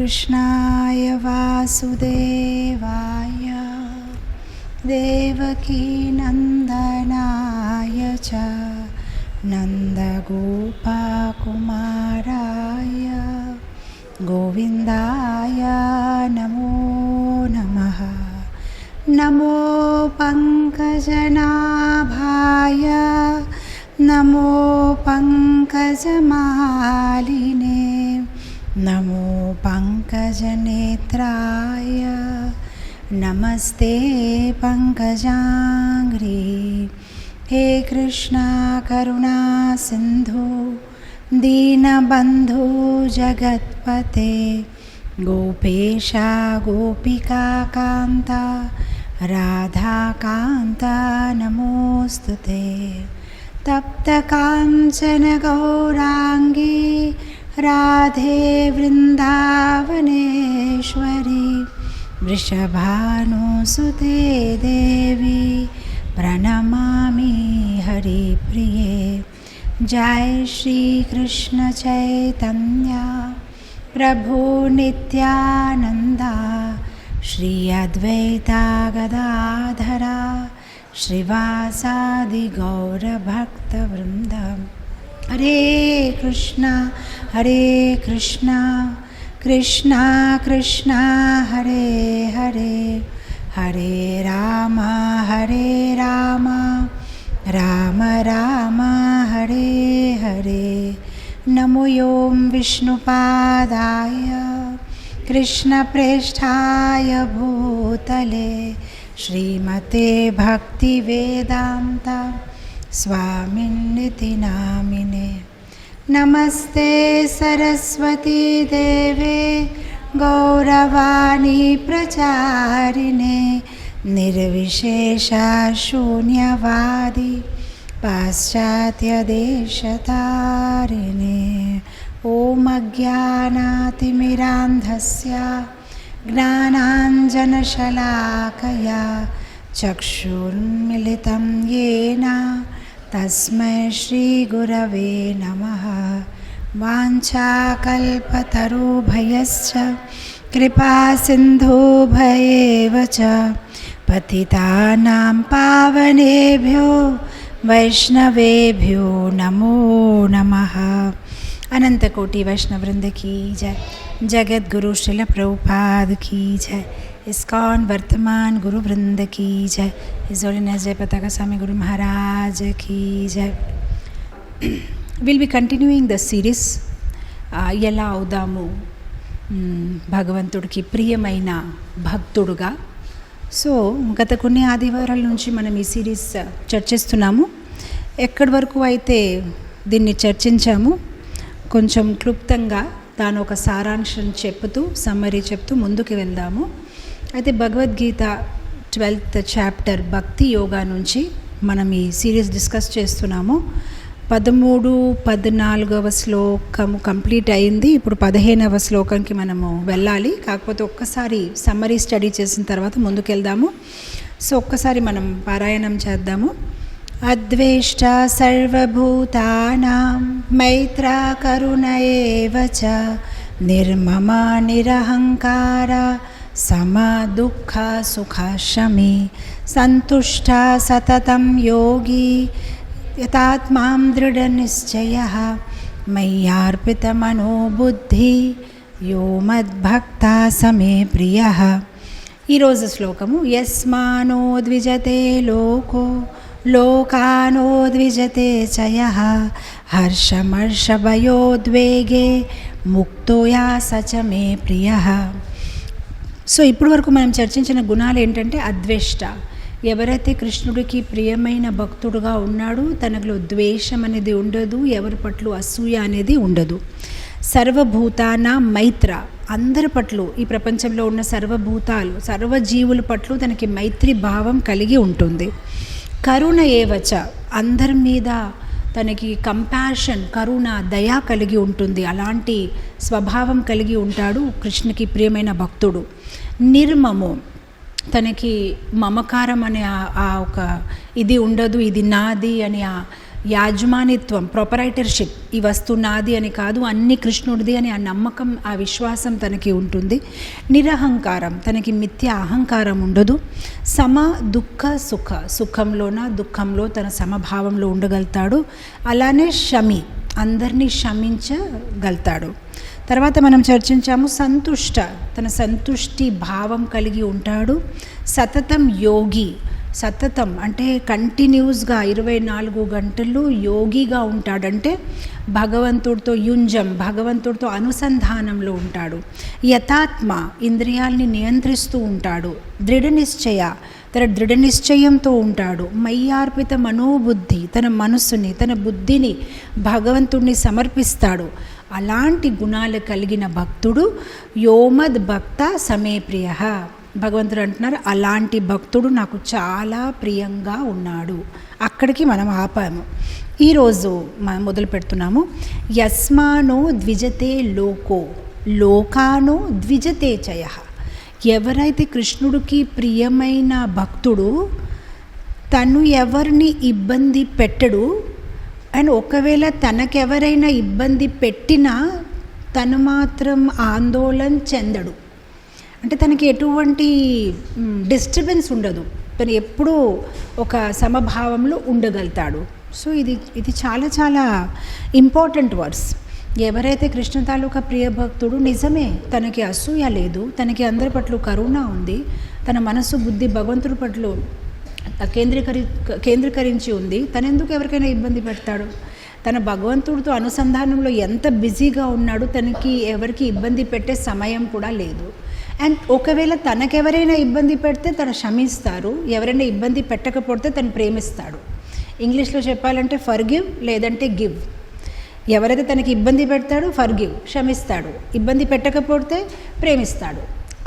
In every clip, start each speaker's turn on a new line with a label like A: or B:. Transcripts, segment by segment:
A: कृष्णाय वासुदेवाय देवकीनन्दनाय च नन्दगोपकुमाराय गोविन्दाय नमो नमः। नमो पङ्कजनाभाय नमो पङ्कजमालिने नमो पङ्कजनेत्राय नमस्ते पङ्कजाङ्घ्रि। हे कृष्णा करुणा सिन्धु दीनबन्धु जगत्पते गोपेशा गोपिकान्ता राधाकान्ता नमोऽस्तुते। तप्तकाञ्चन गौराङ्गी राधे वृन्दावनेश्वरी वृषभानुसुते देवी प्रणमामि हरिप्रिये। जय श्री कृष्ण चैतन्य प्रभु नित्यानन्दा श्री अद्वैता गदाधरा श्रीवासादि गौरभक्तवृन्द। हरे कृष्णा कृष्णा कृष्णा हरे हरे हरे राम राम राम हरे हरे। नमो ॐ विष्णुपादाय कृष्णप्रेष्ठाय भूतले श्रीमते भक्तिवेदान्त स्वामिन्निति नामिने। नमस्ते सरस्वती देवे गौरवाणी प्रचारिणे निर्विशेषा शून्यवादी पाश्चात्यदेशतारिणे। ॐ अज्ञानातिमिरान्धस्य ज्ञानाञ्जनशलाकया चक्षुर्मिलितं येन तस्मै श्रीगुरवे नमः। वाञ्छाकल्पतरुभ्यश्च कृपासिन्धुभ्येव च पतितानां पावनेभ्यो वैष्णवेभ्यो नमो नमः। अनंतकोटि वैष्णववृंद की जय। जगद्गुरु श्रील प्रभुपाद की जय। इस्कॉन वर्तमान गुरु वृंद की जय। हिज होलीनेस जय पताका स्वामी गुरु महाराज की जय। Will be continuing the series ఎలా అవుదాము భగవంతుడికి ప్రియమైన భక్తుడుగా. సో గత కొన్ని ఆదివారాల నుంచి మనం ఈ సిరీస్ చర్చిస్తున్నాము. ఎక్కడి వరకు అయితే దీన్ని చర్చించాము కొంచెం క్లుప్తంగా దాని ఒక సారాంశం చెప్తూ సమ్మరీ చెప్తూ ముందుకు వెళ్దాము. అయితే భగవద్గీత 12th చాప్టర్ భక్తి యోగా నుంచి మనం ఈ సిరీస్ డిస్కస్ చేస్తున్నాము. 13, 14వ శ్లోకము కంప్లీట్ అయింది. ఇప్పుడు 15వ శ్లోకంకి మనము వెళ్ళాలి. కాకపోతే ఒక్కసారి సమ్మరీ స్టడీ చేసిన తర్వాత ముందుకు వెళ్దాము. సో ఒక్కసారి మనం పారాయణం చేద్దాము. అద్వేష్ట సర్వభూతానాం మైత్రా కరుణ ఏవ చ నిర్మమ నిరహంకార సమ దుఃఖ సుఖ శమి సంతుష్ట సతతం యోగి యతాత్మాం దృఢ నిశ్చయః మయ్యార్పితమనో బుద్ధి యో మద్భక్త సమే ప్రియః. ఈరోజు శ్లోకము యస్మానో ద్విజతే లోకో లోకానో ద్విజతే చయః హర్షమర్షభయోద్వేగే ముక్తో యా సచ మే ప్రియః. సో ఇప్పటి వరకు మనం చర్చించిన గుణాలు ఏంటంటే అద్వేష్ట, ఎవరైతే కృష్ణుడికి ప్రియమైన భక్తుడుగా ఉన్నాడో తనలో ద్వేషం అనేది ఉండదు, ఎవరి పట్ల అసూయ అనేది ఉండదు. సర్వభూతాన మైత్ర, అందరి పట్ల ఈ ప్రపంచంలో ఉన్న సర్వభూతాలు సర్వజీవుల పట్ల తనకి మైత్రి భావం కలిగి ఉంటుంది. కరుణ ఏవచ, అందరి మీద తనకి కంపాషన్ కరుణ దయ కలిగి ఉంటుంది. అలాంటి స్వభావం కలిగి ఉంటాడు కృష్ణుకి ప్రియమైన భక్తుడు. నిర్మము, తనకి మమకారం అనే ఆ ఒక ఇది ఉండదు, ఇది నాది అని యాజమానిత్వం, ప్రొపరైటర్షిప్, ఈ వస్తువు నాది అని కాదు, అన్ని కృష్ణుడిది అని ఆ నమ్మకం, ఆ విశ్వాసం తనకి ఉంటుంది. నిరహంకారం, తనకి మిథ్య అహంకారం ఉండదు. సమ దుఃఖ సుఖ, సుఖంలోన దుఃఖంలో తన సమభావంలో ఉండగలుగుతాడు. అలానే శమి, అందరినీ క్షమించగలుగుతాడు. తర్వాత మనం చర్చించాము సంతుష్ట, తన సంతుష్టి భావం కలిగి ఉంటాడు. సతతం యోగి, సతతం అంటే కంటిన్యూస్గా 24 గంటలు యోగిగా ఉంటాడంటే భగవంతుడితో యుంజం, భగవంతుడితో అనుసంధానంలో ఉంటాడు. యథాత్మ, ఇంద్రియాల్ని నియంత్రిస్తూ ఉంటాడు. దృఢ నిశ్చయ, తన దృఢ నిశ్చయంతో ఉంటాడు. మయ్యార్పిత మనోబుద్ధి, తన మనస్సుని తన బుద్ధిని భగవంతుడిని సమర్పిస్తాడు. అలాంటి గుణాలు కలిగిన భక్తుడు యోమద్ భక్త సమే ప్రియ. భగవంతుడు అంటున్నారు అలాంటి భక్తుడు నాకు చాలా ప్రియంగా ఉన్నాడు. అక్కడికి మనం ఆపాము. ఈరోజు మనం మొదలు పెడుతున్నాము. యస్మానో ద్విజతే లోకో లోకానో ద్విజతే చయ. ఎవరైతే కృష్ణుడికి ప్రియమైన భక్తుడు తను ఎవరిని ఇబ్బంది పెట్టడు, అండ్ ఒకవేళ తనకెవరైనా ఇబ్బంది పెట్టినా తను మాత్రం ఆందోళన చెందడు. అంటే తనకి ఎటువంటి డిస్టర్బెన్స్ ఉండదు, తను ఎప్పుడూ ఒక సమభావంలో ఉండగలుగుతాడు. సో ఇది చాలా చాలా ఇంపార్టెంట్ వర్డ్స్. ఎవరైతే కృష్ణ తాలూకా ప్రియభక్తుడు నిజమే, తనకి అసూయ లేదు, తనకి అందరి పట్ల కరుణ ఉంది, తన మనసు బుద్ధి భగవంతుడి పట్ల కేంద్రీకరించి ఉంది, తనెందుకు ఎవరికైనా ఇబ్బంది పెడతాడు? తన భగవంతుడితో అనుసంధానంలో ఎంత బిజీగా ఉన్నాడు, తనకి ఎవరికి ఇబ్బంది పెట్టే సమయం కూడా లేదు. అండ్ ఒకవేళ తనకెవరైనా ఇబ్బంది పెడితే తను క్షమిస్తారు, ఎవరైనా ఇబ్బంది పెట్టకపోతే తను ప్రేమిస్తాడు. ఇంగ్లీష్లో చెప్పాలంటే ఫర్గివ్ లేదంటే గివ్. ఎవరైతే తనకి ఇబ్బంది పెడతాడో ఫర్గివ్, క్షమిస్తాడు, ఇబ్బంది పెట్టకపోతే ప్రేమిస్తాడు.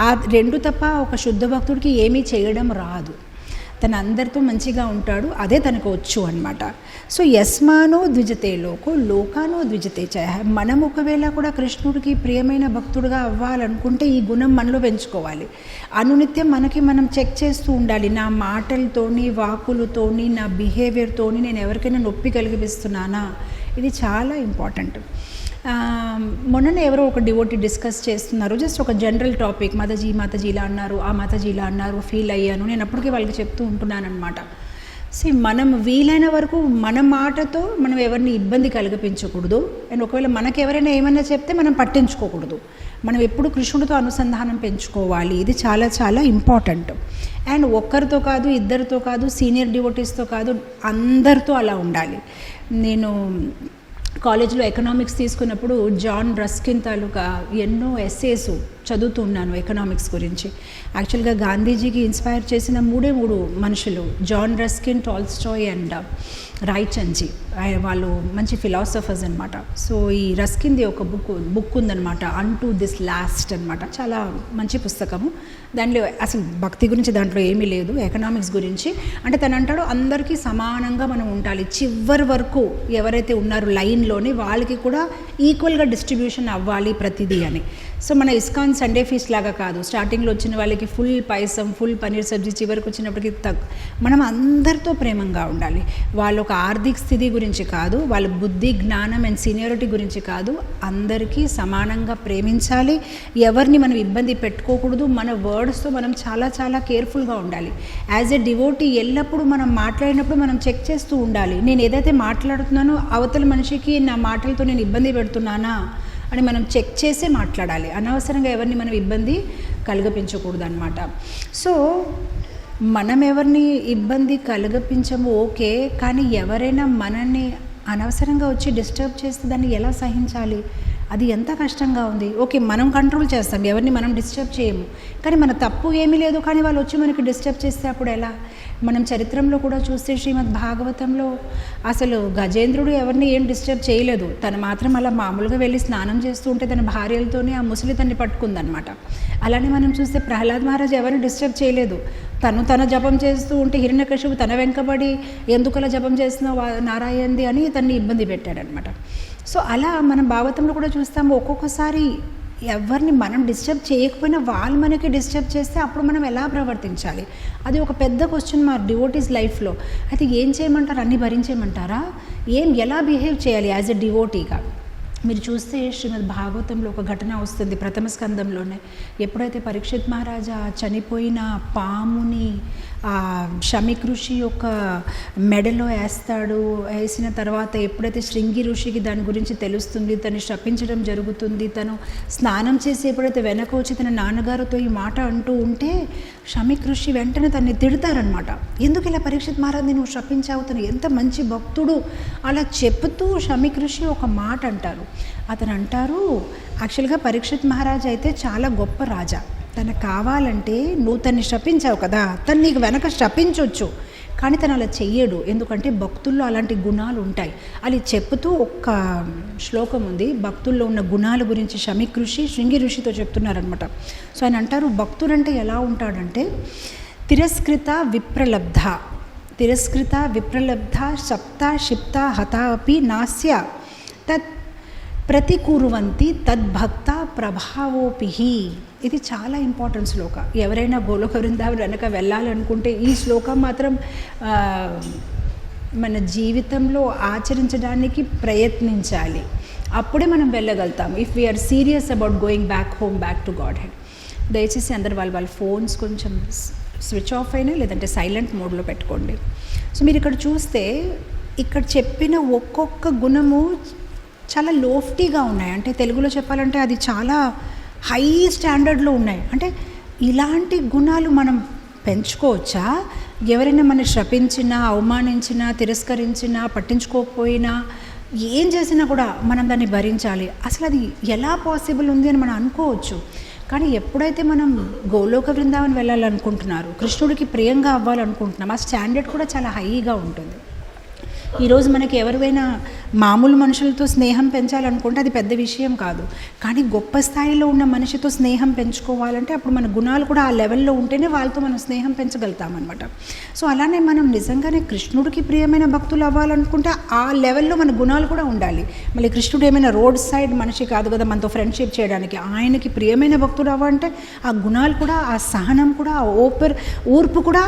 A: ఆ రెండు తప్ప ఒక శుద్ధ భక్తుడికి ఏమీ చేయడం రాదు. తను అందరితో మంచిగా ఉంటాడు, అదే తనకు వచ్చు అనమాట. సో యస్మానో ద్విజతే లోకో లోకానో ద్విజతే చయ. మనం ఒకవేళ కూడా కృష్ణుడికి ప్రియమైన భక్తుడిగా అవ్వాలనుకుంటే ఈ గుణం మనలో పెంచుకోవాలి. అనునిత్యం మనకి మనం చెక్ చేస్తూ ఉండాలి. నా మాటలతోని వాకులతోని నా బిహేవియర్తోని నేను ఎవరికైనా నొప్పి కలిగిస్తున్నానా? ఇది చాలా ఇంపార్టెంట్. మొన్ననే ఎవరో ఒక డివోటీ డిస్కస్ చేస్తున్నారు, జస్ట్ ఒక జనరల్ టాపిక్, మాతాజీ ఇలా అన్నారు, ఆ మాతాజీ ఇలా అన్నారు, ఫీల్ అయ్యాను. నేను అప్పటికే వాళ్ళకి చెప్తూ ఉంటున్నాను అనమాట. మనం వీలైన వరకు మన మాటతో మనం ఎవరిని ఇబ్బంది కలిగించకూడదు. అండ్ ఒకవేళ మనకు ఎవరైనా ఏమైనా చెప్తే మనం పట్టించుకోకూడదు. మనం ఎప్పుడు కృష్ణుడితో అనుసంధానం పెంచుకోవాలి. ఇది చాలా చాలా ఇంపార్టెంట్. అండ్ ఒక్కరితో కాదు, ఇద్దరితో కాదు, సీనియర్ డివోటీస్తో కాదు, అందరితో అలా ఉండాలి. నేను కాలేజ్లో ఎకనామిక్స్ తీసుకున్నప్పుడు జాన్ రస్కిన్ తాలూకా ఎన్నో ఎస్సేస్ చదువుతున్నాను ఎకనామిక్స్ గురించి. యాక్చువల్గా గాంధీజీకి ఇన్స్పైర్ చేసిన మూడే మనుషులు, జాన్ రస్కిన్, టాల్స్టాయ్ అండ్ రాయ్చంద్జీ. వాళ్ళు మంచి ఫిలాసఫర్స్ అనమాట. సో ఈ రస్కిన్ది ఒక బుక్ ఉందన్నమాట, అన్టు దిస్ లాస్ట్ అనమాట. చాలా మంచి పుస్తకము. దాంట్లో అసలు భక్తి గురించి దాంట్లో ఏమీ లేదు, ఎకనామిక్స్ గురించి. అంటే తను అంటాడు అందరికీ సమానంగా మనం ఉండాలి, చివరి వరకు ఎవరైతే ఉన్నారో లైన్లోని వాళ్ళకి కూడా ఈక్వల్గా డిస్ట్రిబ్యూషన్ అవ్వాలి ప్రతిదీ అని. సో మన ఇస్కాన్ సండే ఫీస్ట్ లాగా కాదు, స్టార్టింగ్లో వచ్చిన వాళ్ళకి ఫుల్ పాయసం, ఫుల్ పన్నీర్ సబ్జీ, చివరికి వచ్చినప్పటికీ మనం అందరితో ప్రేమంగా ఉండాలి. వాళ్ళ ఒక ఆర్థిక స్థితి గురించి కాదు, వాళ్ళ బుద్ధి, జ్ఞానం అండ్ సీనియారిటీ గురించి కాదు, అందరికీ సమానంగా ప్రేమించాలి. ఎవరిని మనం ఇబ్బంది పెట్టుకోకూడదు. మన వర్డ్స్తో మనం చాలా చాలా కేర్ఫుల్గా ఉండాలి. యాజ్ ఎ డివోటీ ఎల్లప్పుడూ మనం మాట్లాడినప్పుడు మనం చెక్ చేస్తూ ఉండాలి, నేను ఏదైతే మాట్లాడుతున్నానో అవతల మనిషికి నా మాటలతో నేను ఇబ్బంది పెడుతున్నానా అని మనం చెక్ చేసే మాట్లాడాలి. అనవసరంగా ఎవరిని మనం ఇబ్బంది కలిగించకూడదు అనమాట. సో మనం ఎవరిని ఇబ్బంది కలిగించము ఓకే, కానీ ఎవరైనా మనల్ని అనవసరంగా వచ్చి డిస్టర్బ్ చేస్తే దాన్ని ఎలా సహించాలి? అది ఎంత కష్టంగా ఉంది. ఓకే, మనం కంట్రోల్ చేస్తాం, ఎవరిని మనం డిస్టర్బ్ చేయము, కానీ మన తప్పు ఏమీ లేదు, కానీ వాళ్ళు వచ్చి మనకి డిస్టర్బ్ చేస్తే అప్పుడు ఎలా? మనం చరిత్రలో కూడా చూస్తే శ్రీమద్ భాగవతంలో అసలు గజేంద్రుడు ఎవరిని ఏం డిస్టర్బ్ చేయలేదు, తను మాత్రం అలా మామూలుగా వెళ్ళి స్నానం చేస్తూ ఉంటే తన భార్యలతోనే ఆ ముసలి తన్ని పట్టుకుందనమాట. అలానే మనం చూస్తే ప్రహ్లాద్ మహారాజ్ ఎవరిని డిస్టర్బ్ చేయలేదు, తన జపం చేస్తూ ఉంటే హిరణ్యకశిపు తన వెంకబడి ఎందుకలా జపం చేస్తున్నావు నారాయణది అని తన్ని ఇబ్బంది పెట్టాడనమాట. సో అలా మనం భాగవతంలో కూడా చూస్తాము, ఒక్కొక్కసారి ఎవరిని మనం డిస్టర్బ్ చేయకపోయినా వాళ్ళు మనకి డిస్టర్బ్ చేస్తే అప్పుడు మనం ఎలా ప్రవర్తించాలి? అది ఒక పెద్ద క్వశ్చన్ మార్క్ డివోటీస్ లైఫ్లో. అయితే ఏం చేయమంటారు? అన్నీ భరించేయమంటారా? ఎలా బిహేవ్ చేయాలి యాజ్ ఎ డివోటీగా. మీరు చూస్తే శ్రీమద్ భాగవతంలో ఒక ఘటన వస్తుంది ప్రథమ స్కందంలోనే. ఎప్పుడైతే పరీక్షిత్ మహారాజా చనిపోయిన పాముని శమిక్ ఋషి యొక్క మెడలో వేసిన తర్వాత ఎప్పుడైతే శృంగి ఋషికి దాని గురించి తెలుస్తుంది, తను శపించడం జరుగుతుంది, తను స్నానం చేసి ఎప్పుడైతే వెనక వచ్చి తన నాన్నగారితో ఈ మాట అంటూ ఉంటే శమిక్ ఋషి వెంటనే తన్ని తిడతారనమాట. ఎందుకు ఇలా పరీక్షిత్ మహారాజ్ నువ్వు శపించావు, తను ఎంత మంచి భక్తుడు అలా చెప్తూ శమిక్ ఋషి ఒక మాట అంటారు. అతను అంటారు, యాక్చువల్గా పరీక్షిత్ మహారాజ్ అయితే చాలా గొప్ప రాజా, తనకు కావాలంటే నువ్వు తన్ని శపించావు కదా, తను నీకు వెనక శపించవచ్చు, కానీ తను అలా చెయ్యడు, ఎందుకంటే భక్తుల్లో అలాంటి గుణాలు ఉంటాయి అని చెప్తూ ఒక్క శ్లోకం ఉంది భక్తుల్లో ఉన్న గుణాల గురించి శమిక్ ఋషి శృంగి ఋషితో చెప్తున్నారనమాట. సో ఆయన అంటారు, భక్తుడంటే ఎలా ఉంటాడంటే తిరస్కృత విప్రలబ్ధ సప్త క్షిప్త హత అపి నాస్య తత్ ప్రతికూర్వంతి తద్భక్త ప్రభావోపి. ఇది చాలా ఇంపార్టెంట్ శ్లోక. ఎవరైనా గోలోక వృందావన్ వెనక వెళ్ళాలనుకుంటే ఈ శ్లోకం మాత్రం మన జీవితంలో ఆచరించడానికి ప్రయత్నించాలి, అప్పుడే మనం వెళ్ళగలుగుతాం. If we are serious about going back home, back to Godhead. దయచేసి అందరు వాళ్ళ ఫోన్స్ కొంచెం స్విచ్ ఆఫ్ అయినా లేదంటే సైలెంట్ మోడ్లో పెట్టుకోండి. సో మీరు ఇక్కడ చూస్తే ఇక్కడ చెప్పిన ఒక్కొక్క గుణము చాలా లోఫ్టీగా ఉన్నాయి. అంటే తెలుగులో చెప్పాలంటే అది చాలా హై స్టాండర్డ్లో ఉన్నాయి. అంటే ఇలాంటి గుణాలు మనం పెంచుకోవచ్చా? ఎవరైనా మనం శపించినా, అవమానించినా, తిరస్కరించినా, పట్టించుకోకపోయినా, ఏం చేసినా కూడా మనం దాన్ని భరించాలి. అసలు అది ఎలా పాసిబుల్ ఉంది అని మనం అనుకోవచ్చు. కానీ ఎప్పుడైతే మనం గోలోక వృందావన్ వెళ్ళాలనుకుంటున్నారు, కృష్ణుడికి ప్రియంగా అవ్వాలనుకుంటున్నాం, ఆ స్టాండర్డ్ కూడా చాలా హైగా ఉంటుంది. ఈరోజు మనకి ఎవరైనా మామూలు మనుషులతో స్నేహం పెంచాలనుకుంటే అది పెద్ద విషయం కాదు, కానీ గొప్ప స్థాయిలో ఉన్న మనిషితో స్నేహం పెంచుకోవాలంటే అప్పుడు మన గుణాలు కూడా ఆ లెవెల్లో ఉంటేనే వాళ్ళతో మనం స్నేహం పెంచగలుగుతామన్నమాట. సో అలానే మనం నిజంగానే కృష్ణుడికి ప్రియమైన భక్తులు అవ్వాలనుకుంటే ఆ లెవెల్లో మన గుణాలు కూడా ఉండాలి. మళ్ళీ కృష్ణుడు ఏమైనా రోడ్ సైడ్ మనిషి కాదు కదా మనతో ఫ్రెండ్షిప్ చేయడానికి. ఆయనకి ప్రియమైన భక్తుడు అవ్వాలంటే ఆ గుణాలు కూడా, ఆ సహనం కూడా, ఆ ఊర్పు కూడా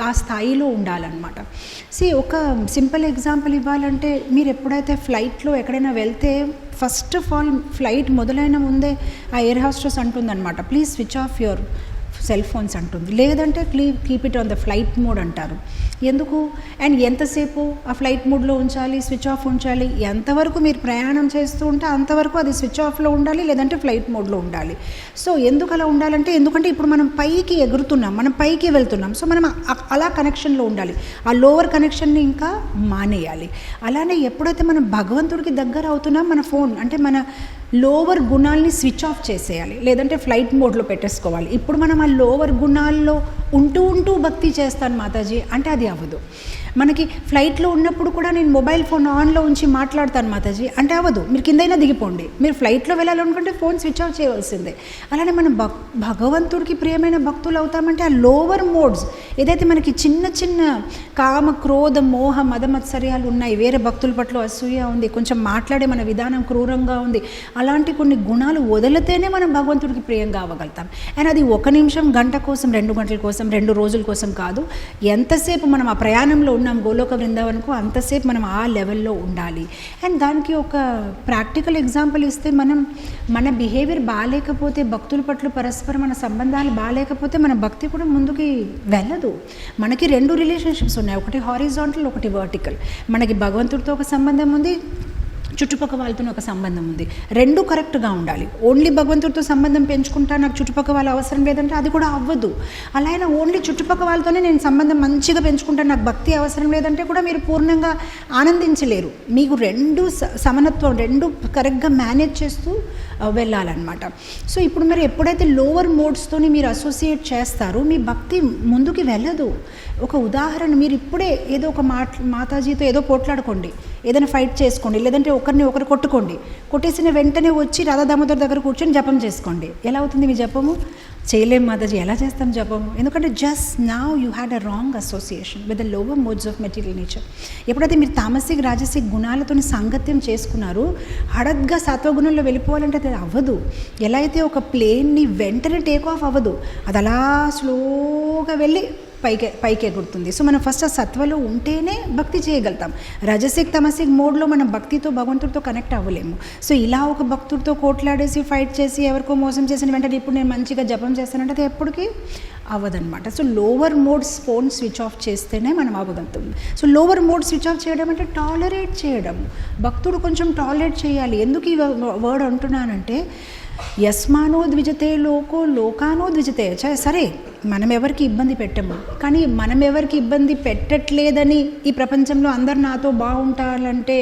A: ఆ స్థాయిలో ఉండాలన్నమాట. ఒక సింపుల్ ఎగ్జాంపుల్ ఇవ్వాలంటే, మీరు ఎప్పుడైతే ఫ్లైట్లో ఎక్కడైనా వెళ్తే ఫస్ట్ ఆఫ్ ఆల్ ఫ్లైట్ మొదలైన ముందే ఆ ఎయిర్ హోస్టెస్ అంటుందన్నమాట, please switch off your cell phones అంటుంది, లేదంటే keep it on the flight mode అంటారు. ఎందుకు? అండ్ ఎంతసేపు ఆ ఫ్లైట్ మోడ్లో ఉంచాలి, స్విచ్ ఆఫ్ ఉంచాలి, ఎంతవరకు మీరు ప్రయాణం చేస్తూ ఉంటే అంతవరకు అది స్విచ్ ఆఫ్లో ఉండాలి, లేదంటే ఫ్లైట్ మోడ్లో ఉండాలి. సో ఎందుకు అలా ఉండాలంటే, ఎందుకంటే ఇప్పుడు మనం పైకి ఎగురుతున్నాం, మనం పైకి వెళ్తున్నాం, సో మనం అలా కనెక్షన్లో ఉండాలి, ఆ లోవర్ కనెక్షన్ని ఇంకా మానేయాలి. అలానే ఎప్పుడైతే మనం భగవంతుడికి దగ్గర అవుతున్నాం, మన ఫోన్ అంటే మన లోవర్ గుణాలని స్విచ్ ఆఫ్ చేసేయాలి, లేదంటే ఫ్లైట్ మోడ్లో పెట్టేసుకోవాలి. ఇప్పుడు మనం ఆ లోవర్ గుణాల్లో ఉంటూ భక్తి చేస్తాను మాతాజీ అంటే అది అవ్వదు. మనకి ఫ్లైట్లో ఉన్నప్పుడు కూడా నేను మొబైల్ ఫోన్ ఆన్లో ఉంచి మాట్లాడతాను మాతాజీ అంటే అవ్వదు. మీరు కిందైనా దిగిపోండి, మీరు ఫ్లైట్లో వెళ్ళాలనుకుంటే ఫోన్ స్విచ్ ఆఫ్ చేయవలసిందే. అలానే మనం భగవంతుడికి ప్రియమైన భక్తులు అవుతామంటే ఆ లోవర్ మోడ్స్ ఏదైతే మనకి చిన్న చిన్న కామ, క్రోధ, మోహ, మదమత్సర్యాలు ఉన్నాయి, వేరే భక్తుల పట్ల అసూయ ఉంది, కొంచెం మాట్లాడే మన విధానం క్రూరంగా ఉంది, అలాంటి కొన్ని గుణాలు వదిలితేనే మనం భగవంతుడికి ప్రియంగా అవ్వగలుగుతాం. అండ్ అది 1 నిమిషం, గంట కోసం, 2 గంటల కోసం, 2 రోజుల కోసం కాదు. ఎంతసేపు మనం ఆ ప్రయాణంలో ఉన్నాం గోలోక బృందావనకు అంతసేపు మనం ఆ లెవెల్లో ఉండాలి. అండ్ దానికి ఒక ప్రాక్టికల్ ఎగ్జాంపుల్ ఇస్తే, మన బిహేవియర్ బాగాలేకపోతే, భక్తుల పట్ల పరస్పరం మన సంబంధాలు బాగాలేకపోతే మన భక్తి కూడా ముందుకి వెళ్ళదు. మనకి 2 రిలేషన్షిప్స్ ఉన్నాయి, ఒకటి హారిజాంటల్, ఒకటి వర్టికల్. మనకి భగవంతుడితో ఒక సంబంధం ఉంది, చుట్టుపక్కల వాళ్ళతో ఒక సంబంధం ఉంది. 2 కరెక్ట్గా ఉండాలి. ఓన్లీ భగవంతుడితో సంబంధం పెంచుకుంటా, నాకు చుట్టుపక్కల వాళ్ళ అవసరం లేదంటే అది కూడా అవ్వదు. అలా అయినా ఓన్లీ చుట్టుపక్కల వాళ్ళతోనే నేను సంబంధం మంచిగా పెంచుకుంటాను, నాకు భక్తి అవసరం లేదంటే కూడా మీరు పూర్ణంగా ఆనందించలేరు. మీకు 2 సమనత్వం, 2 కరెక్ట్గా మేనేజ్ చేస్తూ వెళ్ళాలన్నమాట. సో ఇప్పుడు మీరు ఎప్పుడైతే లోవర్ మోడ్స్తోని మీరు అసోసియేట్ చేస్తారో మీ భక్తి ముందుకి వెళ్ళదు. ఒక ఉదాహరణ, మీరు ఇప్పుడే ఏదో ఒక మాతాజీతో ఏదో పోట్లాడుకోండి, ఏదైనా ఫైట్ చేసుకోండి, లేదంటే ఒకరు కొట్టుకోండి, కొట్టేసిన వెంటనే వచ్చి రాధా దామోదర్ దగ్గర కూర్చొని జపం చేసుకోండి. ఎలా అవుతుంది మీ జపము? చేయలేం మాతాజీ. ఎలా చేస్తాం జపము? ఎందుకంటే just now you had a wrong association with the lower modes of material nature. ఎప్పుడైతే మీరు తామసిక, రాజసిక గుణాలతో సాంగత్యం చేసుకున్నారో హఠాత్తుగా సత్వగుణంలో వెళ్ళిపోవాలంటే అది అవ్వదు. ఎలా అయితే ఒక ప్లేన్ని వెంటనే టేక్ ఆఫ్ అవ్వదు, అది అలా స్లోగా వెళ్ళి పైకి ఎగురుతుంది. సో మనం ఫస్ట్ ఆ సత్వలో ఉంటేనే భక్తి చేయగలుగుతాం. రజసిక్ తమసిక్ మోడ్లో మనం భక్తితో భగవంతుడితో కనెక్ట్ అవ్వలేము. సో ఇలా ఒక భక్తుడితో కోట్లాడేసి ఫైట్ చేసి ఎవరికో మోసం చేసిన వెంటనే ఇప్పుడు నేను మంచిగా జపం చేస్తానంటే అది ఎప్పటికీ అవ్వదన్నమాట. So lower modes phone switch off చేస్తేనే మనం అవ్వగలుగుతాం. So lower mode switch off చేయడం అంటే టాలరేట్ చేయడం. భక్తుడు కొంచెం టాలరేట్ చేయాలి. ఎందుకు ఈ వర్డ్ అంటున్నానంటే యస్మానో ద్విజతే లోకో లోకానో ద్విజతే. సరే మనం ఎవరికి ఇబ్బంది పెట్టము, కానీ మనం ఎవరికి ఇబ్బంది పెట్టట్లేదని ఈ ప్రపంచంలో అందరు నాతో బాగుంటారంటే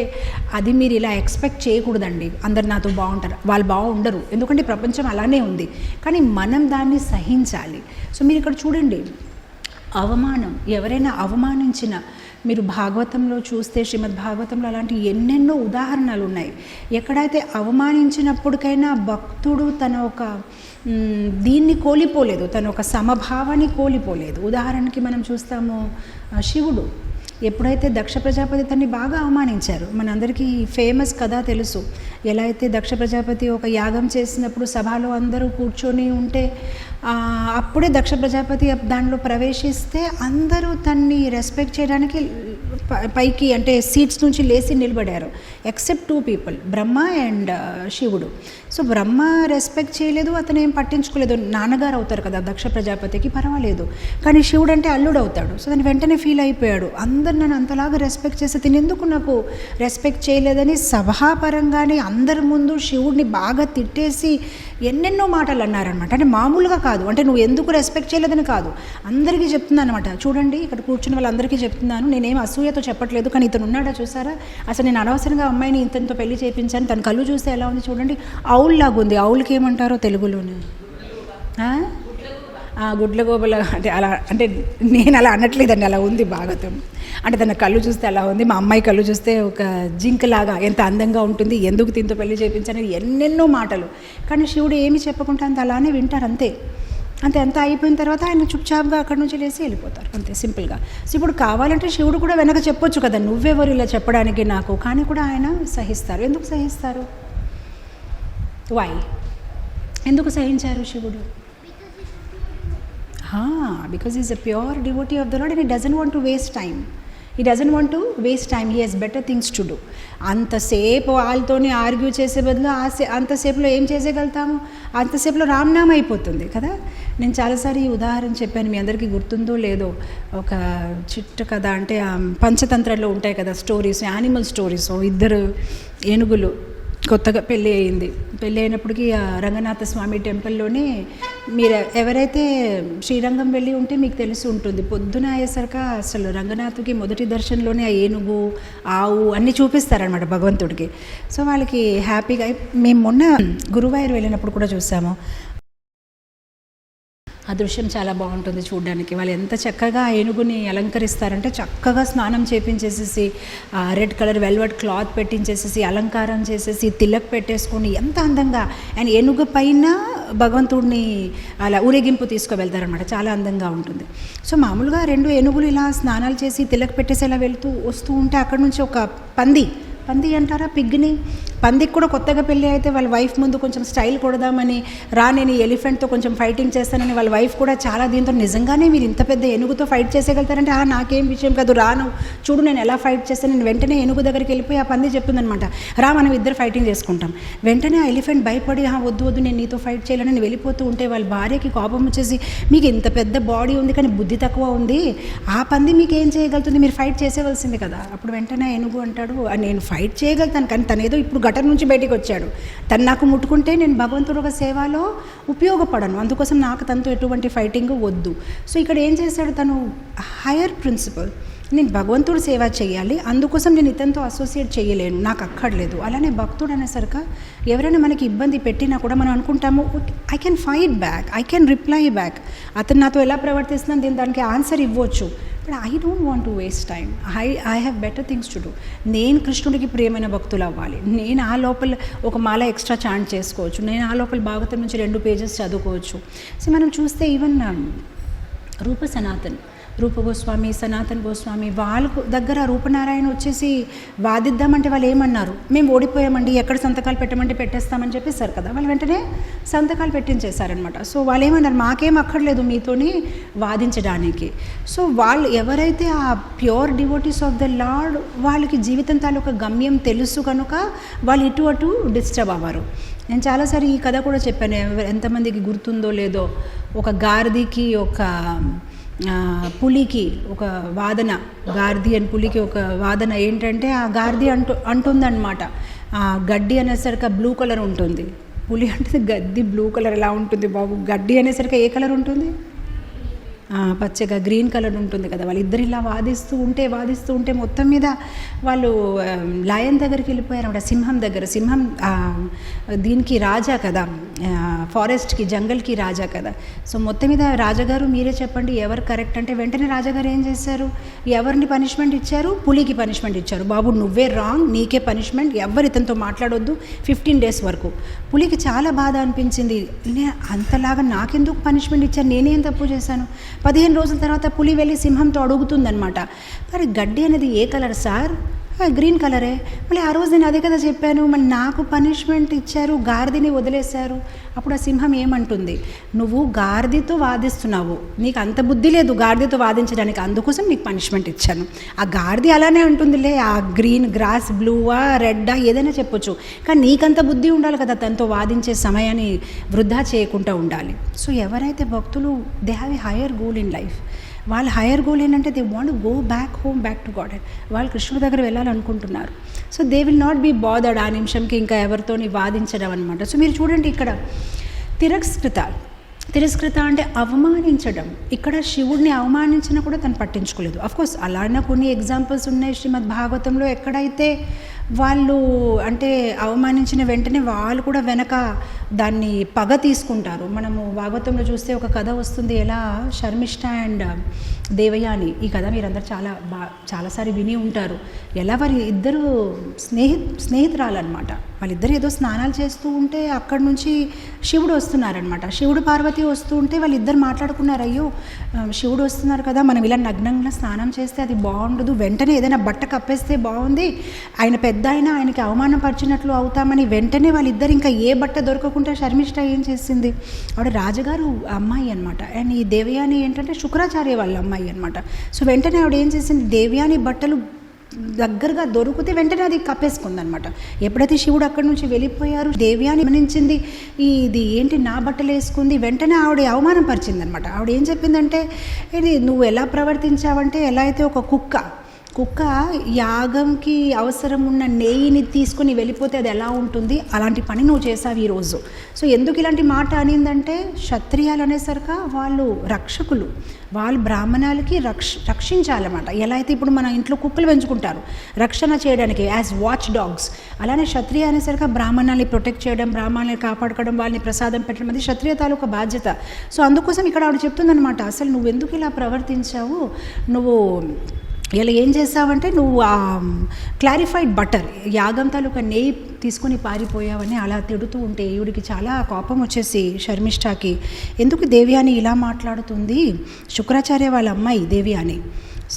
A: అది మీరు ఇలా ఎక్స్పెక్ట్ చేయకూడదండి. అందరు నాతో బాగుంటారు, వాళ్ళు బాగుండరు. ఎందుకంటే ప్రపంచం అలానే ఉంది. కానీ మనం దాన్ని సహించాలి. సో మీరు ఇక్కడ చూడండి, అవమానం, ఎవరైనా అవమానించిన, మీరు భాగవతంలో చూస్తే శ్రీమద్ భాగవతంలో అలాంటి ఎన్నెన్నో ఉదాహరణలు ఉన్నాయి. ఎక్కడైతే అవమానించినప్పటికైనా భక్తుడు తన ఒక దీన్ని కోల్పోలేదు, తన ఒక సమభావాన్ని కోల్పోలేదు. ఉదాహరణకి మనం చూస్తాము శివుడు ఎప్పుడైతే దక్ష ప్రజాపతి తన్ని బాగా అవమానించారు, మనందరికీ ఫేమస్ కథ తెలుసు. ఎలా అయితే దక్ష ప్రజాపతి ఒక యాగం చేసినప్పుడు సభలో అందరూ కూర్చొని ఉంటే అప్పుడే దక్ష ప్రజాపతి దానిలో ప్రవేశిస్తే అందరూ తన్ని రెస్పెక్ట్ చేయడానికి పైకి అంటే సీట్స్ నుంచి లేచి నిలబడారు, ఎక్సెప్ట్ 2 people, బ్రహ్మ అండ్ శివుడు. సో బ్రహ్మ రెస్పెక్ట్ చేయలేదు, అతను ఏం పట్టించుకోలేదు. నాన్నగారు అవుతారు కదా దక్ష ప్రజాపతికి, పర్వాలేదు. కానీ శివుడు అంటే అల్లుడు అవుతాడు. సో దాన్ని వెంటనే ఫీల్ అయిపోయాడు, అందరు నన్ను అంతలాగా రెస్పెక్ట్ చేస్తే తినేందుకు నాకు రెస్పెక్ట్ చేయలేదని సభాపరంగానే అందరి ముందు శివుడిని బాగా తిట్టేసి ఎన్నెన్నో మాటలు అన్నారనమాట. అంటే మామూలుగా కాదు, అంటే నువ్వు ఎందుకు రెస్పెక్ట్ చేయలేదని కాదు, అందరికీ చెప్తున్నాను అనమాట. చూడండి ఇక్కడ కూర్చున్న వాళ్ళందరికీ చెప్తున్నాను, నేనేం అసూయతో చెప్పట్లేదు. కానీ ఇతను ఉన్నాడా చూసారా, అసలు నేను అనవసరంగా అమ్మాయిని ఇంతతో పెళ్లి చేయించాను, తన కళ్ళు చూస్తే ఎలా ఉంది చూడండి, ఆవుల్ లాగా ఉంది. ఆవులకి ఏమంటారో తెలుగులోనే, గుడ్లగోబల అంటే అలా, అంటే నేను అలా అనట్లేదండి, అలా ఉంది భాగవతం. అంటే తన కళ్ళు చూస్తే అలా ఉంది, మా అమ్మాయి కళ్ళు చూస్తే ఒక జింకలాగా ఎంత అందంగా ఉంటుంది, ఎందుకు తింతో పెళ్లి చేయించాలని ఎన్నెన్నో మాటలు. కానీ శివుడు ఏమి చెప్పకుండా అంత అలానే వింటారు, అంతే. అంత అయిపోయిన తర్వాత ఆయన చుప్చాప్గా అక్కడి నుంచి లేసి వెళ్ళిపోతారు, అంతే సింపుల్గా. సో ఇప్పుడు కావాలంటే శివుడు కూడా వెనక చెప్పొచ్చు కదా, నువ్వెవరు ఇలా చెప్పడానికి నాకు, కానీ కూడా ఆయన సహిస్తారు. ఎందుకు సహిస్తారు? వై? ఎందుకు సహించారు శివుడు? Because he's a pure devotee of the Lord and he doesn't want to waste time. He doesn't want to waste time. He has better things to do. అంతసేపు వాళ్ళతోనే ఆర్గ్యూ చేసే బదులు అంతసేపులో ఏం చేసేయగలుగుతాము? అంతసేపులో రామ్నామ అయిపోతుంది కదా. నేను చాలాసారి ఈ ఉదాహరణ చెప్పాను, మీ అందరికీ గుర్తుందో లేదో. ఒక చిట్ట కథ, అంటే పంచతంత్రాల్లో ఉంటాయి కదా స్టోరీస్, యానిమల్ స్టోరీస్. 2 ఏనుగులు కొత్తగా పెళ్ళి అయింది. పెళ్ళి అయినప్పటికీ ఆ రంగనాథ స్వామి టెంపుల్లోనే, మీరు ఎవరైతే శ్రీరంగం వెళ్ళి ఉంటే మీకు తెలిసి ఉంటుంది, పొద్దున అయ్యేసరికి అసలు రంగనాథుకి మొదటి దర్శనంలోనే ఆ ఏనుగు, ఆవు అన్నీ చూపిస్తారనమాట భగవంతుడికి. సో వాళ్ళకి హ్యాపీగా. మేము మొన్న గురువాయూర్ వెళ్ళినప్పుడు కూడా చూసాము, ఆ దృశ్యం చాలా బాగుంటుంది చూడడానికి. వాళ్ళు ఎంత చక్కగా ఆ ఏనుగుని అలంకరిస్తారంటే, చక్కగా స్నానం చేపించేసేసి రెడ్ కలర్ వెల్వెట్ క్లాత్ పెట్టించేసేసి అలంకారం చేసేసి తిలక్ పెట్టేసుకొని ఎంత అందంగా, అండ్ ఏనుగు పైన భగవంతుడిని అలా ఊరేగింపు తీసుకువెళ్తారనమాట, చాలా అందంగా ఉంటుంది. సో మామూలుగా 2 ఏనుగులు ఇలా స్నానాలు చేసి తిలక్ పెట్టేసి ఇలా వస్తూ ఉంటే అక్కడ నుంచి ఒక పంది అంటారా, పిగ్ని, పందికి కూడా కొత్తగా పెళ్ళి అయితే వాళ్ళ వైఫ్ ముందు కొంచెం స్టైల్ కొడదామని, నేను ఎలిఫెంట్తో కొంచెం ఫైటింగ్ చేస్తానని వాళ్ళ వైఫ్ కూడా చాలా దీంతో, నిజంగానే మీరు ఇంత పెద్ద ఏనుగుతో ఫైట్ చేసేయగలుగుతారంటే, నాకేం విషయం కాదు, రాను చూడు నేను ఎలా ఫైట్ చేస్తాను. నేను వెంటనే ఏనుగు దగ్గరికి వెళ్ళిపోయి ఆ పంది చెప్తుందనమాట, మనం ఇద్దరు ఫైటింగ్ చేసుకుంటాం. వెంటనే ఆ ఎలిఫెంట్ భయపడి, వద్దు నేను నీతో ఫైట్ చేయాలని నేను వెళ్ళిపోతూ ఉంటే వాళ్ళ భార్యకి కోపం వచ్చేసి, మీకు ఇంత పెద్ద బాడీ ఉంది కానీ బుద్ధి తక్కువ ఉంది, ఆ పంది మీకు ఏం చేయగలుగుతుంది, మీరు ఫైట్ చేసేవలసింది కదా. అప్పుడు వెంటనే ఏనుగు అంటాడు, నేను ఫైట్ చేయగలుగుతాను, కానీ తనేదో ఇప్పుడు గటర్ నుంచి బయటికి వచ్చాడు, తను నాకు ముట్టుకుంటే నేను భగవంతుడు ఒక సేవలో ఉపయోగపడను, అందుకోసం నాకు తనతో ఎటువంటి ఫైటింగ్ వద్దు. సో ఇక్కడ ఏం చేశాడు తను, హయ్యర్ ప్రిన్సిపల్, నేను భగవంతుడు సేవ చేయాలి, అందుకోసం నేను ఇతనితో అసోసియేట్ చేయలేను, నాకు అక్కర్లేదు. అలానే భక్తుడు అనేసరికి ఎవరైనా మనకి ఇబ్బంది పెట్టినా కూడా మనం అనుకుంటాము, I can fight back, I can reply back, అతను నాతో ఎలా ప్రవర్తిస్తున్నాను నేను దానికి ఆన్సర్ ఇవ్వచ్చు. But I don't want to waste time, I have better things to do. నేను కృష్ణుడికి ప్రియమైన భక్తులు అవ్వాలి, నేను ఆ లోపల ఒక మాల ఎక్స్ట్రా చాంట్ చేసుకోవచ్చు, నేను ఆ లోపల భాగవతం నుంచి 2 pages చదువుకోవచ్చు. సో మనం చూస్తే ఈవెన్ రూప రూప గోస్వామి, సనాతన్ గోస్వామి వాళ్ళ దగ్గర రూపనారాయణ వచ్చేసి వాదిద్దామంటే వాళ్ళు ఏమన్నారు, మేము ఓడిపోయామండి, ఎక్కడ సంతకాలు పెట్టమంటే పెట్టేస్తామని చెప్పేశారు కదా. వాళ్ళు వెంటనే సంతకాలు పెట్టించేశారనమాట. సో వాళ్ళు ఏమన్నారు, మాకేం అక్కర్లేదు మీతోని వాదించడానికి. సో వాళ్ళు ఎవరైతే ఆ pure devotees of the lord, వాళ్ళకి జీవితం తాలూకా గమ్యం తెలుసు కనుక వాళ్ళు ఇటు అటు డిస్టర్బ్ అవ్వరు. నేను చాలాసారి ఈ కథ కూడా చెప్పాను, ఎంతమందికి గుర్తుందో లేదో. ఒక గాడిదకి ఒక పులికి ఒక వాదన, గాడిద అండ్ పులికి ఒక వాదన ఏంటంటే, ఆ గాడిద అంటుందన్నమాట, గడ్డి అనేసరికి బ్లూ కలర్ ఉంటుంది, పులి అంటే గడ్డి బ్లూ కలర్ ఎలా ఉంటుంది బాబు, గడ్డి అనేసరికి ఏ కలర్ ఉంటుంది, పచ్చగా గ్రీన్ కలర్ ఉంటుంది కదా. వాళ్ళిద్దరు ఇలా వాదిస్తూ ఉంటే మొత్తం మీద వాళ్ళు లయన్ దగ్గరికి వెళ్ళిపోయారు అన్నమాట, సింహం దగ్గర. సింహం దీనికి రాజా కదా, ఫారెస్ట్కి, జంగల్కి రాజా కదా. సో మొత్తం మీద రాజాగారు మీరే చెప్పండి ఎవరు కరెక్ట్ అంటే, వెంటనే రాజాగారు ఏం చేశారు, ఎవరిని పనిష్మెంట్ ఇచ్చారు, పులికి పనిష్మెంట్ ఇచ్చారు. బాబు నువ్వే రాంగ్, నీకే పనిష్మెంట్, ఎవరు ఇతనితో మాట్లాడొద్దు 15 days వరకు. పులికి చాలా బాధ అనిపించింది, అంతలాగా నాకెందుకు పనిష్మెంట్ ఇచ్చారు, నేనేం తప్పు చేశాను. 15 రోజుల తర్వాత పులి వెళ్ళి సింహంతో అడుగుతుందనమాట, మరి గడ్డి అనేది ఏ కలర్ సార్, గ్రీన్ కలరే. మళ్ళీ ఆ రోజు నేను అదే కదా చెప్పాను, మళ్ళీ నాకు పనిష్మెంట్ ఇచ్చారు, గాడిదని వదిలేశారు. అప్పుడు ఆ సింహం ఏమంటుంది, నువ్వు గాడిదతో వాదిస్తున్నావు, నీకు అంత బుద్ధి లేదు గాడిదతో వాదించడానికి, అందుకోసం నీకు పనిష్మెంట్ ఇచ్చాను. ఆ గాడిద అలానే అంటుందిలే, ఆ గ్రీన్ గ్రాస్, బ్లూవా రెడ్డా ఏదైనా చెప్పొచ్చు, కానీ నీకంత బుద్ధి ఉండాలి కదా, తనతో వాదించే సమయాన్ని వృధా చేయకుండా ఉండాలి. సో ఎవరైతే భక్తులు they have a higher goal in life, వాళ్ళ హయ్యర్ గోల్ ఏంటంటే they want go back to God. వాళ్ళు కృష్ణుడి దగ్గర వెళ్ళాలనుకుంటున్నారు. So they will not be bothered ఆ నిమిషంకి ఇంకా ఎవరితోని వాదించడం అనమాట. సో మీరు చూడండి ఇక్కడ తిరస్కృత అంటే అవమానించడం. ఇక్కడ శివుడిని అవమానించినా కూడా తను పట్టించుకోలేదు. అఫ్కోర్స్ అలానే కొన్ని ఎగ్జాంపుల్స్ ఉన్నాయి శ్రీమద్ భాగవతంలో, ఎక్కడైతే వాళ్ళు అంటే అవమానించిన వెంటనే వాళ్ళు కూడా వెనక దాన్ని పగ తీసుకుంటారు. మనము భాగవతంలో చూస్తే ఒక కథ వస్తుంది, ఎలా శర్మిష్ఠ అండ్ దేవయాని. ఈ కథ మీరందరూ చాలాసారి విని ఉంటారు. ఎలా వారి ఇద్దరు స్నేహితురాలన్నమాట. వాళ్ళిద్దరు ఏదో స్నానాలు చేస్తూ ఉంటే అక్కడి నుంచి శివుడు వస్తున్నారనమాట. శివుడు పార్వతి వస్తూ ఉంటే వాళ్ళిద్దరు మాట్లాడుకున్నారు, అయ్యో శివుడు వస్తున్నారు కదా, మనం ఇలా నగ్నంగా స్నానం చేస్తే అది బాగుండదు, వెంటనే ఏదైనా బట్ట కప్పేస్తే బాగుంది, ఆయన పెద్ద ఆయనకి అవమానపరిచినట్లు అవుతామని వెంటనే వాళ్ళిద్దరు ఇంకా ఏ బట్ట దొరకకుండా శర్మిష్ఠ ఏం చేసింది, ఆవిడ రాజుగారు అమ్మాయి అనమాట. అండ్ ఈ దేవయాని ఏంటంటే శుక్రాచార్య వాళ్ళ అమ్మాయి అనమాట. సో వెంటనే ఆవిడ ఏం చేసింది, దేవయాని బట్టలు దగ్గరగా దొరికితే వెంటనే అది కప్పేసుకుందనమాట. ఎప్పుడైతే శివుడు అక్కడి నుంచి వెళ్ళిపోయారు, దేవయాని గమనించింది, ఇది ఏంటి నా బట్టలు వేసుకుంది, వెంటనే ఆవిడ అవమానం పరిచింది అనమాట. ఆవిడ ఏం చెప్పిందంటే, ఇది నువ్వు ఎలా ప్రవర్తించావంటే, ఎలా అయితే ఒక కుక్క యాగంకి అవసరం ఉన్న నెయ్యిని తీసుకొని వెళ్ళిపోతే అది ఎలా ఉంటుంది, అలాంటి పని నువ్వు చేసావు ఈరోజు. సో ఎందుకు ఇలాంటి మాట అనిందంటే, క్షత్రియాలు అనేసరికి వాళ్ళు రక్షకులు, వాళ్ళు బ్రాహ్మణాలకి రక్షించాలన్నమాట. ఎలా అయితే ఇప్పుడు మన ఇంట్లో కుక్కలు పెంచుకుంటారు రక్షణ చేయడానికి యాజ్ వాచ్ డాగ్స్, అలానే క్షత్రియ అనేసరికి బ్రాహ్మణాలని ప్రొటెక్ట్ చేయడం, బ్రాహ్మణాలని కాపాడుకోవడం, వాళ్ళని ప్రసాదం పెట్టడం, అది క్షత్రియ తాలూకా బాధ్యత. సో అందుకోసం ఇక్కడ ఆవిడ చెప్తుందనమాట, అసలు నువ్వు ఎందుకు ఇలా ప్రవర్తించావు, నువ్వు ఇలా ఏం చేసావంటే, నువ్వు క్లారిఫైడ్ బటర్ యాగం తాలూకా నెయ్యి తీసుకొని పారిపోయావని అలా తిడుతూ ఉంటే ఈవిడికి చాలా కోపం వచ్చేసి శర్మిష్ఠకి, ఎందుకు దేవయాని ఇలా మాట్లాడుతుంది, శుక్రాచార్య వాళ్ళ అమ్మాయి దేవయాని.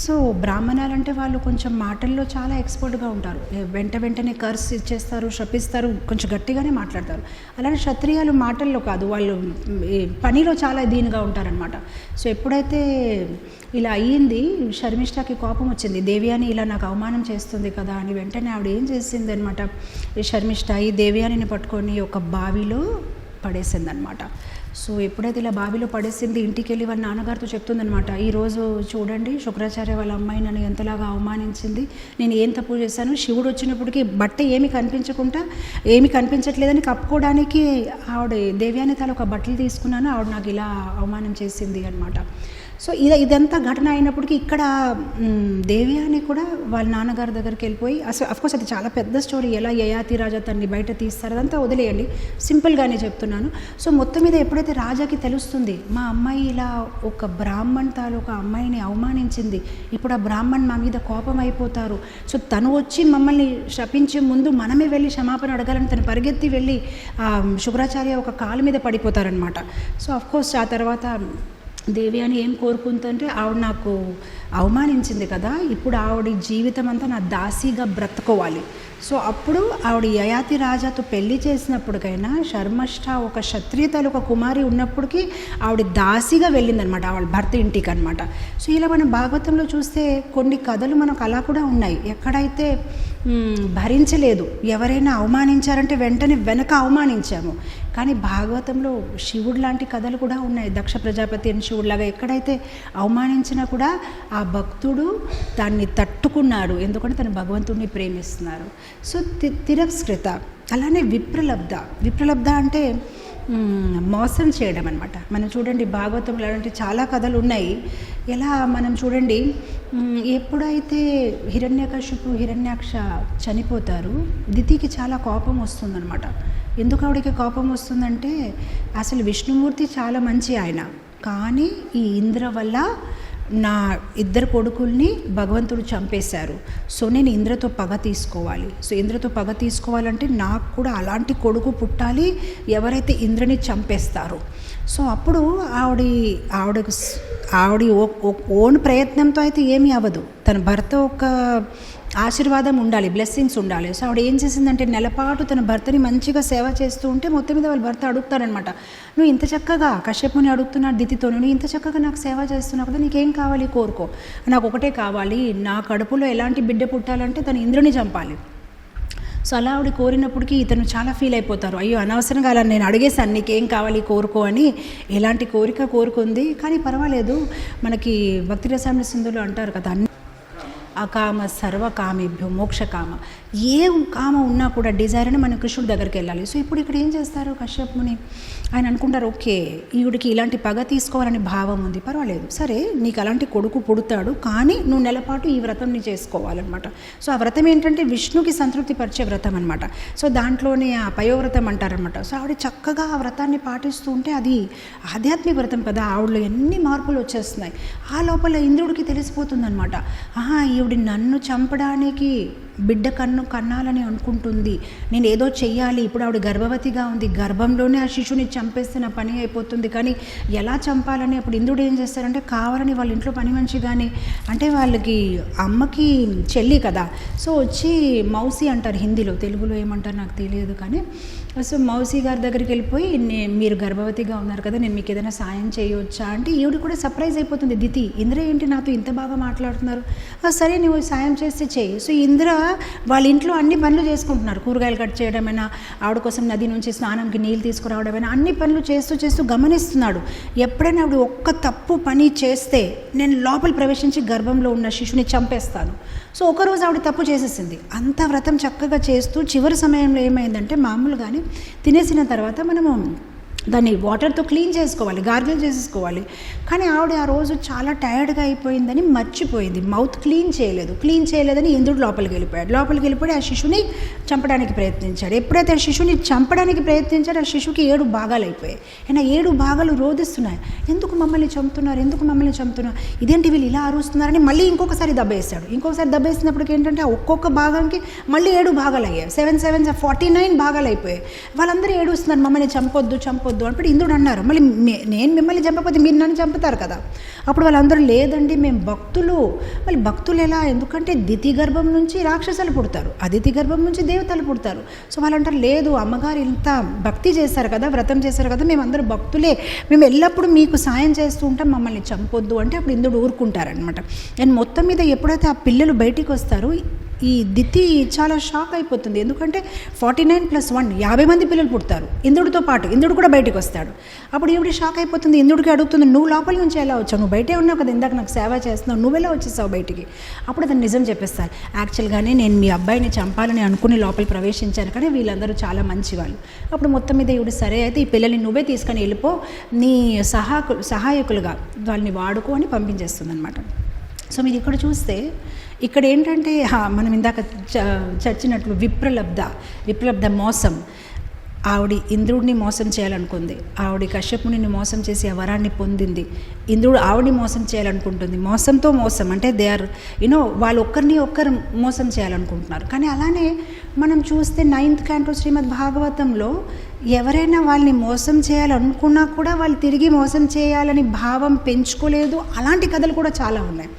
A: సో బ్రాహ్మణాలంటే వాళ్ళు కొంచెం మాటల్లో చాలా ఎక్స్పర్ట్గా ఉంటారు, వెంటనే కర్స్ ఇచ్చేస్తారు, శపిస్తారు, కొంచెం గట్టిగానే మాట్లాడతారు. అలానే క్షత్రియాలు మాటల్లో కాదు, వాళ్ళు పనిలో చాలా దీనిగా ఉంటారనమాట. సో ఎప్పుడైతే ఇలా అయ్యింది, శర్మిష్ఠకి కోపం వచ్చింది, దేవయాని ఇలా నాకు అవమానం చేస్తుంది కదా అని. వెంటనే ఆవిడ ఏం చేసింది అనమాట, ఈ శర్మిష్ఠ ఈ దేవయానిని పట్టుకొని ఒక బావిలో పడేసింది అనమాట. సో ఎప్పుడైతే ఇలా బావిలో పడేసింది, ఇంటికి వెళ్ళి వాళ్ళ నాన్నగారితో చెప్తుందనమాట, ఈరోజు చూడండి శుక్రాచార్య వాళ్ళ అమ్మాయి నన్ను ఎంతలాగా అవమానించింది, నేను ఏం తప్పు చేశాను, శివుడు వచ్చినప్పటికీ బట్ట ఏమీ కనిపించట్లేదని కప్పుకోవడానికి ఆవిడ దేవయాని తాలూకా బట్టలు తీసుకున్నాను, ఆవిడ నాకు ఇలా అవమానం చేసింది అనమాట. సో ఇదంతా ఘటన అయినప్పటికీ ఇక్కడ దేవయాని కూడా వాళ్ళ నాన్నగారి దగ్గరికి వెళ్ళిపోయి, అసలు అఫ్కోర్స్ అది చాలా పెద్ద స్టోరీ, ఎలా యయాతి రాజా తన్ని బయట తీస్తారు అదంతా వదిలేయండి, సింపుల్గానే చెప్తున్నాను. సో మొత్తం మీద ఎప్పుడైతే రాజాకి తెలుస్తుంది, మా అమ్మాయి ఇలా ఒక బ్రాహ్మణ్ తాలూకా అమ్మాయిని అవమానించింది, ఇప్పుడు ఆ బ్రాహ్మణ్ మా మీద కోపం అయిపోతారు, సో తను వచ్చి మమ్మల్ని శపించే ముందు మనమే వెళ్ళి క్షమాపణ అడగాలని తను పరిగెత్తి వెళ్ళి శుక్రాచార్య ఒక కాలు మీద పడిపోతారనమాట. సో అఫ్కోర్స్ ఆ తర్వాత దేవి అని ఏం కోరుకుంటుంటే ఆవిడ నాకు అవమానించింది కదా, ఇప్పుడు ఆవిడ జీవితం అంతా నా దాసిగా బ్రతుకోవాలి. సో అప్పుడు ఆవిడ యయాతి రాజాతో పెళ్లి చేసినప్పటికైనా శర్మష్ఠ ఒక క్షత్రియ తాలూకా కుమారి ఉన్నప్పటికీ ఆవిడ దాసిగా వెళ్ళిందనమాట ఆవిడ భర్త ఇంటికి అనమాట. సో ఇలా మనం భాగవతంలో చూస్తే కొన్ని కథలు మనకు అలా కూడా ఉన్నాయి. ఎక్కడైతే భరించలేదు, ఎవరైనా అవమానించారంటే వెంటనే వెనక అవమానించాము. కానీ భాగవతంలో శివుడు లాంటి కథలు కూడా ఉన్నాయి. దక్ష ప్రజాపతి అని శివుడిలాగా ఎక్కడైతే అవమానించినా కూడా ఆ భక్తుడు దాన్ని తట్టుకున్నాడు, ఎందుకంటే తను భగవంతుడిని ప్రేమిస్తున్నారు. సో తిరస్కృత, అలానే విప్రలబ్ధ అంటే మోసం చేయడం అనమాట. మనం చూడండి భాగవతంలో అలాంటి చాలా కథలు ఉన్నాయి. ఎలా మనం చూడండి, ఎప్పుడైతే హిరణ్యకశిపు హిరణ్యాక్ష చనిపోతారు, దితికి చాలా కోపం వస్తుందన్నమాట. ఎందుకు ఆవిడకి కోపం వస్తుందంటే, అసలు విష్ణుమూర్తి చాలా మంచి ఆయన, కానీ ఈ ఇంద్ర వల్ల నా ఇద్దరు కొడుకుల్ని భగవంతుడు చంపేశారు. సో నేను ఇంద్రతో పగ తీసుకోవాలి. సో ఇంద్రతో పగ తీసుకోవాలంటే నాకు కూడా అలాంటి కొడుకు పుట్టాలి ఎవరైతే ఇంద్రని చంపేస్తారో. సో అప్పుడు ఆవిడ ఓన్ ప్రయత్నంతో అయితే ఏమీ అవ్వదు, తన భర్త ఒక ఆశీర్వాదం ఉండాలి, బ్లెస్సింగ్స్ ఉండాలి. సో ఆవిడ ఏం చేసిందంటే నెలపాటు తన భర్తని మంచిగా సేవ చేస్తూ ఉంటే మొత్తం మీద వాళ్ళ భర్త అడుగుతారనమాట, నువ్వు ఇంత చక్కగా కశ్యపుని అడుగుతున్నాడు దితితో, నువ్వు ఇంత చక్కగా నాకు సేవ చేస్తున్నావు కదా, నీకేం కావాలి కోరుకో, నాకు ఒకటే కావాలి, నా కడుపులో ఎలాంటి బిడ్డ పుట్టాలంటే తను ఇంద్రుని చంపాలి. సో అలా ఆవిడ కోరినప్పటికీ ఇతను చాలా ఫీల్ అయిపోతారు, అయ్యో అనవసరంగా అలా నేను అడిగేశాను, నీకేం కావాలి కోరుకో అని. ఎలాంటి కోరిక కోరుకుంది, కానీ పర్వాలేదు. మనకి భక్తి రసాయన సింధులు అంటారు కదా, అకామ సర్వకామేభ్యో మోక్షకామ, ఏ కామ ఉన్నా కూడా డిజైర్ అని మన కృష్ణుడి దగ్గరికి వెళ్ళాలి. సో ఇప్పుడు ఇక్కడ ఏం చేస్తారు కశ్యపుని, ఆయన అనుకుంటారు, ఓకే ఈవిడికి ఇలాంటి పగ తీసుకోవాలని భావం ఉంది, పర్వాలేదు, సరే నీకు అలాంటి కొడుకు పుడతాడు, కానీ నువ్వు నెలపాటు ఈ వ్రతంని చేసుకోవాలన్నమాట. సో ఆ వ్రతం ఏంటంటే విష్ణుకి సంతృప్తి పరిచే వ్రతం అనమాట. సో దాంట్లోనే ఆ పయోవ్రతం అంటారనమాట. సో ఆవిడ చక్కగా ఆ వ్రతాన్ని పాటిస్తూ ఉంటే అది ఆధ్యాత్మిక వ్రతం కదా, ఆవిడలో ఎన్ని మార్పులు వచ్చేస్తున్నాయి. ఆ లోపల ఇంద్రుడికి తెలిసిపోతుందనమాట, ఈవిడ నన్ను చంపడానికి బిడ్డ కన్నాలని అనుకుంటుంది, నేను ఏదో చెయ్యాలి, ఇప్పుడు ఆవిడ గర్భవతిగా ఉంది, గర్భంలోనే ఆ శిశువుని చంపేస్తే నా పని అయిపోతుంది, కానీ ఎలా చంపాలని. అప్పుడు ఇంద్రుడు ఏం చేస్తారంటే కావాలని వాళ్ళ ఇంట్లో పని మనిషి కానీ, అంటే వాళ్ళకి అమ్మకి చెల్లి కదా, సో వచ్చి మౌసి అంటారు హిందీలో, తెలుగులో ఏమంటారు నాకు తెలియదు, కానీ సో మౌసి గారి దగ్గరికి వెళ్ళిపోయి మీరు గర్భవతిగా ఉన్నారు కదా, నేను మీకు ఏదైనా సాయం చేయవచ్చా అంటే ఈవిడ కూడా సర్ప్రైజ్ అయిపోతుంది, దితి ఇంద్ర ఏంటి నాతో ఇంత బాగా మాట్లాడుతున్నారు, సరే నువ్వు సాయం చేస్తే చేయి. సో ఇంద్ర వాళ్ళ ఇంట్లో అన్ని పనులు చేసుకుంటున్నారు, కూరగాయలు కట్ చేయడమైనా, ఆవిడ కోసం నది నుంచి స్నానంకి నీళ్ళు తీసుకురావడమైనా, అన్ని పనులు చేస్తూ గమనిస్తున్నాడు. ఎప్పుడైనా ఆవిడ ఒక్క తప్పు పని చేస్తే నేను లోపల ప్రవేశించి గర్భంలో ఉన్న శిశువుని చంపేస్తాను. సో ఒకరోజు ఆవిడ తప్పు చేసేసింది. అంత వ్రతం చక్కగా చేస్తూ చివరి సమయంలో ఏమైందంటే, మామూలుగానే తినేసిన తర్వాత మనము దాన్ని వాటర్తో క్లీన్ చేసుకోవాలి, గార్గిల్ చేసేసుకోవాలి, కానీ ఆవిడ ఆ రోజు చాలా టైర్డ్గా అయిపోయిందని మర్చిపోయింది, మౌత్ క్లీన్ చేయలేదని ఇంద్రుడు లోపలికి వెళ్ళిపోయి ఆ శిశువుని చంపడానికి ప్రయత్నించాడు. ఎప్పుడైతే ఆ శిశువుని చంపడానికి ప్రయత్నించాడో ఆ శిశువుకి 7 భాగాలు అయిపోయాయి. అయినా 7 భాగాలు రోధిస్తున్నాయి, ఎందుకు మమ్మల్ని చంపుతున్నారు, ఇదేంటి వీళ్ళు ఇలా అరుస్తున్నారని మళ్ళీ ఇంకొకసారి దెబ్బేసినప్పటికి ఏంటంటే ఒక్కొక్క భాగానికి మళ్ళీ 7 భాగాలు అయ్యాయి, 7 7 49 భాగాలు అయిపోయాయి. వాళ్ళందరూ ఏడుస్తున్నారు, మమ్మల్ని చంపొద్దు అప్పుడు ఇంద్రుడు అన్నారు, మళ్ళీ నేను మిమ్మల్ని చంపకపోతే మీరు నన్ను చంపుతారు కదా. అప్పుడు వాళ్ళందరూ లేదండి మేము భక్తులు. మళ్ళీ భక్తులు ఎలా, ఎందుకంటే దితి గర్భం నుంచి రాక్షసులు పుడతారు, అదితి గర్భం నుంచి దేవతలు పుడతారు. సో వాళ్ళంటారు లేదు అమ్మగారు ఇంత భక్తి చేశారు కదా, వ్రతం చేశారు కదా, మేము అందరూ భక్తులే, మేము ఎల్లప్పుడూ మీకు సాయం చేస్తూ ఉంటాం, మమ్మల్ని చంపొద్దు అంటే అప్పుడు ఇంద్రుడు ఊరుకుంటారనమాట. అండ్ మొత్తం మీద ఎప్పుడైతే ఆ పిల్లలు బయటికి వస్తారో ఈ దితి చాలా షాక్ అయిపోతుంది, ఎందుకంటే 49 + 1 50 మంది పిల్లలు పుడతారు ఇంద్రుడితో పాటు, ఇంద్రుడు కూడా బయటికి వస్తాడు. అప్పుడు ఈవిడ షాక్ అయిపోతుంది, ఇంద్రుడికి అడుగుతుంది, నువ్వు లోపల నుంచి ఎలా వచ్చావు, నువ్వు బయటే ఉన్నావు కదా, ఇందాక నాకు సేవ చేస్తున్నావు, నువ్వెలా వచ్చేసావు బయటికి. అప్పుడు అతను నిజం చెప్పేస్తారు, యాక్చువల్గానే నేను మీ అబ్బాయిని చంపాలని అనుకుని లోపల ప్రవేశించాను, కానీ వీళ్ళందరూ చాలా మంచివాళ్ళు. అప్పుడు మొత్తం మీద ఈవిడ సరే అయితే ఈ పిల్లల్ని నువ్వే తీసుకొని వెళ్ళిపో, నీ సహాయకులుగా వాళ్ళని వాడుకో అని పంపించేస్తుంది అనమాట. సో మీరు ఇక్కడ చూస్తే ఇక్కడ ఏంటంటే మనం ఇందాక చర్చినట్లు విప్రలబ్ధ మోసం. ఆవిడ ఇంద్రుడిని మోసం చేయాలనుకుంది, ఆవిడ కశ్యపుని మోసం చేసి ఆ వరాన్ని పొందింది. ఇంద్రుడు ఆవిడని మోసం చేయాలనుకుంటుంది, మోసంతో మోసం అంటే దే ఆర్ వాళ్ళు ఒక్కరు మోసం చేయాలనుకుంటున్నారు. కానీ అలానే మనం చూస్తే 9th canto శ్రీమద్ భాగవతంలో ఎవరైనా వాళ్ళని మోసం చేయాలనుకున్నా కూడా వాళ్ళు తిరిగి మోసం చేయాలని భావం పెంచుకోలేదు. అలాంటి కథలు కూడా చాలా ఉన్నాయి.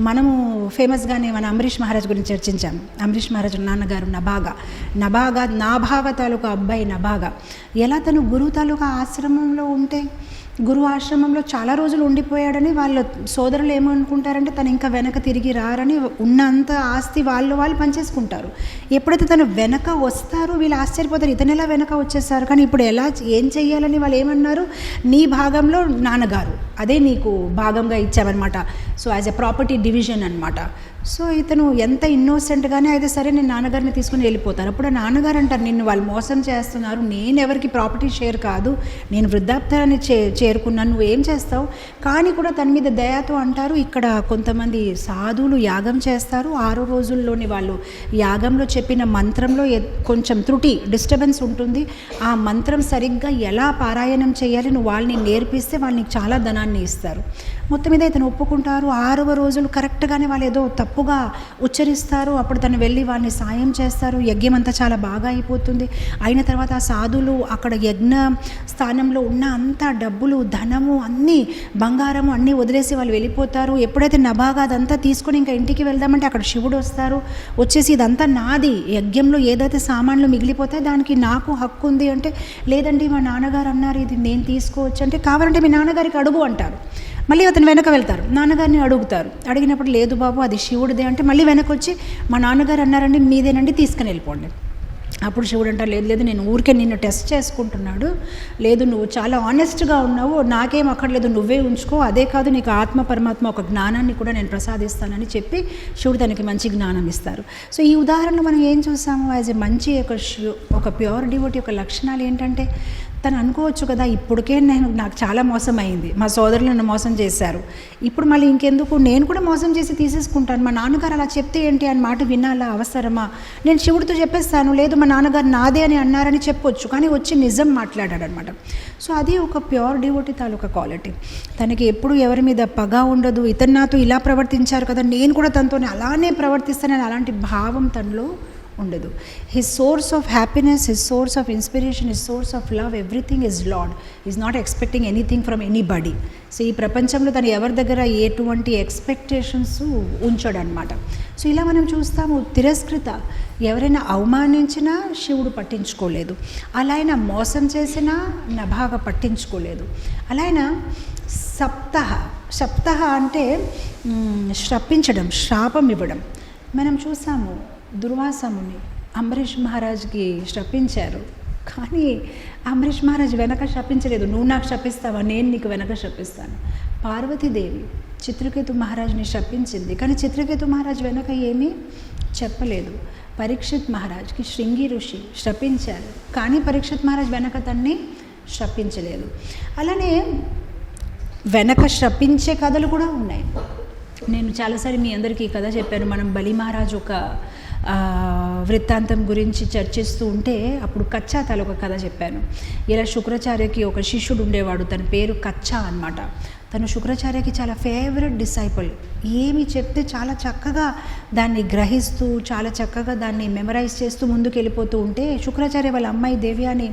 A: మనము ఫేమస్గానే మన అంబరీష్ మహారాజ్ గురించి చర్చించాము. అంబరీష్ మహారాజ్ నాన్నగారు నాభాగ తాలూకా అబ్బాయి నభాగ ఎలా తను గురువు తాలూకా ఆశ్రమంలో ఉంటే గురువు ఆశ్రమంలో చాలా రోజులు ఉండిపోయాడని వాళ్ళ సోదరులు ఏమనుకుంటారంటే తను ఇంకా వెనక తిరిగి రారని ఉన్నంత ఆస్తి వాళ్ళు పనిచేసుకుంటారు. ఎప్పుడైతే తను వెనక వస్తారో వీళ్ళు ఆశ్చర్యపోతారు, ఇతను ఎలా వెనక వచ్చేసారు, కానీ ఇప్పుడు ఏం చెయ్యాలని వాళ్ళు ఏమన్నారు, నీ భాగంలో నాన్నగారు అదే నీకు భాగంగా ఇచ్చామన్నమాట. So as a property division అనమాట. సో ఇతను ఎంత ఇన్నోసెంట్గానే అయితే సరే నేను నాన్నగారిని తీసుకుని వెళ్ళిపోతాను. అప్పుడు నాన్నగారు అంటారు, నిన్ను వాళ్ళు మోసం చేస్తున్నారు, నేను ఎవరికి ప్రాపర్టీ షేర్ కాదు, నేను వృద్ధాప్యాన్ని చేరుకున్నాను, నువ్వేం చేస్తావు. కానీ కూడా తన మీద దయతో అంటారు, ఇక్కడ కొంతమంది సాధువులు యాగం చేస్తారు, 6 రోజుల్లోని వాళ్ళు యాగంలో చెప్పిన మంత్రంలో కొంచెం డిస్టర్బెన్స్ ఉంటుంది, ఆ మంత్రం సరిగ్గా ఎలా పారాయణం చేయాలి నువ్వు వాళ్ళని నేర్పిస్తే వాళ్ళు నీకు చాలా ధనాన్ని ఇస్తారు. మొత్తం మీద ఇతను ఒప్పుకుంటారు. 6వ రోజులు కరెక్ట్గానే వాళ్ళు ఏదో తప్పుగా ఉచ్చరిస్తారు. అప్పుడు తను వెళ్ళి వాళ్ళని సాయం చేస్తారు. యజ్ఞం అంతా చాలా బాగా అయిపోతుంది. అయిన తర్వాత ఆ సాధువులు అక్కడ యజ్ఞ స్థానంలో ఉన్న అంత డబ్బులు, ధనము, అన్నీ బంగారము అన్నీ వదిలేసి వాళ్ళు వెళ్ళిపోతారు. ఎప్పుడైతే నభాగా అదంతా తీసుకొని ఇంకా ఇంటికి వెళ్దామంటే అక్కడ శివుడు వస్తారు. వచ్చేసి ఇదంతా నాది, యజ్ఞంలో ఏదైతే సామాన్లు మిగిలిపోతాయి దానికి నాకు హక్కు ఉంది అంటే, లేదండి మా నాన్నగారు అన్నారు ఇది నేను తీసుకోవచ్చు అంటే, కావాలంటే మీ నాన్నగారికి అడుగు అంటారు. మళ్ళీ అతను వెనక వెళ్తారు, నాన్నగారిని అడుగుతారు. అడిగినప్పుడు లేదు బాబు అది శివుడిదే అంటే మళ్ళీ వెనక్కి వచ్చి మా నాన్నగారు అన్నారండి మీదేనండి తీసుకుని వెళ్ళిపోండి. అప్పుడు శివుడు అంటారు, లేదు నేను ఊరికే నిన్ను టెస్ట్ చేసుకుంటున్నాడు, లేదు నువ్వు చాలా ఆనెస్ట్గా ఉన్నావు, నాకేం అక్కర్లేదు నువ్వే ఉంచుకో, అదే కాదు నీకు ఆత్మ పరమాత్మ ఒక జ్ఞానాన్ని కూడా నేను ప్రసాదిస్తానని చెప్పి శివుడు తనకి మంచి జ్ఞానం ఇస్తారు. సో ఈ ఉదాహరణలో మనం ఏం చూసాము, యాజ్ ఎ మంచి ఒక ప్యూర్ డివోటీ యొక్క లక్షణాలు ఏంటంటే, తను అనుకోవచ్చు కదా ఇప్పటికే నాకు చాలా మోసం అయింది, మా సోదరులు నన్ను మోసం చేశారు, ఇప్పుడు మళ్ళీ ఇంకెందుకు నేను కూడా మోసం చేసి తీసేసుకుంటాను, మా నాన్నగారు అలా చెప్తే ఏంటి అని మాట వినాలా, అవసరమా, నేను శివుడితో చెప్పేస్తాను, లేదు మా నాన్నగారు నాదే అని అన్నారని చెప్పొచ్చు, కానీ వచ్చి నిజం మాట్లాడాడు అనమాట. సో అది ఒక ప్యూర్ డివోటీ తాలూకా క్వాలిటీ. తనకి ఎప్పుడు ఎవరి మీద పగ ఉండదు, ఇతను నాతో ఇలా ప్రవర్తించారు కదా నేను కూడా తనతో అలానే ప్రవర్తిస్తానని అలాంటి భావం తనలో ఉండదు. His source of happiness, his source of inspiration, his source of love, everything is lord. Is not expecting anything from anybody. So ఈ ప్రపంచంలో తను ఎవరి దగ్గర ఎటువంటి ఎక్స్పెక్టేషన్స్ ఉంచాడు అనమాట. సో ఇలా మనం చూస్తాము, తిరస్కృత ఎవరైనా అవమానించినా శివుడు పట్టించుకోలేదు, అలా అయినా మోసం చేసినా నభాగా పట్టించుకోలేదు. అలా అయినా సప్తహ అంటే శపించడం, శాపం ఇవ్వడం. మనం చూసాము దుర్వాసముని అంబరీష్ మహారాజ్కి శపించారు, కానీ అంబరీష్ మహారాజ్ వెనక శపించలేదు, నువ్వు నాకు శపిస్తావా, నేను నీకు వెనక శపిస్తాను. పార్వతీదేవి చిత్రకేతు మహారాజ్ని శపించింది, కానీ చిత్రకేతు మహారాజ్ వెనక ఏమీ చెప్పలేదు. పరీక్షిత్ మహారాజ్కి శృంగి ఋషి శపించారు, కానీ పరీక్షిత్ మహారాజ్ వెనక తన్ని శపించలేదు. అలానే వెనక శపించే కథలు కూడా ఉన్నాయి. నేను చాలాసారి మీ అందరికీ ఈ కథ చెప్పాను. మనం బలి మహారాజ్ ఒక వృత్తాంతం గురించి చర్చిస్తూ ఉంటే అప్పుడు కచ్చా తాలూకా కథ చెప్పాను. ఇలా శుక్రాచార్యకి ఒక శిష్యుడు ఉండేవాడు, తన పేరు కచ్చా అన్నమాట. తను శుక్రాచార్యకి చాలా ఫేవరెట్ డిసైపుల్. ఏమి చెప్తే చాలా చక్కగా దాన్ని గ్రహిస్తూ చాలా చక్కగా దాన్ని మెమరైజ్ చేస్తూ ముందుకు వెళ్ళిపోతూ ఉంటే శుక్రాచార్య వాళ్ళ అమ్మాయి దేవ్యాని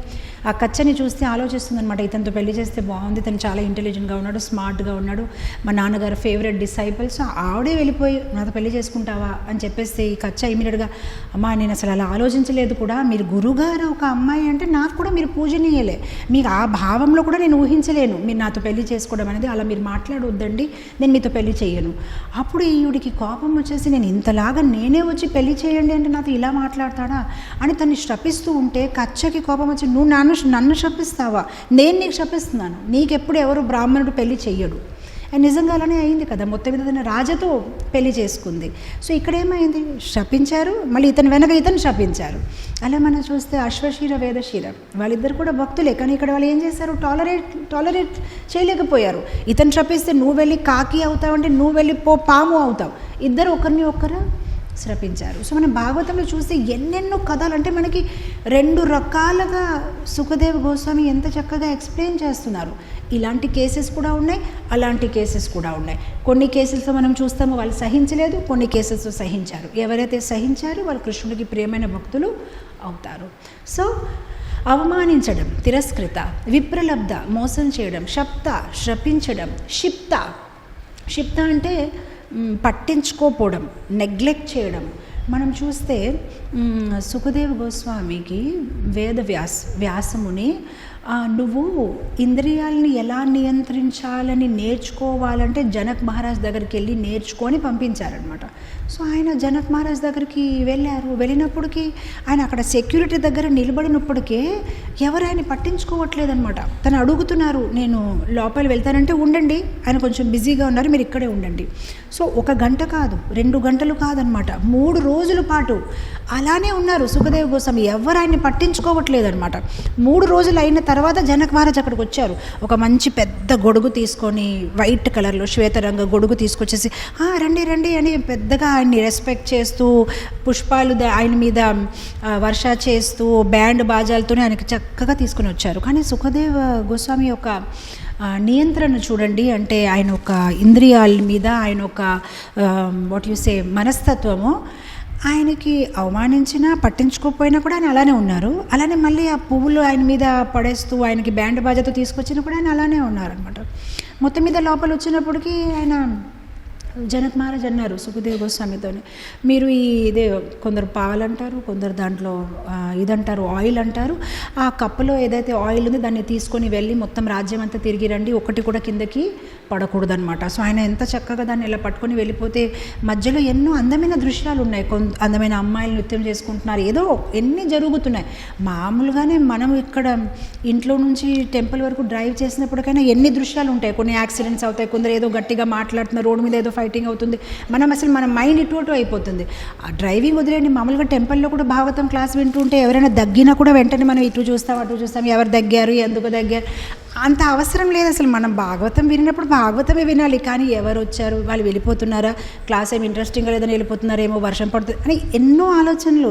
A: ఆ కచ్చని చూస్తే ఆలోచిస్తుంది అనమాట, ఇతనితో పెళ్లి చేస్తే బాగుంది, తను చాలా ఇంటెలిజెంట్గా ఉన్నాడు, స్మార్ట్గా ఉన్నాడు, మా నాన్నగారు ఫేవరెట్ డిసైపుల్, సో ఆవిడే వెళ్ళిపోయి నాతో పెళ్లి చేసుకుంటావా అని చెప్పేస్తే ఈ కచ్చ ఇమీడియట్గా, అమ్మా నేను అసలు అలా ఆలోచించలేదు కూడా, మీరు గురుగారు ఒక అమ్మాయి అంటే నాకు కూడా మీరు పూజనీయలే, మీకు ఆ భావంలో కూడా నేను ఊహించలేను మీరు నాతో పెళ్లి చేసుకోవడం అనేది, అలా మీరు మాట్లాడొద్దండి, నేను మీతో పెళ్లి చేయను. అప్పుడు ఈవిడికి కోపం వచ్చేసి, నేను ఇంతలాగా నేనే వచ్చి పెళ్లి చేయండి అంటే నాతో ఇలా మాట్లాడతాడా అని తన్ని శపిస్తూ ఉంటే కచ్చకి కోపం వచ్చి, నువ్వు నన్ను శపిస్తావా, నేను నీకు శపిస్తున్నాను, నీకెప్పుడు ఎవరు బ్రాహ్మణుడు పెళ్లి చెయ్యడు. అండ్ నిజంగా అలానే అయింది కదా, మొత్తం మీద తన రాజతో పెళ్లి చేసుకుంది. సో ఇక్కడ ఏమైంది, శపించారు, మళ్ళీ ఇతను శపించారు. అలా మనం చూస్తే అశ్వశీర వేదశీర వాళ్ళిద్దరు కూడా భక్తులే, కానీ ఇక్కడ వాళ్ళు ఏం చేశారు, టాలరేట్ చేయలేకపోయారు. ఇతను శపిస్తే నువ్వు వెళ్ళి కాకి అవుతావు అంటే నువ్వు వెళ్ళి పాము అవుతావు, ఇద్దరు ఒకరిని ఒకరు శ్రపించారు. సో మనం భాగవతంలో చూస్తే ఎన్నెన్నో కథలు, అంటే మనకి 2 రకాలుగా సుఖదేవ్ గోస్వామి ఎంత చక్కగా ఎక్స్ప్లెయిన్ చేస్తున్నారు. ఇలాంటి కేసెస్ కూడా ఉన్నాయి, అలాంటి కేసెస్ కూడా ఉన్నాయి. కొన్ని కేసెస్లో మనం చూస్తాము వాళ్ళు సహించలేదు, కొన్ని కేసెస్లో సహించారు. ఎవరైతే సహించారో వాళ్ళు కృష్ణుడికి ప్రియమైన భక్తులు అవుతారు. సో అవమానించడం, తిరస్కృత, విప్రలబ్ధ, మోసం చేయడం, శప్త, శపించడం, క్షిప్త అంటే పట్టించుకోపోవడం, నెగ్లెక్ట్ చేయడం. మనం చూస్తే సుఖదేవ గోస్వామికి వ్యాసముని నువ్వు ఇంద్రియాలని ఎలా నియంత్రించాలని నేర్చుకోవాలంటే జనక్ మహారాజ్ దగ్గరికి వెళ్ళి నేర్చుకొని పంపించారనమాట. సో ఆయన జనక్ మహారాజ్ దగ్గరికి వెళ్ళినప్పటికీ ఆయన అక్కడ సెక్యూరిటీ దగ్గర నిలబడినప్పటికే ఎవరు ఆయన పట్టించుకోవట్లేదనమాట. తను అడుగుతున్నారు, నేను లోపల వెళ్తానంటే ఉండండి, ఆయన కొంచెం బిజీగా ఉన్నారు, మీరు ఇక్కడే ఉండండి. సో 1 గంట కాదు, 2 గంటలు కాదనమాట, 3 రోజుల పాటు అలానే ఉన్నారు సుఖదేవ్ గోస్వామి. ఎవరు ఆయన్ని పట్టించుకోవట్లేదనమాట. 3 రోజులు అయిన తర్వాత జనక్ మహారాజ్ అక్కడికి వచ్చారు. ఒక మంచి పెద్ద గొడుగు తీసుకొని, వైట్ కలర్లో శ్వేతరంగ గొడుగు తీసుకొచ్చేసి రండి రండి అని పెద్దగా ఆయన్ని రెస్పెక్ట్ చేస్తూ, పుష్పాలు ఆయన మీద వర్ష చేస్తూ, బ్యాండ్ బాజాలతోనే ఆయనకి చక్కగా తీసుకుని వచ్చారు. కానీ సుఖదేవ్ గోస్వామి యొక్క నియంత్రణ చూడండి. అంటే ఆయన ఒక ఇంద్రియాల మీద ఆయన ఒక మనస్తత్వము, ఆయనకి అవమానించినా పట్టించుకోకపోయినా కూడా ఆయన అలానే ఉన్నారు. అలానే మళ్ళీ ఆ పువ్వులు ఆయన మీద పడేస్తూ ఆయనకి బ్యాండ్ బాజాతో తీసుకొచ్చినా కూడా ఆయన అలానే ఉన్నారనమాట. మొత్తం మీద లోపల వచ్చినప్పటికీ ఆయన జనక్ మహారాజ్ అన్నారు సుఖదేవ్ గోస్వామితో, మీరు ఇదే కొందరు పాలంటారు, కొందరు దాంట్లో ఇదంటారు ఆయిల్ అంటారు, ఆ కప్పులో ఏదైతే ఆయిల్ ఉందో దాన్ని తీసుకొని వెళ్ళి మొత్తం రాజ్యం అంతా తిరిగి రండి, ఒకటి కూడా కిందకి పడకూడదనమాట. సో ఆయన ఎంత చక్కగా దాన్ని ఇలా పట్టుకొని వెళ్ళిపోతే మధ్యలో ఎన్నో అందమైన దృశ్యాలు ఉన్నాయి. అందమైన అమ్మాయిలు నృత్యం చేసుకుంటున్నారు, ఏదో ఎన్ని జరుగుతున్నాయి. మామూలుగానే మనం ఇక్కడ ఇంట్లో నుంచి టెంపుల్ వరకు డ్రైవ్ చేసినప్పటికైనా ఎన్ని దృశ్యాలు ఉంటాయి. కొన్ని యాక్సిడెంట్స్ అవుతాయి, కొందరు ఏదో గట్టిగా మాట్లాడుతున్నారు, రోడ్డు మీద ఏదో ఫైటింగ్ అవుతుంది, మన మైండ్ ఇటు అయిపోతుంది. ఆ డ్రైవింగ్ వదిలేండి, మామూలుగా టెంపుల్లో కూడా భాగవతం క్లాస్ వింటూ ఉంటే ఎవరైనా దగ్గినా కూడా వెంటనే మనం ఇటు చూస్తాం అటు చూస్తాం, ఎవరు దగ్గారు ఎందుకు దగ్గారు అంత అవసరం లేదు అసలు. మనం భాగవతం వినినప్పుడు భాగవతమే వినాలి, కానీ ఎవరు వచ్చారు, వాళ్ళు వెళ్ళిపోతున్నారా, క్లాస్ ఏమి ఇంట్రెస్టింగ్గా లేదని వెళ్ళిపోతున్నారేమో, వర్షం పడుతుంది అని ఎన్నో ఆలోచనలు.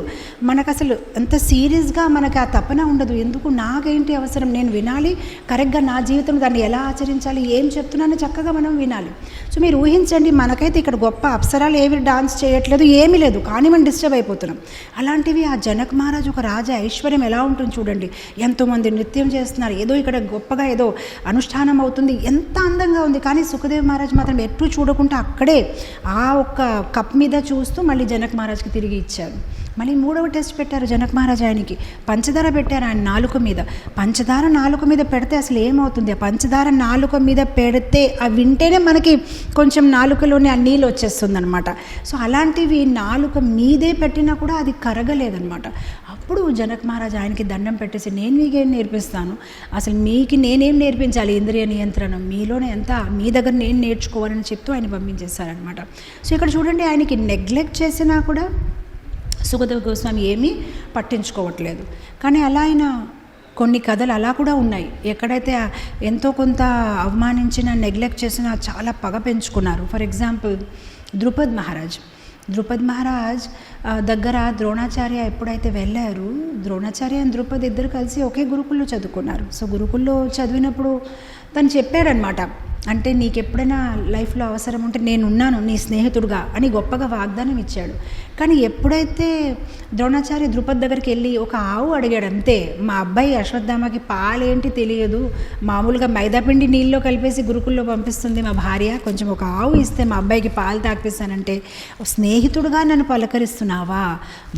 A: మనకు అసలు అంత సీరియస్గా మనకు ఆ తపన ఉండదు. ఎందుకు, నాకేంటి అవసరం, నేను వినాలి, కరెక్ట్గా నా జీవితం దాన్ని ఎలా ఆచరించాలి, ఏం చెప్తున్నానో చక్కగా మనం వినాలి. సో మీరు ఊహించండి, మనకైతే ఇక్కడ గొప్ప అప్సరాలు ఏవి డాన్స్ చేయట్లేదు, ఏమీ లేదు, కానీ మనం డిస్టర్బ్ అయిపోతున్నాం. అలాంటివి ఆ జనక్ మహారాజ్ ఒక రాజా ఐశ్వర్యం ఎలా ఉంటుంది చూడండి. ఎంతోమంది నృత్యం చేస్తున్నారు, ఏదో ఇక్కడ గొప్పగా ఏదో అనుష్ఠానం అవుతుంది, ఎంత అందంగా ఉంది. కానీ సుఖదేవ్ మహారాజ్ మాత్రం ఎటు చూడకుండా అక్కడే ఆ ఒక్క కప్ మీద చూస్తూ మళ్ళీ జనక్ మహారాజ్కి తిరిగి ఇచ్చారు. మళ్ళీ 3వ టెస్ట్ పెట్టారు జనక్ మహారాజ్, ఆయనకి పంచదార పెట్టారు ఆయన నాలుక మీద. పంచదార నాలుక మీద పెడితే అసలు ఏమవుతుంది, ఆ పంచదార నాలుక మీద పెడితే ఆ వింటేనే మనకి కొంచెం నాలుకలోనే ఆ నీళ్ళు వచ్చేస్తుంది అనమాట. సో అలాంటివి నాలుక మీదే పెట్టినా కూడా అది కరగలేదనమాట. అప్పుడు జనక్ మహారాజ్ ఆయనకి దండం పెట్టేసి, నేను మీకేం నేర్పిస్తాను, అసలు మీకు నేనేం నేర్పించాలి, ఇంద్రియ నియంత్రణ మీలోనే ఎంత, మీ దగ్గర నేను నేర్చుకోవాలని చెప్తూ ఆయన పంపించేస్తారనమాట. సో ఇక్కడ చూడండి, ఆయనకి నెగ్లెక్ట్ చేసినా కూడా సుఖదేవ్ గోస్వామి ఏమీ పట్టించుకోవట్లేదు. కానీ అలా ఆయన కొన్ని కథలు అలా కూడా ఉన్నాయి, ఎక్కడైతే ఎంతో కొంత అవమానించిన, నెగ్లెక్ట్ చేసిన చాలా పగ పెంచుకున్నారు. ఫర్ ఎగ్జాంపుల్ ద్రుపద్ మహారాజ్ దగ్గర ద్రోణాచార్య ఎప్పుడైతే వెళ్ళారు, ద్రోణాచార్య అండ్ ద్రుపద్ ఇద్దరు కలిసి ఒకే గురుకుల్లో చదువుకున్నారు. సో గురుకుల్లో చదివినప్పుడు తను చెప్పాడనమాట, అంటే నీకు ఎప్పుడైనా లైఫ్లో అవసరం ఉంటే నేనున్నాను నీ స్నేహితుడుగా అని గొప్పగా వాగ్దానం ఇచ్చాడు. కానీ ఎప్పుడైతే ద్రోణాచార్య ద్రుపద్ దగ్గరికి వెళ్ళి ఒక ఆవు అడిగాడు, అంతే, మా అబ్బాయి అశ్వత్థామకి పాలేంటి తెలియదు, మామూలుగా మైదాపిండి నీళ్ళలో కలిపేసి గురుకుల్లో పంపిస్తుంది మా భార్య, కొంచెం ఒక ఆవు ఇస్తే మా అబ్బాయికి పాలు తాగిపిస్తానంటే స్నేహితుడుగా నన్ను పలకరిస్తున్నావా,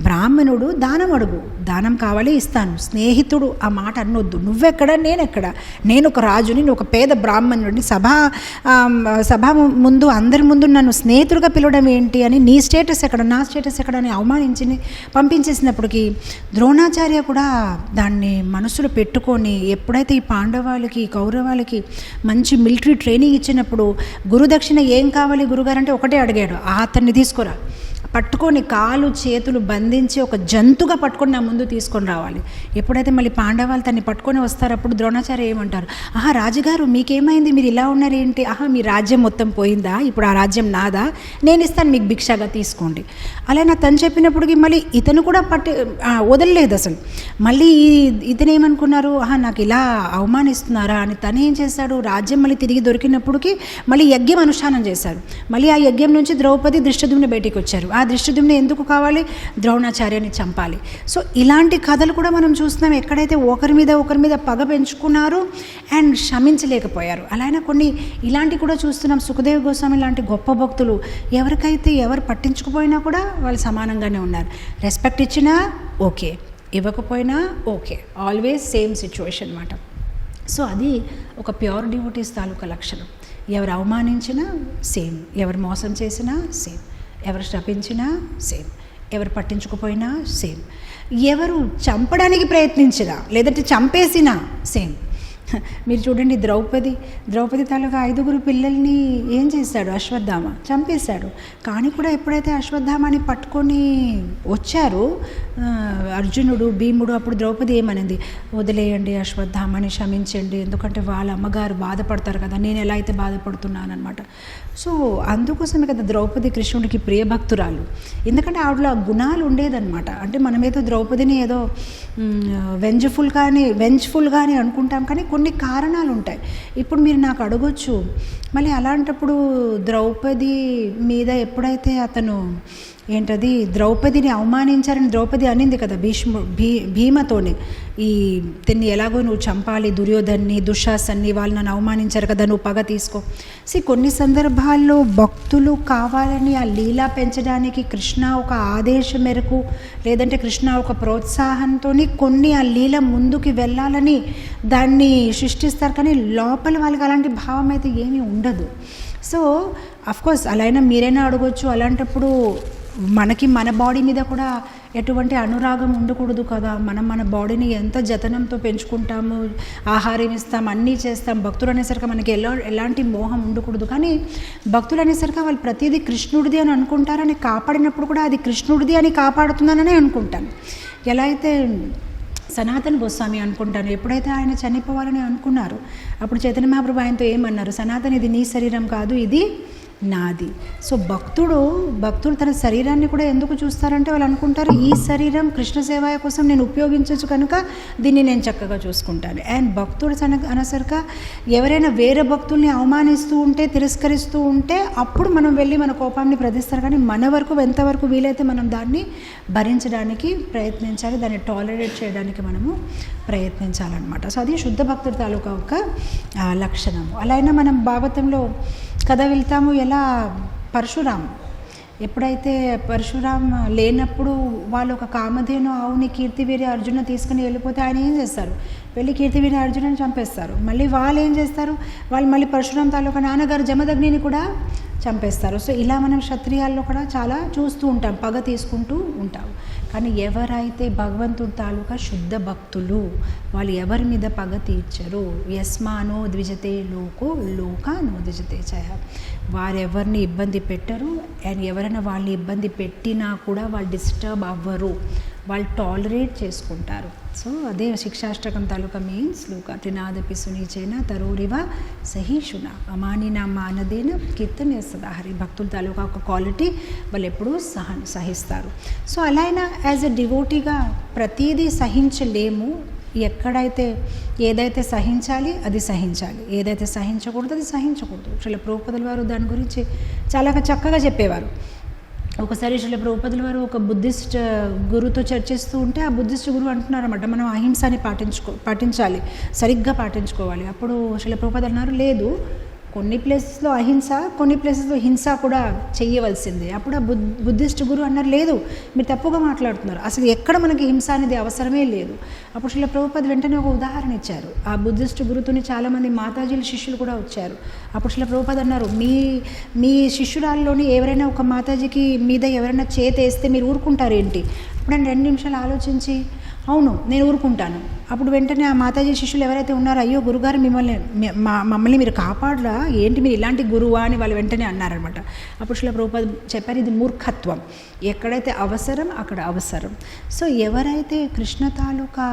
A: బ్రాహ్మణుడు దానం అడుగు, దానం కావాలి ఇస్తాను, స్నేహితుడు ఆ మాట అనొద్దు, నువ్వెక్కడ నేనెక్కడ, నేను ఒక రాజుని, నువ్వు ఒక పేద బ్రాహ్మణుడిని, సభ ముందు అందరి ముందు నన్ను స్నేహితుడిగా పిలవడం ఏంటి అని, నీ స్టేటస్ ఎక్కడ, నా స్టేటస్ ఎక్కడ అని అవమానించి పంపించేసినప్పటికీ ద్రోణాచార్య కూడా దాన్ని మనసులో పెట్టుకొని, ఎప్పుడైతే ఈ పాండవాళ్ళకి కౌరవాళ్ళకి మంచి మిలిటరీ ట్రైనింగ్ ఇచ్చినప్పుడు గురుదక్షిణ ఏం కావాలి గురుగారు అంటే ఒకటే అడిగాడు, అతన్ని తీసుకురా, పట్టుకొని కాలు చేతులు బంధించి ఒక జంతుగా పట్టుకొని నా ముందు తీసుకొని రావాలి. ఎప్పుడైతే మళ్ళీ పాండవాళ్ళు తన్ని పట్టుకొని వస్తారు, అప్పుడు ద్రోణాచార్య ఏమంటారు, రాజుగారు మీకేమైంది, మీరు ఇలా ఉన్నారేంటి, మీ రాజ్యం మొత్తం పోయిందా, ఇప్పుడు ఆ రాజ్యం నాదా, నేను ఇస్తాను మీకు భిక్షగా తీసుకోండి. అలా నా తను చెప్పినప్పటికీ మళ్ళీ ఇతను కూడా వదలలేదు అసలు. మళ్ళీ ఇతను ఏమనుకున్నారు, నాకు ఇలా అవమానిస్తున్నారా అని తను ఏం చేశాడు, రాజ్యం మళ్ళీ తిరిగి దొరికినప్పటికీ మళ్ళీ యజ్ఞం అనుష్ఠానం చేశారు. మళ్ళీ ఆ యజ్ఞం నుంచి ద్రౌపది దృష్టద్యుమ్న బయటికి వచ్చారు. ఆ దృష్టద్యుమ్న ఎందుకు కావాలి? ద్రోణాచార్యని చంపాలి. సో ఇలాంటి కథలు కూడా మనం చూస్తున్నాం, ఎక్కడైతే ఒకరి మీద పగ పెంచుకున్నారు అండ్ క్షమించలేకపోయారు. అలానే కొన్ని ఇలాంటి కూడా చూస్తున్నాం. సుఖదేవ్ గోస్వామి లాంటి గొప్ప భక్తులు ఎవరికైతే ఎవరు పట్టించుకుపోయినా కూడా వాళ్ళు సమానంగానే ఉన్నారు. రెస్పెక్ట్ ఇచ్చినా ఓకే, ఇవ్వకపోయినా ఓకే, ఆల్వేస్ సేమ్ సిచ్యువేషన్ అన్నమాట. సో అది ఒక ప్యూర్ డివోటీస్ తాలూకా లక్షణం. ఎవరు అవమానించినా సేమ్, ఎవరు మోసం చేసినా సేమ్, ఎవరు శపించినా సేమ్, ఎవరు పట్టించుకుపోయినా సేమ్, ఎవరు చంపడానికి ప్రయత్నించినా లేదంటే చంపేసినా సేమ్. మీరు చూడండి, ద్రౌపది తాలూకా 5 పిల్లల్ని ఏం చేశాడు? అశ్వత్థామ చంపేశాడు. కానీ కూడా ఎప్పుడైతే అశ్వత్థామని పట్టుకొని వచ్చారు అర్జునుడు, భీముడు, అప్పుడు ద్రౌపది ఏమనింది? వదిలేయండి అశ్వత్థామని, క్షమించండి, ఎందుకంటే వాళ్ళ అమ్మగారు బాధపడతారు కదా, నేను ఎలా అయితే బాధపడుతున్నాను అనమాట. సో అందుకోసమే కదా ద్రౌపది కృష్ణుడికి ప్రియభక్తురాలు, ఎందుకంటే ఆవిడలో గుణాలు ఉండేదన్నమాట. అంటే మనమేదో ద్రౌపదిని ఏదో వెంజ్ఫుల్గానే అనుకుంటాం, కానీ కొన్ని కారణాలు ఉంటాయి. ఇప్పుడు మీరు నాకు అడగొచ్చు, మళ్ళీ అలాంటప్పుడు ద్రౌపది మీద ఎప్పుడైతే అతను ద్రౌపదిని అవమానించారని ద్రౌపది అనింది కదా భీమతోనే, తిన్ని ఎలాగో నువ్వు చంపాలి, దుర్యోధన్ని, దుశ్శాసన్ని, వాళ్ళు నన్ను అవమానించారు కదా, నువ్వు పగ తీసుకో. కొన్ని సందర్భాల్లో భక్తులు కావాలని ఆ లీలా పెంచడానికి కృష్ణ ఒక ఆదేశం మేరకు లేదంటే కృష్ణ ఒక ప్రోత్సాహంతో కొన్ని ఆ లీల ముందుకు వెళ్ళాలని దాన్ని సృష్టిస్తారు, కానీ లోపల వాళ్ళకి అలాంటి భావం అయితే ఏమీ ఉండదు. సో అఫ్కోర్స్ అలా అయినా మీరైనా అడగొచ్చు, అలాంటప్పుడు మనకి మన బాడీ మీద కూడా ఎటువంటి అనురాగం ఉండకూడదు కదా. మన బాడీని ఎంత జతనంతో పెంచుకుంటాము, ఆహారం ఇస్తాం, అన్నీ చేస్తాం. భక్తులు అనేసరికి మనకి ఎలాంటి మోహం ఉండకూడదు. కానీ భక్తులు అనేసరికి వాళ్ళు ప్రతిదీ కృష్ణుడిది అని అనుకుంటారని, కాపాడినప్పుడు కూడా అది కృష్ణుడిది అని కాపాడుతున్నానని అనుకుంటాను. ఎలా అయితే సనాతన గోస్వామి అనుకుంటాను, ఎప్పుడైతే ఆయన చనిపోవాలని అనుకున్నారు అప్పుడు చైతన్య మహాప్రభు ఆయనతో ఏమన్నారు? సనాతన్, ఇది నీ శరీరం కాదు, ఇది నాది. సో భక్తుడు తన శరీరాన్ని కూడా ఎందుకు చూస్తారంటే వాళ్ళు అనుకుంటారు ఈ శరీరం కృష్ణ సేవాయ కోసం నేను ఉపయోగించవచ్చు కనుక దీన్ని నేను చక్కగా చూసుకుంటాను. అండ్ భక్తుడు అనసరిక ఎవరైనా వేరే భక్తుల్ని అవమానిస్తూ ఉంటే, తిరస్కరిస్తూ ఉంటే అప్పుడు మనం వెళ్ళి మన కోపాన్ని ప్రదర్శిస్తారు. కానీ మన వరకు ఎంతవరకు వీలైతే మనం దాన్ని భరించడానికి ప్రయత్నించాలి, దాన్ని టాలరేట్ చేయడానికి మనము ప్రయత్నించాలన్నమాట. సో అది శుద్ధ భక్తుడి తాలూకా ఒక లక్షణము. అలా అయినా మనం భాగవతంలో కథ వెళ్తాము. ఎలా ఎప్పుడైతే పరశురాం లేనప్పుడు వాళ్ళు ఒక కామధేను ఆవుని కీర్తివీర్య అర్జున తీసుకుని వెళ్ళిపోతే ఆయన ఏం చేస్తారు? వెళ్ళి కీర్తివీర్య అర్జునని చంపేస్తారు. మళ్ళీ వాళ్ళు ఏం చేస్తారు? వాళ్ళు మళ్ళీ పరశురాం తాలూకా నాన్నగారు జమదగ్నిని కూడా చంపేస్తారు. సో ఇలా మనం క్షత్రియాల్లో కూడా చాలా చూస్తూ ఉంటాం, పగ తీసుకుంటూ ఉంటాం. కానీ ఎవరైతే భగవంతుడి తాలూకా శుద్ధ భక్తులు వాళ్ళు ఎవరి మీద పగ తీర్చరు. యస్మానో ద్విజతే లోకో లోకానో ద్విజతే చయ, వారెవరిని ఇబ్బంది పెట్టరు. అండ్ ఎవరైనా వాళ్ళని ఇబ్బంది పెట్టినా కూడా వాళ్ళు డిస్టర్బ్ అవ్వరు, వాళ్ళు టాలరేట్ చేసుకుంటారు. సో అదే శిక్షాష్టకం తాలూకా మెయిన్ శ్లోక. త్రినాదపి సునీచేన తరోరివ సహిషున అమానిన మానదేన కీర్తన సదాహరి. భక్తుల తాలూకా ఒక క్వాలిటీ, వాళ్ళు ఎప్పుడూ సహిస్తారు. సో అలా అయినా యాజ్ ఎ డివోటీగా ప్రతీదీ సహించలేము. ఏదైతే సహించాలి అది సహించాలి, ఏదైతే సహించకూడదు అది సహించకూడదు. శ్రీల ప్రభుపాదుల వారు దాని గురించి చాలా చక్కగా చెప్పేవారు. ఒకసారి శ్రీల ప్రభుపాదుల వారు ఒక బుద్ధిస్ట్ గురువుతో చర్చిస్తూ ఉంటే ఆ బుద్ధిస్ట్ గురువు అంటున్నారన్నమాట, మనం అహింసని పాటించాలి, సరిగ్గా పాటించుకోవాలి. అప్పుడు శ్రీల ప్రభుపాదులు అన్నారు, లేదు, కొన్ని ప్లేసెస్లో అహింస, కొన్ని ప్లేసెస్లో హింస కూడా చెయ్యవలసిందే. అప్పుడు ఆ బుద్ధిస్ట్ గురువు అన్నారు, లేదు మీరు తప్పుగా మాట్లాడుతున్నారు, అసలు ఎక్కడ మనకి హింస అనేది అవసరమే లేదు. అప్పుడు శ్రీల ప్రభుపాద వెంటనే ఒక ఉదాహరణ ఇచ్చారు. ఆ బుద్ధిస్ట్ గురువుతోని చాలామంది మాతాజీల శిష్యులు కూడా వచ్చారు. అప్పుడు శ్రీల ప్రభుపాద అన్నారు, మీ శిష్యురాల్లోని ఎవరైనా ఒక మాతాజీకి మీద ఎవరైనా చేతేస్తే మీరు ఊరుకుంటారు ఏంటి? అప్పుడు నేను 2 నిమిషాలు ఆలోచించి, అవును నేను ఊరుకుంటాను. అప్పుడు వెంటనే ఆ మాతాజీ శిష్యులు ఎవరైతే ఉన్నారో, అయ్యో గురుగారు మమ్మల్ని మీరు కాపాడరా, ఏంటి మీరు ఇలాంటి గురువా అని వాళ్ళు వెంటనే అన్నారనమాట. అప్పుడు శ్రీల ప్రభుపాద చెప్పారు, ఇది మూర్ఖత్వం, ఎక్కడైతే అవసరం అక్కడ అవసరం. సో ఎవరైతే కృష్ణ తాలూకా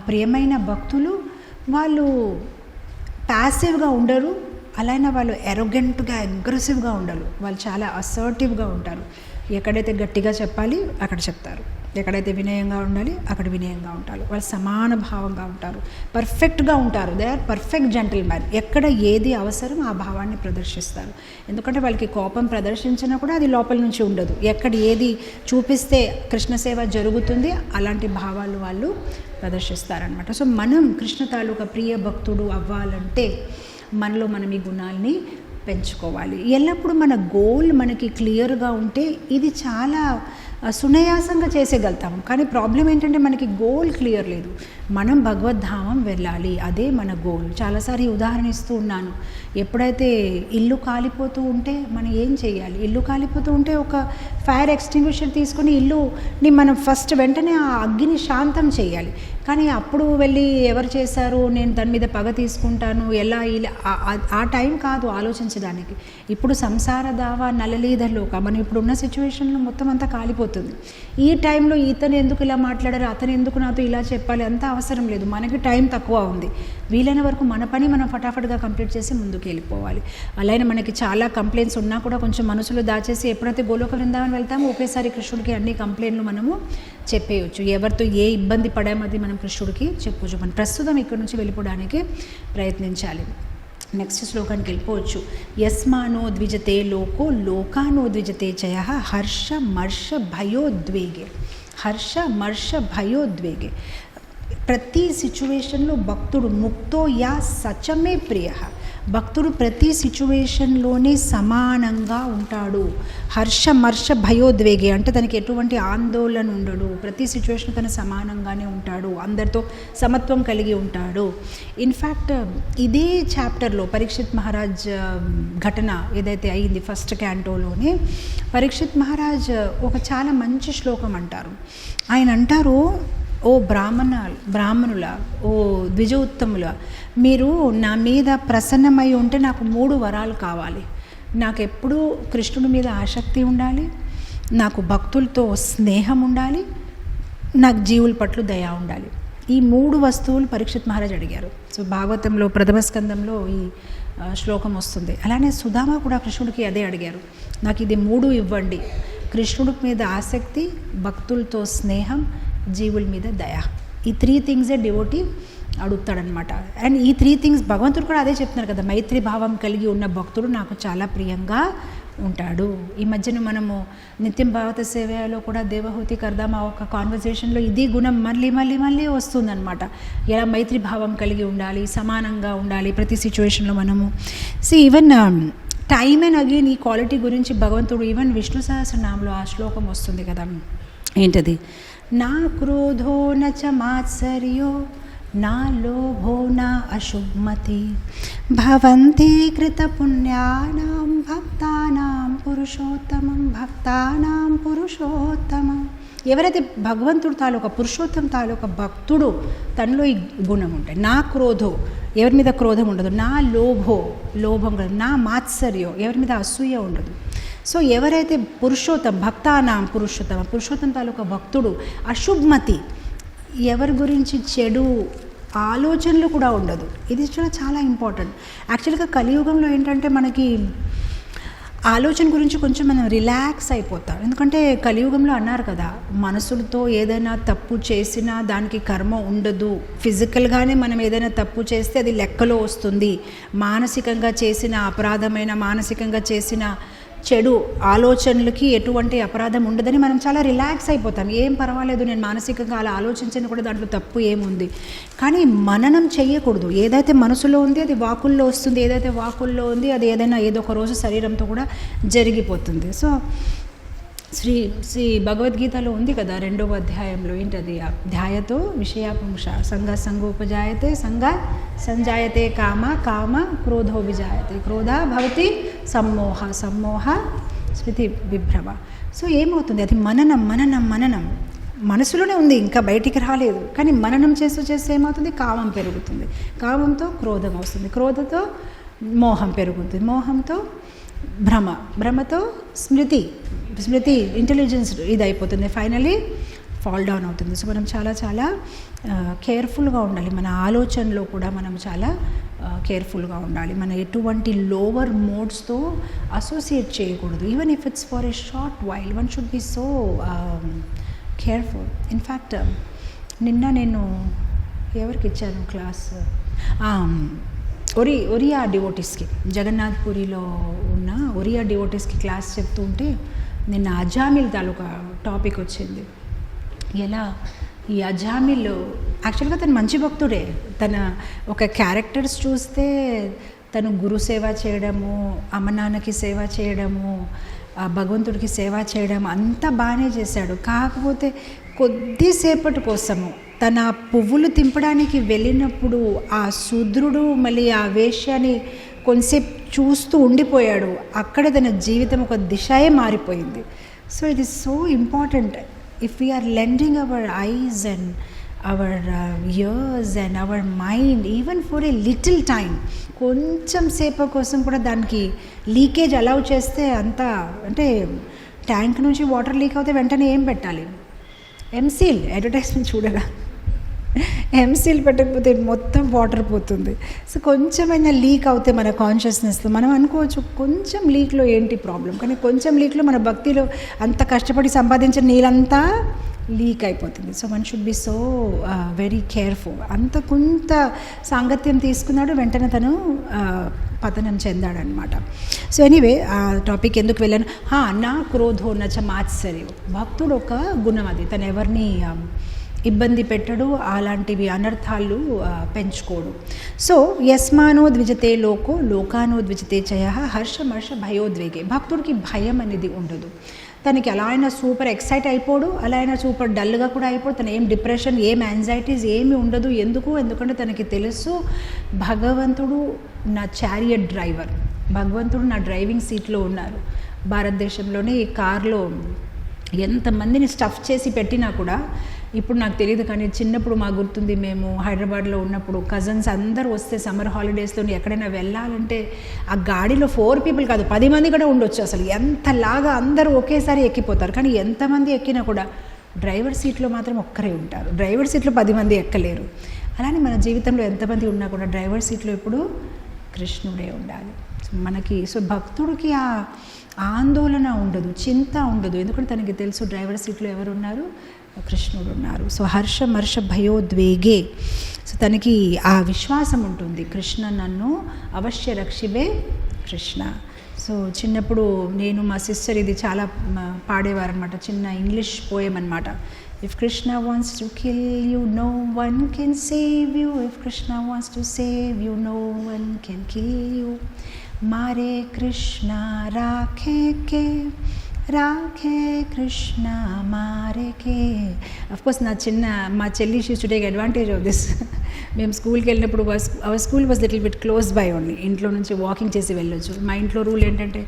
A: ప్రియమైన భక్తులు వాళ్ళు ప్యాసివ్గా ఉండరు, అలానే వాళ్ళు ఎరోగెంట్గా అగ్రెసివ్గా ఉండరు, వాళ్ళు చాలా అసర్టివ్గా ఉంటారు. ఎక్కడైతే గట్టిగా చెప్పాలి అక్కడ చెప్తారు, ఎక్కడైతే వినయంగా ఉండాలి అక్కడ వినయంగా ఉంటారు. వాళ్ళు సమాన భావంగా ఉంటారు, పర్ఫెక్ట్గా ఉంటారు. They are perfect gentlemen. ఎక్కడ ఏది అవసరం ఆ భావాన్ని ప్రదర్శిస్తారు. ఎందుకంటే వాళ్ళకి కోపం ప్రదర్శించినా కూడా అది లోపల నుంచి ఉండదు. ఎక్కడ ఏది చూపిస్తే కృష్ణ సేవ జరుగుతుంది అలాంటి భావాలు వాళ్ళు ప్రదర్శిస్తారనమాట. సో మనం కృష్ణ తాలూకా ప్రియ భక్తుడు అవ్వాలంటే మనలో మనం ఈ గుణాలని పెంచుకోవాలి. ఎల్లప్పుడూ మన గోల్ మనకి క్లియర్గా ఉంటే ఇది చాలా సునాయాసంగా చేసేయగలుగుతాము. కానీ ప్రాబ్లం ఏంటంటే మనకి గోల్ క్లియర్ లేదు. మనం భగవద్ధామం వెళ్ళాలి, అదే మన గోల్. చాలాసారి ఉదాహరణ ఇస్తూ ఉన్నాను. ఎప్పుడైతే ఇల్లు కాలిపోతూ ఉంటే మనం ఏం చేయాలి? ఇల్లు కాలిపోతూ ఉంటే ఒక ఫైర్ ఎక్స్టింగ్విషర్ తీసుకొని ఇల్లుని మనం ఫస్ట్ వెంటనే ఆ అగ్గిని శాంతం చేయాలి. కానీ అప్పుడు వెళ్ళి ఎవరు చేశారు, నేను దాని మీద పగ తీసుకుంటాను, ఎలా ఇలా ఆ టైం కాదు ఆలోచించడానికి. ఇప్పుడు సంసార దావా నలలీధలోక మనం ఇప్పుడున్న సిచ్యువేషన్లో మొత్తం అంతా కాలిపోతుంది. ఈ టైంలో ఇతను ఎందుకు ఇలా మాట్లాడారు, అతను ఎందుకు నాతో ఇలా చెప్పాలి, అంత అవసరం లేదు. మనకి టైం తక్కువ ఉంది. వీలైన వరకు మన పని మనం ఫటాఫట్గా కంప్లీట్ చేసి ముందుకు వెళ్ళిపోవాలి. అలానే మనకి చాలా కంప్లైంట్స్ ఉన్నా కూడా కొంచెం మనసులో దాచేసి ఎప్పుడైతే గోలోక బృందావనం వెళ్తామో ఒకేసారి కృష్ణుడికి అన్ని కంప్లైంట్లు మనము చెప్పేయచ్చు. ఎవరితో ఏ ఇబ్బంది పడామది మనం కృష్ణుడికి చెప్పొచ్చు. మనం ప్రస్తుతం ఇక్కడ నుంచి వెళ్ళిపోవడానికి ప్రయత్నించాలి. నెక్స్ట్ శ్లోకానికి వెళ్ళిపోవచ్చు. యస్మానో ద్విజతే లోకో లోకానో ద్విజతే చయ హర్ష మర్ష భయోద్వేగే. హర్ష మర్ష భయోద్వేగే. ప్రతి సిచ్యువేషన్లో భక్తుడు ముక్తో యా సచమే ప్రియ. భక్తుడు ప్రతి సిచ్యువేషన్లోనే సమానంగా ఉంటాడు. హర్షమర్ష భయోద్వేగే అంటే తనకి ఎటువంటి ఆందోళన ఉండడు. ప్రతి సిచ్యువేషన్ తను సమానంగానే ఉంటాడు, అందరితో సమత్వం కలిగి ఉంటాడు. ఇన్ఫ్యాక్ట్ ఇదే చాప్టర్లో పరీక్షిత్ మహారాజ్ ఘటన ఏదైతే అయింది ఫస్ట్ క్యాంటోలోనే, పరీక్షిత్ మహారాజ్ ఒక చాలా మంచి శ్లోకం అంటారు. ఆయన అంటారు, ఓ బ్రాహ్మణుల, ఓ ద్విజ ఉత్తముల, మీరు నా మీద ప్రసన్నమై ఉంటే నాకు 3 వరాలు కావాలి. నాకు ఎప్పుడూ కృష్ణుడి మీద ఆసక్తి ఉండాలి, నాకు భక్తులతో స్నేహం ఉండాలి, నాకు జీవుల పట్ల దయ ఉండాలి. ఈ 3 వస్తువులు పరీక్షిత్ మహారాజ్ అడిగారు. సో భాగవతంలో ప్రథమ స్కందంలో ఈ శ్లోకం వస్తుంది. అలానే సుధామ కూడా కృష్ణుడికి అదే అడిగారు, నాకు ఇది 3 ఇవ్వండి. కృష్ణుడి మీద ఆసక్తి, భక్తులతో స్నేహం, జీవుల మీద దయ. ఈ 3 థింగ్సే డివోటీ అడుగుతాడనమాట. అండ్ ఈ 3 థింగ్స్ భగవంతుడు కూడా అదే చెప్తున్నారు కదా, మైత్రి భావం కలిగి ఉన్న భక్తుడు నాకు చాలా ప్రియంగా ఉంటాడు. ఈ మధ్యన మనము నిత్యం భాగవత సేవలో కూడా దేవహూతి కర్దామా ఒక కాన్వర్జేషన్లో ఇది గుణం మళ్ళీ మళ్ళీ మళ్ళీ వస్తుందన్నమాట. ఎలా మైత్రి భావం కలిగి ఉండాలి, సమానంగా ఉండాలి ప్రతి సిచ్యువేషన్లో మనము. So even time and again ఈ క్వాలిటీ గురించి భగవంతుడు ఈవెన్ విష్ణు సహస్రనామంలో ఆ శ్లోకం వస్తుంది కదా, ఏంటది? నా క్రోధో నచ మాత్సర్యో నా లోభో నా అశుభమతి భవంతి కృత పుణ్యానాం భక్తానాం పురుషోత్తమం. భక్తానాం పురుషోత్తమం. ఎవరైతే భగవంతుడు తాలూకా పురుషోత్తం తాలూకా భక్తుడు తనలో ఈ గుణం ఉంటాయి. నా క్రోధో, ఎవరి మీద క్రోధం ఉండదు. నా లోభో, లోభం ఉండదు. నా మాత్సర్యో, ఎవరి మీద అసూయ ఉండదు. సో ఎవరైతే భక్తానాం పురుషోత్తం తాలూకా భక్తుడు, అశుభమతి, ఎవరి గురించి చెడు ఆలోచనలు కూడా ఉండదు. ఇది చాలా ఇంపార్టెంట్. యాక్చువల్గా కలియుగంలో ఏంటంటే మనకి ఆలోచన గురించి కొంచెం మనం రిలాక్స్ అయిపోతాం. ఎందుకంటే కలియుగంలో అన్నారు కదా, మనసులతో ఏదైనా తప్పు చేసినా దానికి కర్మ ఉండదు. ఫిజికల్గానే మనం ఏదైనా తప్పు చేస్తే అది లెక్కలో వస్తుంది. మానసికంగా చేసిన అపరాధమైన, మానసికంగా చేసిన చెడు ఆలోచనలకి ఎటువంటి అపరాధం ఉండదని మనం చాలా రిలాక్స్ అయిపోతాం. ఏం పర్వాలేదు, నేను మానసికంగా అలా ఆలోచించను కూడా, దాంట్లో తప్పు ఏముంది. కానీ మననం చేయకూడదు. ఏదైతే మనసులో ఉంది అది వాకుల్లో వస్తుంది, ఏదైతే వాకుల్లో ఉంది అది ఏదైనా ఏదో ఒక రోజు శరీరంతో కూడా జరిగిపోతుంది. సో శ్రీ భగవద్గీతలో ఉంది కదా 2వ అధ్యాయంలో, ఏంటది? ధ్యాయతో విషయాపుంష సంగ సంగోపజాయతే సంగ సంజాయతే కామ కామ క్రోధో విజాయతే క్రోధ భవతి సమ్మోహ సమ్మోహ స్మృతి విభ్రమ. సో ఏమవుతుంది? అది మననం మననం మననం మనసులోనే ఉంది, ఇంకా బయటికి రాలేదు. కానీ మననం చేస్తే ఏమవుతుంది? కామం పెరుగుతుంది, కామంతో క్రోధం వస్తుంది, క్రోధతో మోహం పెరుగుతుంది, మోహంతో భ్రమతో స్మృతి ఇంటెలిజెన్స్ ఇది అయిపోతుంది, ఫైనలీ ఫాల్ డౌన్ అవుతుంది. సో మనం చాలా కేర్ఫుల్గా ఉండాలి. మన ఆలోచనలో కూడా మనం చాలా కేర్ఫుల్గా ఉండాలి. మన ఎటువంటి లోవర్ మోడ్స్తో అసోసియేట్ చేయకూడదు. Even if it's for a short while, one should be so careful. In fact నిన్న నేను ఎవరికి ఇచ్చాను క్లాస్, ఒరియా డివోటీస్కి, జగన్నాథ్పురిలో ఉన్న ఒరియా డివోటీస్కి క్లాస్ చెప్తూ ఉంటే నిన్న అజామిల్ తాలూకా టాపిక్ వచ్చింది. ఎలా ఈ అజామిల్ యాక్చువల్గా తను మంచి భక్తుడే, తన ఒక క్యారెక్టర్స్ చూస్తే తను గురు సేవ చేయడము, అమ్మ నాన్నకి సేవ చేయడము, భగవంతుడికి సేవ చేయడం అంతా బాగానే చేశాడు. కాకపోతే కొద్దిసేపటి కోసము తన పువ్వులు తింపడానికి వెళ్ళినప్పుడు ఆ శూద్రుడు మళ్ళీ ఆ వేష్యాన్ని కొంతసేపు చూస్తూ ఉండిపోయాడు. అక్కడ తన జీవితం ఒక దిశయే మారిపోయింది. So it is so important if we are lending our eyes and our ears and our mind even for a little time, కొంచెం సేపు కోసం కూడా దానికి లీకేజ్ అలౌ చేస్తే అంతా, అంటే ట్యాంక్ నుంచి వాటర్ లీక్ అవుతే వెంటనే ఏం పెట్టాలి? ఎంసీల్ అడ్వర్టైజ్మెంట్ చూడగా ఎంసీల్ పెట్టకపోతే మొత్తం వాటర్ పోతుంది. సో కొంచెమైనా లీక్ అవుతే మన కాన్షియస్నెస్లో మనం అనుకోవచ్చు కొంచెం లీక్లో ఏంటి ప్రాబ్లం, కానీ కొంచెం లీక్లో మన భక్తిలో అంత కష్టపడి సంపాదించిన నీళ్ళంతా లీక్ అయిపోతుంది. So one should be so very careful. అంత కొంత సాంగత్యం తీసుకున్నాడు, వెంటనే తను పతనం చెందాడనమాట. సో ఎనీవే ఆ టాపిక్ ఎందుకు వెళ్ళాను, నా క్రోధో నచ మాత్సర్యం. భక్తుడు ఒక గుణం అది, తను ఎవరిని ఇబ్బంది పెట్టడు, అలాంటివి అనర్థాలు పెంచుకోడు. సో యస్మానో ద్విజతే లోకో లోకానో ద్విజతే చయ హర్షమర్ష భయోద్వేగే. భక్తుడికి భయం అనేది ఉండదు. తనకి అలా అయినా సూపర్ ఎక్సైట్ అయిపోడు, అలా అయినా సూపర్ డల్గా కూడా అయిపోడు. తను ఏం డిప్రెషన్, ఏం యాంగ్జైటీస్ ఏమి ఉండదు. ఎందుకంటే తనకి తెలుసు భగవంతుడు నా చారియట్ డ్రైవర్, భగవంతుడు నా డ్రైవింగ్ సీట్లో ఉన్నారు. భారతదేశంలోనే ఈ కార్లో ఎంతమందిని స్టఫ్ చేసి పెట్టినా కూడా, ఇప్పుడు నాకు తెలియదు కానీ చిన్నప్పుడు మాకు గుర్తుంది, మేము హైదరాబాద్లో ఉన్నప్పుడు కజన్స్ అందరూ వస్తే సమ్మర్ హాలిడేస్లో ఎక్కడైనా వెళ్ళాలంటే ఆ గాడిలో 4 people కాదు 10 మంది కూడా ఉండొచ్చు. అసలు ఎంతలాగా అందరూ ఒకేసారి ఎక్కిపోతారు. కానీ ఎంతమంది ఎక్కినా కూడా డ్రైవర్ సీట్లో మాత్రం ఒక్కరే ఉంటారు. డ్రైవర్ సీట్లో 10 మంది ఎక్కలేరు. అలానే మన జీవితంలో ఎంతమంది ఉన్నా కూడా డ్రైవర్ సీట్లో ఎప్పుడు కృష్ణుడే ఉండాలి మనకి. సో భక్తుడికి ఆ ఆందోళన ఉండదు, చింత ఉండదు. ఎందుకంటే తనకి తెలుసు డ్రైవర్ సీట్లో ఎవరు ఉన్నారు, కృష్ణుడు ఉన్నారు. సో హర్షమర్ష భయోద్వేగే. సో తనకి ఆ విశ్వాసం ఉంటుంది, కృష్ణ నన్ను అవశ్య రక్షివే కృష్ణ. సో చిన్నప్పుడు నేను మా సిస్టర్ ఇది చాలా పాడేవారనమాట, చిన్న ఇంగ్లీష్ పోయం అనమాట. If Krishna wants to kill you, no one can save you. If Krishna wants to save you, no one can kill you. Mare Krishna rakhe ke, రాఖే కృష్ణ మారేకే. అఫ్కోర్స్ మా చెల్లి she to take advantage of this. మేము స్కూల్కి వెళ్ళినప్పుడు our school was little bit close by only, ఇంట్లో నుంచి walking చేసి వెళ్ళొచ్చు. మా ఇంట్లో రూల్ ఏంటంటే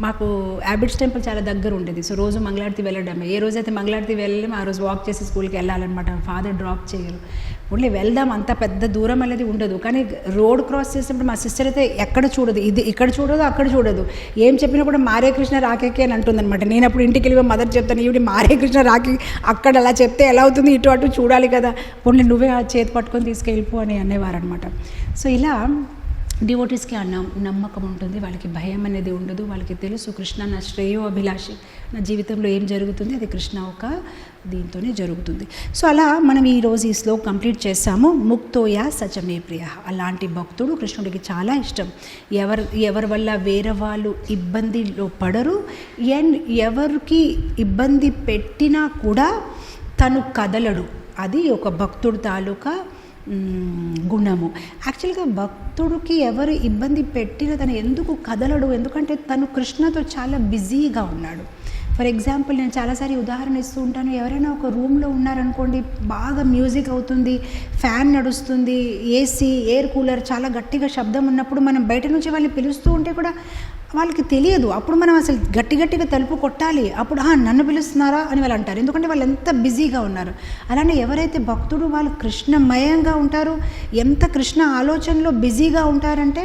A: మాకు అబిడ్స్ టెంపుల్ చాలా దగ్గర ఉండేది. సో రోజు మంగళారతి వెళ్ళడమే. ఏ రోజైతే మంగళారతి వెళ్ళలేము ఆ రోజు వాక్ చేసి స్కూల్కి వెళ్ళాలన్నమాట. ఫాదర్ డ్రాప్ చేయరు, ఓన్లీ వెళ్దాం, అంత పెద్ద దూరం అనేది ఉండదు. కానీ రోడ్ క్రాస్ చేసినప్పుడు మా సిస్టర్ అయితే ఎక్కడ చూడదు, ఇది ఇక్కడ చూడదు అక్కడ చూడదు, ఏం చెప్పినా కూడా మారే కృష్ణ రాకేకే అని అంటుందన్నమాట. నేను అప్పుడు ఇంటికి వెళ్ళి మదర్ చెప్తాను, ఈవిడ మారే కృష్ణ రాకి అక్కడ అలా చెప్తే ఎలా అవుతుంది, ఇటు అటు చూడాలి కదా, ఓన్లీ నువ్వే ఆ చేతి పట్టుకొని తీసుకెళ్ళిపో అని అనేవారనమాట. సో ఇలా డివోటీస్కి ఆ నమ్మకం ఉంటుంది, వాళ్ళకి భయం అనేది ఉండదు. వాళ్ళకి తెలుసు కృష్ణ నా శ్రేయో అభిలాషి, నా జీవితంలో ఏం జరుగుతుంది అది కృష్ణ ఒక దీంతోనే జరుగుతుంది. సో అలా మనం ఈరోజు ఈ శ్లోక్ కంప్లీట్ చేస్తాము. ముక్తోయా సచమే ప్రియ. అలాంటి భక్తుడు కృష్ణుడికి చాలా ఇష్టం. ఎవరి వల్ల వేరే వాళ్ళు ఇబ్బందిలో పడరు, అండ్ ఎవరికి ఇబ్బంది పెట్టినా కూడా తను కదలడు. అది ఒక భక్తుడు తాలూకా గుణము. యాక్చువల్గా భక్తుడికి ఎవరు ఇబ్బంది పెట్టినా తను ఎందుకు కదలడు, ఎందుకంటే తను కృష్ణతో చాలా బిజీగా ఉన్నాడు. ఫర్ ఎగ్జాంపుల్ నేను చాలాసారి ఉదాహరణ ఇస్తూ ఉంటాను. ఎవరైనా ఒక రూమ్లో ఉన్నారనుకోండి, బాగా మ్యూజిక్ అవుతుంది, ఫ్యాన్ నడుస్తుంది, ఏసీ ఎయిర్ కూలర్ చాలా గట్టిగా శబ్దం ఉన్నప్పుడు మనం బయట నుంచి వాళ్ళని పిలుస్తూ ఉంటే కూడా వాళ్ళకి తెలియదు. అప్పుడు మనం అసలు గట్టిగా తలుపు కొట్టాలి, అప్పుడు నన్ను పిలుస్తున్నారా అని వాళ్ళు అంటారు, ఎందుకంటే వాళ్ళు ఎంత బిజీగా ఉన్నారు. అలానే ఎవరైతే భక్తుడు వాళ్ళు కృష్ణమయంగా ఉంటారు, ఎంత కృష్ణ ఆలోచనలో బిజీగా ఉంటారంటే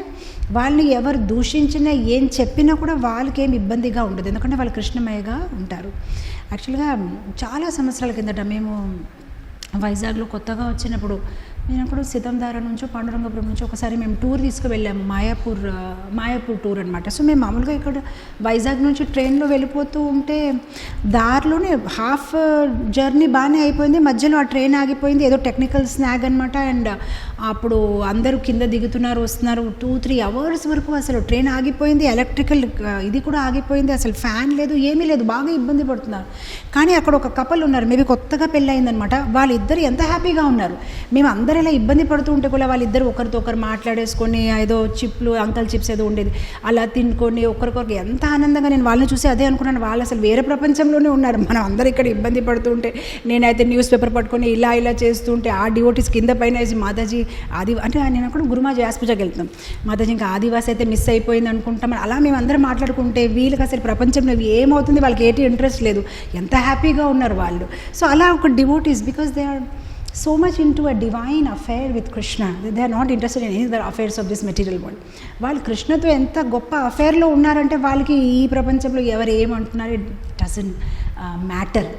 A: వాళ్ళని ఎవరు దూషించినా ఏం చెప్పినా కూడా వాళ్ళకి ఏం ఇబ్బందిగా ఉండదు, ఎందుకంటే వాళ్ళు కృష్ణమయగా ఉంటారు. యాక్చువల్గా చాలా సంవత్సరాల కిందట మేము వైజాగ్లో కొత్తగా వచ్చినప్పుడు నేను అప్పుడు సితంధార నుంచో పాండురంగపురం నుంచి ఒకసారి మేము టూర్ తీసుకువెళ్ళాము, మాయాపూర్ టూర్ అనమాట. సో మేము మామూలుగా ఇక్కడ వైజాగ్ నుంచి ట్రైన్లో వెళ్ళిపోతూ ఉంటే దారిలోనే హాఫ్ జర్నీ బాగానే అయిపోయింది, మధ్యలో ఆ ట్రైన్ ఆగిపోయింది, ఏదో టెక్నికల్ స్నాగ్ అనమాట. అండ్ అప్పుడు అందరూ కింద దిగుతున్నారు వస్తున్నారు, 2-3 అవర్స్ వరకు అసలు ట్రైన్ ఆగిపోయింది, ఎలక్ట్రికల్ ఇది కూడా ఆగిపోయింది, అసలు ఫ్యాన్ లేదు ఏమీ లేదు, బాగా ఇబ్బంది పడుతున్నారు. కానీ అక్కడ ఒక కపుల్ ఉన్నారు, మేబీ కొత్తగా పెళ్ళయిందనమాట, వాళ్ళిద్దరు ఎంత హ్యాపీగా ఉన్నారు. మేము అందరూ ఇలా ఇబ్బంది పడుతూ ఉంటే కూడా వాళ్ళిద్దరు ఒకరితో ఒకరు మాట్లాడేసుకొని ఏదో చిప్లు అంకల్ చిప్స్ ఏదో ఉండేది అలా తినుకొని ఒకరికొకరికి ఎంత ఆనందంగా, నేను వాళ్ళని చూసి అదే అనుకున్నాను, వాళ్ళు అసలు వేరే ప్రపంచంలోనే ఉన్నారు. మనం అందరూ ఇక్కడ ఇబ్బంది పడుతూ ఉంటే నేనైతే న్యూస్ పేపర్ పట్టుకొని ఇలా చేస్తూ ఉంటే ఆ డివోటీస్ కింద పైన వేసి మాతాజీ అంటే నేను అక్కడ గురుమాజీ ఆస్పజాకి వెళ్తాం, మాతాజీ ఇంకా ఆదివాసి అయితే మిస్ అయిపోయింది అనుకుంటాం, అలా మేము అందరం మాట్లాడుకుంటే వీళ్ళకి అసలు ప్రపంచంలో ఏమవుతుంది వాళ్ళకి ఏంటి ఇంట్రెస్ట్ లేదు, ఎంత హ్యాపీగా ఉన్నారు వాళ్ళు. సో అలా ఒక devotees, because they are so much into a divine affair with Krishna, they are not interested in any other affairs of this material world. వాళ్ళు కృష్ణతో ఎంత గొప్ప అఫేర్లో ఉన్నారంటే వాళ్ళకి ఈ ప్రపంచంలో ఎవరు ఏమంటున్నారు ఇట్ డజంట్ మ్యాటర్,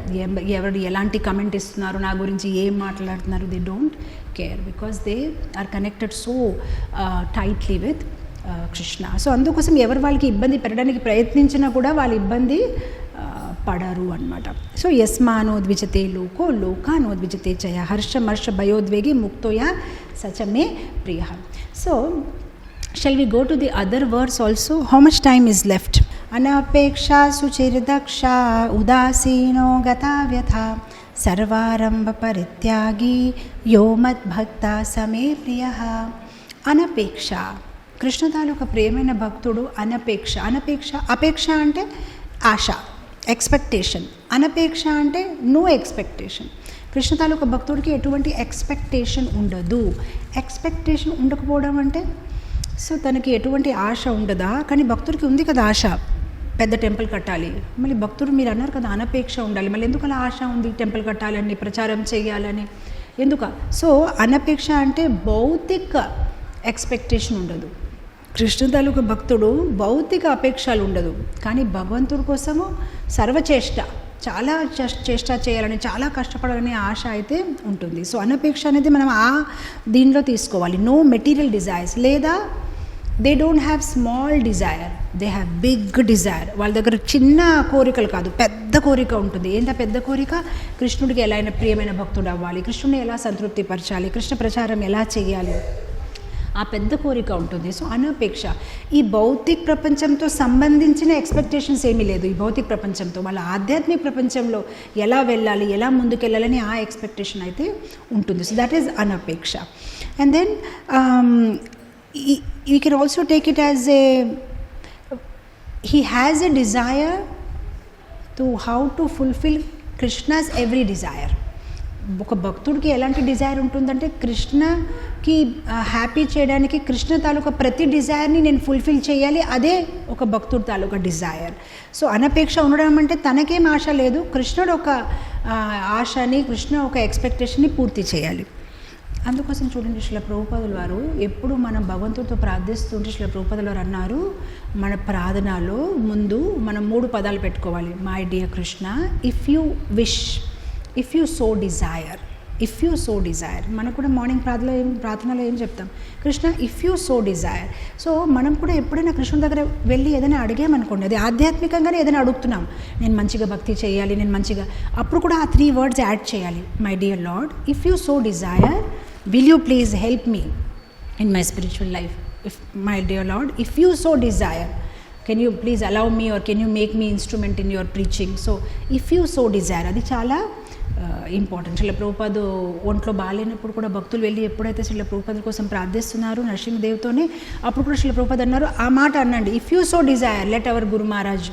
A: ఎవరు ఎలాంటి కమెంట్ ఇస్తున్నారు నా గురించి ఏం మాట్లాడుతున్నారు, they don't care, because they are connected so tightly with Krishna. So అందుకోసం ఎవరు వాళ్ళకి ఇబ్బంది పెట్టడానికి ప్రయత్నించినా కూడా వాళ్ళ ఇబ్బంది పడరు అనమాట. సో యస్మానోద్విజతే లోకో లోకానోద్విజతే చయ హర్షమర్ష భయోద్వేగి ముక్తోయా సచమే ప్రియ. So shall we go to the other words also? How much time is left? అనపేక్షా సుచిర్దక్ష ఉదాసీనో గతావ్యథ సర్వారంభ పరిత్యాగి యో మద్భక్త సమే ప్రియ. అనపేక్ష, కృష్ణ తాలూకా ప్రేమైన భక్తుడు అనపేక్ష. అపేక్ష అంటే ఆశ, ఎక్స్పెక్టేషన్. అనపేక్ష అంటే నో ఎక్స్పెక్టేషన్. కృష్ణ తాలూకా భక్తుడికి ఎటువంటి ఎక్స్పెక్టేషన్ ఉండదు. ఎక్స్పెక్టేషన్ ఉండకపోవడం అంటే సో తనకి ఎటువంటి ఆశ ఉండదా? కానీ భక్తుడికి ఉంది కదా ఆశ, పెద్ద టెంపుల్ కట్టాలి. మళ్ళీ భక్తుడు మీరు అన్నారు కదా అనపేక్ష ఉండాలి, మళ్ళీ ఎందుకు అలా ఆశ ఉంది టెంపుల్ కట్టాలని, ప్రచారం చేయాలని, ఎందుక? సో అనపేక్ష అంటే భౌతిక ఎక్స్పెక్టేషన్ ఉండదు. కృష్ణ తాలూకా భక్తుడు భౌతిక అపేక్షలు ఉండదు, కానీ భగవంతుడి కోసము సర్వచేష్ట, చాలా చేష్ట చేయాలని, చాలా కష్టపడాలని ఆశ అయితే ఉంటుంది. సో అనపేక్ష అనేది మనం ఆ దీనిలో తీసుకోవాలి. నో మెటీరియల్ డిజైర్స్, లేదా they don't have small desire, they have big desire. వాళ్ళ దగ్గర చిన్న కోరికలు కాదు, పెద్ద కోరిక ఉంటుంది. ఏంటో పెద్ద కోరిక? కృష్ణుడికి ఎలా అయినా ప్రియమైన భక్తుడు అవ్వాలి, కృష్ణుడిని ఎలా సంతృప్తిపరచాలి, కృష్ణ ప్రచారం ఎలా చేయాలి, ఆ పెద్ద కోరిక ఉంటుంది. సో అనపేక్ష. ఈ భౌతిక ప్రపంచంతో సంబంధించిన ఎక్స్పెక్టేషన్స్ ఏమీ లేదు. ఈ భౌతిక ప్రపంచంతో వాళ్ళ ఆధ్యాత్మిక ప్రపంచంలో ఎలా వెళ్ళాలి, ఎలా ముందుకెళ్ళాలని ఆ ఎక్స్పెక్టేషన్ అయితే ఉంటుంది. సో దట్ ఈజ్ అనపేక్ష. And then you can also take it as he has a desire to how to fulfill Krishna's every desire. ఒక భక్తుడికి ఎలాంటి డిజైర్ ఉంటుందంటే కృష్ణకి హ్యాపీ చేయడానికి కృష్ణ తాలూకా ప్రతి డిజైర్ని నేను ఫుల్ఫిల్ చేయాలి, అదే ఒక భక్తుడి తాలూకా డిజైర్. సో అనపేక్ష ఉండడం అంటే తనకేం ఆశ లేదు, కృష్ణుడు ఒక ఆశని, కృష్ణ ఒక ఎక్స్పెక్టేషన్ని పూర్తి చేయాలి. అందుకోసం చూడండి శ్రీల ప్రభుపాదుల వారు ఎప్పుడు మనం భగవంతుడితో ప్రార్థిస్తుంటే శ్రీల ప్రభుపాదుల వారు అన్నారు, మన ప్రార్థనలో ముందు మనం 3 పదాలు పెట్టుకోవాలి. My dear Krishna, if you wish, if you so Dzire, if you so Dzire. మనకు కూడా మార్నింగ్ ప్రార్థనలో ఏం చెప్తాం? Krishna if you so Dzire. So మనం కూడా ఎప్పుడైనా కృష్ణుడి దగ్గర వెళ్ళి ఏదైనా అడిగామనుకోండి, అది ఆధ్యాత్మికంగానే ఏదైనా అడుగుతున్నాం, నేను మంచిగా భక్తి చేయాలి, నేను మంచిగా, అప్పుడు కూడా ఆ 3 words యాడ్ చేయాలి. My dear lord, if you so Dzire, will you please help me in my spiritual life? If my dear Lord, if you so desire, can you please allow me or can you make me instrument in your preaching? So if you so desire, అది చాలా important. Srila ప్రభుపాదు ఒంట్లో బాగాలేనప్పుడు కూడా భక్తులు వెళ్ళి ఎప్పుడైతే శ్రీల ప్రభుపాదుల కోసం ప్రార్థిస్తున్నారు నరసింహదేవ్తోనే, అప్పుడు కూడా శ్రీల ప్రభుపాదు అన్నారు, ఆ మాట అనండి, if you so desire let our guru Maharaj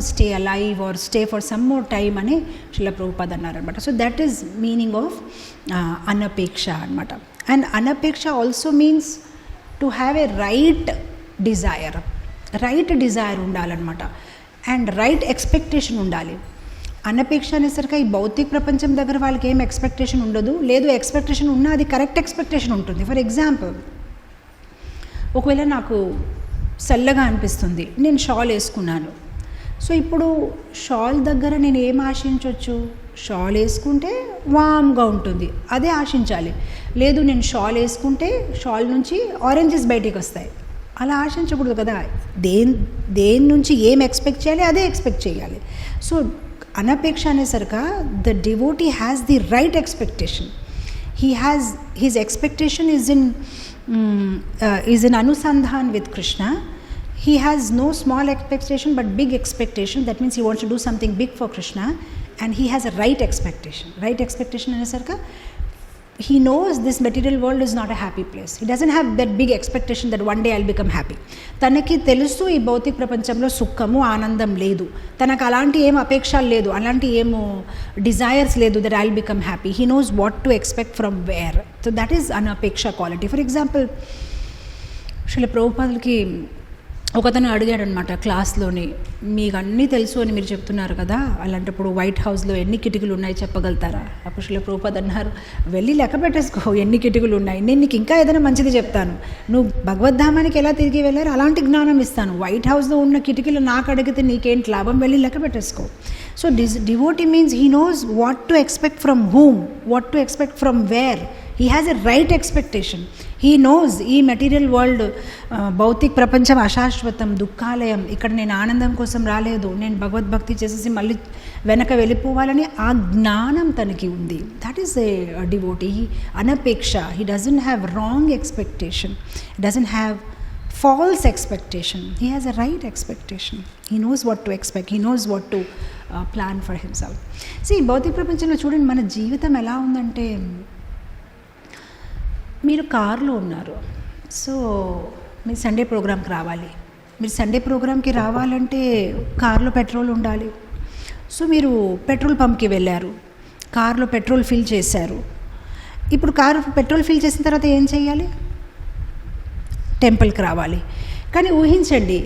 A: stay alive or stay for some more time అని శ్రీల ప్రభుపాద అన్నారనమాట. So that is meaning of అనపేక్ష అనమాట. అండ్ అనపేక్ష also means to have a right desire, right desire ఉండాలన్నమాట, అండ్ రైట్ ఎక్స్పెక్టేషన్ ఉండాలి. అనపేక్ష అనేసరికి ఈ భౌతిక ప్రపంచం దగ్గర వాళ్ళకి ఏం ఎక్స్పెక్టేషన్ ఉండదు, లేదు ఎక్స్పెక్టేషన్ ఉన్నా అది కరెక్ట్ ఎక్స్పెక్టేషన్ ఉంటుంది. ఫర్ ఎగ్జాంపుల్, ఒకవేళ నాకు చల్లగా అనిపిస్తుంది, నేను షాల్ వేసుకున్నాను. సో ఇప్పుడు షాల్ దగ్గర నేను ఏం ఆశించవచ్చు? షాల్ వేసుకుంటే వామ్గా ఉంటుంది, అదే ఆశించాలి. లేదు నేను షాల్ వేసుకుంటే షాల్ నుంచి ఆరెంజెస్ బయటికి వస్తాయి, అలా ఆశించకూడదు కదా. దేని నుంచి ఏం ఎక్స్పెక్ట్ చేయాలి అదే ఎక్స్పెక్ట్ చేయాలి. సో అనపేక్ష అనేసరికి the devotee has the right expectation. his expectation is in anusandhan with Krishna. He has no small expectation but big expectation. That means he wants to do something big for Krishna, and he has a right expectation. Right expectation అనేసరికి he knows this material world is not a happy place. He doesn't have that big expectation that one day I'll become happy. తనకి తెలుసు ఈ భౌతిక ప్రపంచంలో సుఖము ఆనందం లేదు, తనకు అలాంటి ఏం అపేక్షలు లేదు, అలాంటి ఏమో డిజైర్స్ లేదు that I'll become happy. He knows what to expect from where. So that is anapeksha quality. For example, Srila ప్రభుపాదులకి ఒకతను అడిగాడు అనమాట క్లాస్లోని, మీకు అన్నీ తెలుసు అని మీరు చెప్తున్నారు కదా, అలాంటప్పుడు వైట్ హౌస్లో ఎన్ని కిటికీలు ఉన్నాయి చెప్పగలుగుతారా? అప్పుడు శ్రీల ప్రభుపాద్ అన్నారు, వెళ్ళి లెక్క పెట్టేసుకో ఎన్ని కిటికీలు ఉన్నాయి, నేను నీకు ఇంకా ఏదైనా మంచిది చెప్తాను, నువ్వు భగవద్ధామానికి ఎలా తిరిగి వెళ్ళారు అలాంటి జ్ఞానం ఇస్తాను. వైట్ హౌస్లో ఉన్న కిటికీలు నాకు అడిగితే నీకేంటి లాభం, వెళ్ళి లెక్క పెట్టేసుకో. So devotee means he knows what to expect from whom, what to expect from where. He has a right expectation. He knows ఈ మెటీరియల్ వరల్డ్, భౌతిక ప్రపంచం అశాశ్వతం, దుఃఖాలయం, ఇక్కడ నేను ఆనందం కోసం రాలేదు, నేను భగవద్భక్తి చేసేసి మళ్ళీ వెనక వెళ్ళిపోవాలని ఆ జ్ఞానం తనకి ఉంది. That is a devotee. అనపేక్ష. He doesn't have wrong expectation, doesn't have false expectation. He has a right expectation. He knows what to expect. He knows what to plan for himself. See, భౌతిక ప్రపంచంలో చూడండి మన జీవితం ఎలా ఉందంటే, మీరు కారులో ఉన్నారు, సో మీరు సండే ప్రోగ్రామ్కి రావాలి. మీరు సండే ప్రోగ్రామ్కి రావాలంటే కారులో పెట్రోల్ ఉండాలి. సో మీరు పెట్రోల్ పంప్కి వెళ్ళారు, కారులో పెట్రోల్ ఫిల్ చేశారు. ఇప్పుడు కారు పెట్రోల్ ఫిల్ చేసిన తర్వాత ఏం చేయాలి? టెంపుల్కి రావాలి. కానీ ఊహించండి,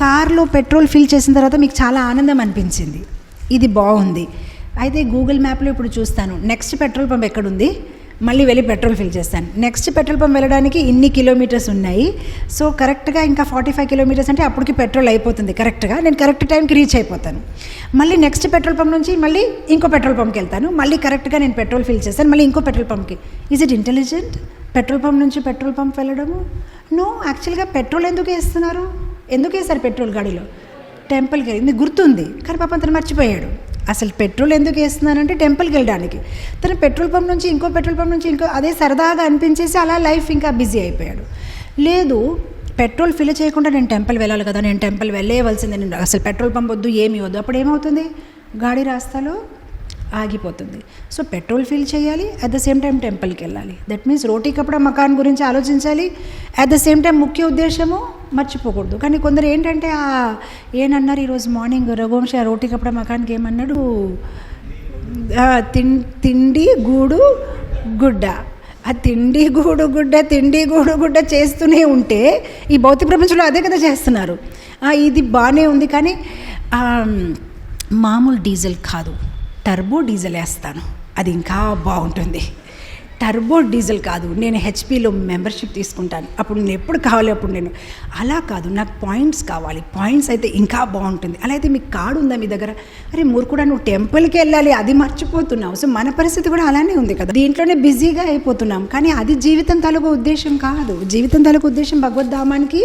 A: కార్లో పెట్రోల్ ఫిల్ చేసిన తర్వాత మీకు చాలా ఆనందం అనిపించింది, ఇది బాగుంది. అయితే గూగుల్ మ్యాప్లో ఇప్పుడు చూస్తాను నెక్స్ట్ పెట్రోల్ పంప్ ఎక్కడుంది, మళ్ళీ వెళ్ళి పెట్రోల్ ఫిల్ చేస్తాను. నెక్స్ట్ పెట్రోల్ పంప్ వెళ్ళడానికి ఇన్ని కిలోమీటర్స్ ఉన్నాయి, సో కరెక్ట్గా ఇంకా 45 కిలోమీటర్స్ అంటే అప్పటికి పెట్రోల్ అయిపోతుంది కరెక్ట్గా, నేను కరెక్ట్ టైంకి రీచ్ అయిపోతాను. మళ్ళీ నెక్స్ట్ పెట్రోల్ పంప్ నుంచి మళ్ళీ ఇంకో పెట్రోల్ పంప్కి వెళ్తాను, మళ్ళీ కరెక్ట్గా నేను పెట్రోల్ ఫిల్ చేస్తాను, మళ్ళీ ఇంకో పెట్రోల్ పంప్కి. Is it intelligent petrol pump నుంచి పెట్రోల్ పంప్ వెళ్ళడము? నో. యాక్చువల్గా పెట్రోల్ ఎందుకు వేస్తున్నారు, ఎందుకు వేస్తారు పెట్రోల్ గాడిలో? టెంపుల్కి వెళ్ళింది గుర్తుంది, కానీ పాపం తను మర్చిపోయాడు. అసలు పెట్రోల్ ఎందుకు వేస్తున్నానంటే టెంపుల్కి వెళ్ళడానికి. తను పెట్రోల్ పంప్ నుంచి ఇంకో పెట్రోల్ పంప్ నుంచి ఇంకో, అదే సరదాగా అనిపించేసి అలా లైఫ్ ఇంకా బిజీ అయిపోయాడు. లేదు, పెట్రోల్ ఫిల్ చేయకుండా నేను టెంపుల్ వెళ్ళాలి కదా, నేను టెంపుల్ వెళ్ళేవలసిందే, నేను అసలు పెట్రోల్ పంప్ వద్దు ఏమీ వద్దు. అప్పుడు ఏమవుతుంది? గాడి రాస్తాలో ఆగిపోతుంది. సో పెట్రోల్ ఫిల్ చేయాలి, అట్ ద సేమ్ టైం టెంపుల్కి వెళ్ళాలి. దట్ మీన్స్ రోటీ కపడా మకాన్ గురించి ఆలోచించాలి, అట్ ద సేమ్ టైం ముఖ్య ఉద్దేశము మర్చిపోకూడదు. కానీ కొందరు ఏంటంటే ఏమన్నారు ఈరోజు మార్నింగ్ రఘువంశ రోటీ కపడా మకాన్కి ఏమన్నాడు, తిండి గూడు గుడ్డ. ఆ తిండి గూడు గుడ్డ చేస్తూనే ఉంటే ఈ భౌతిక ప్రపంచంలో అదే కదా చేస్తున్నారు. ఇది బాగానే ఉంది, కానీ మామూలు డీజిల్ కాదు, టర్బో డీజిల్ వేస్తాను, అది ఇంకా బాగుంటుంది. టర్బో డీజిల్ కాదు, నేను హెచ్పిలో మెంబర్షిప్ తీసుకుంటాను, అప్పుడు నేను ఎప్పుడు కావాలి అప్పుడు నేను, అలా కాదు, నాకు పాయింట్స్ కావాలి, పాయింట్స్ అయితే ఇంకా బాగుంటుంది. అలా అయితే మీకు కార్డు ఉందా మీ దగ్గర? అరే కూడా నువ్వు టెంపుల్కి వెళ్ళాలి, అది మర్చిపోతున్నావు. సో మన పరిస్థితి కూడా అలానే ఉంది కదా, దీంట్లోనే బిజీగా అయిపోతున్నాం. కానీ అది జీవితం తాలూకు ఉద్దేశం కాదు. జీవితం తాలూకు ఉద్దేశం భగవద్ధామానికి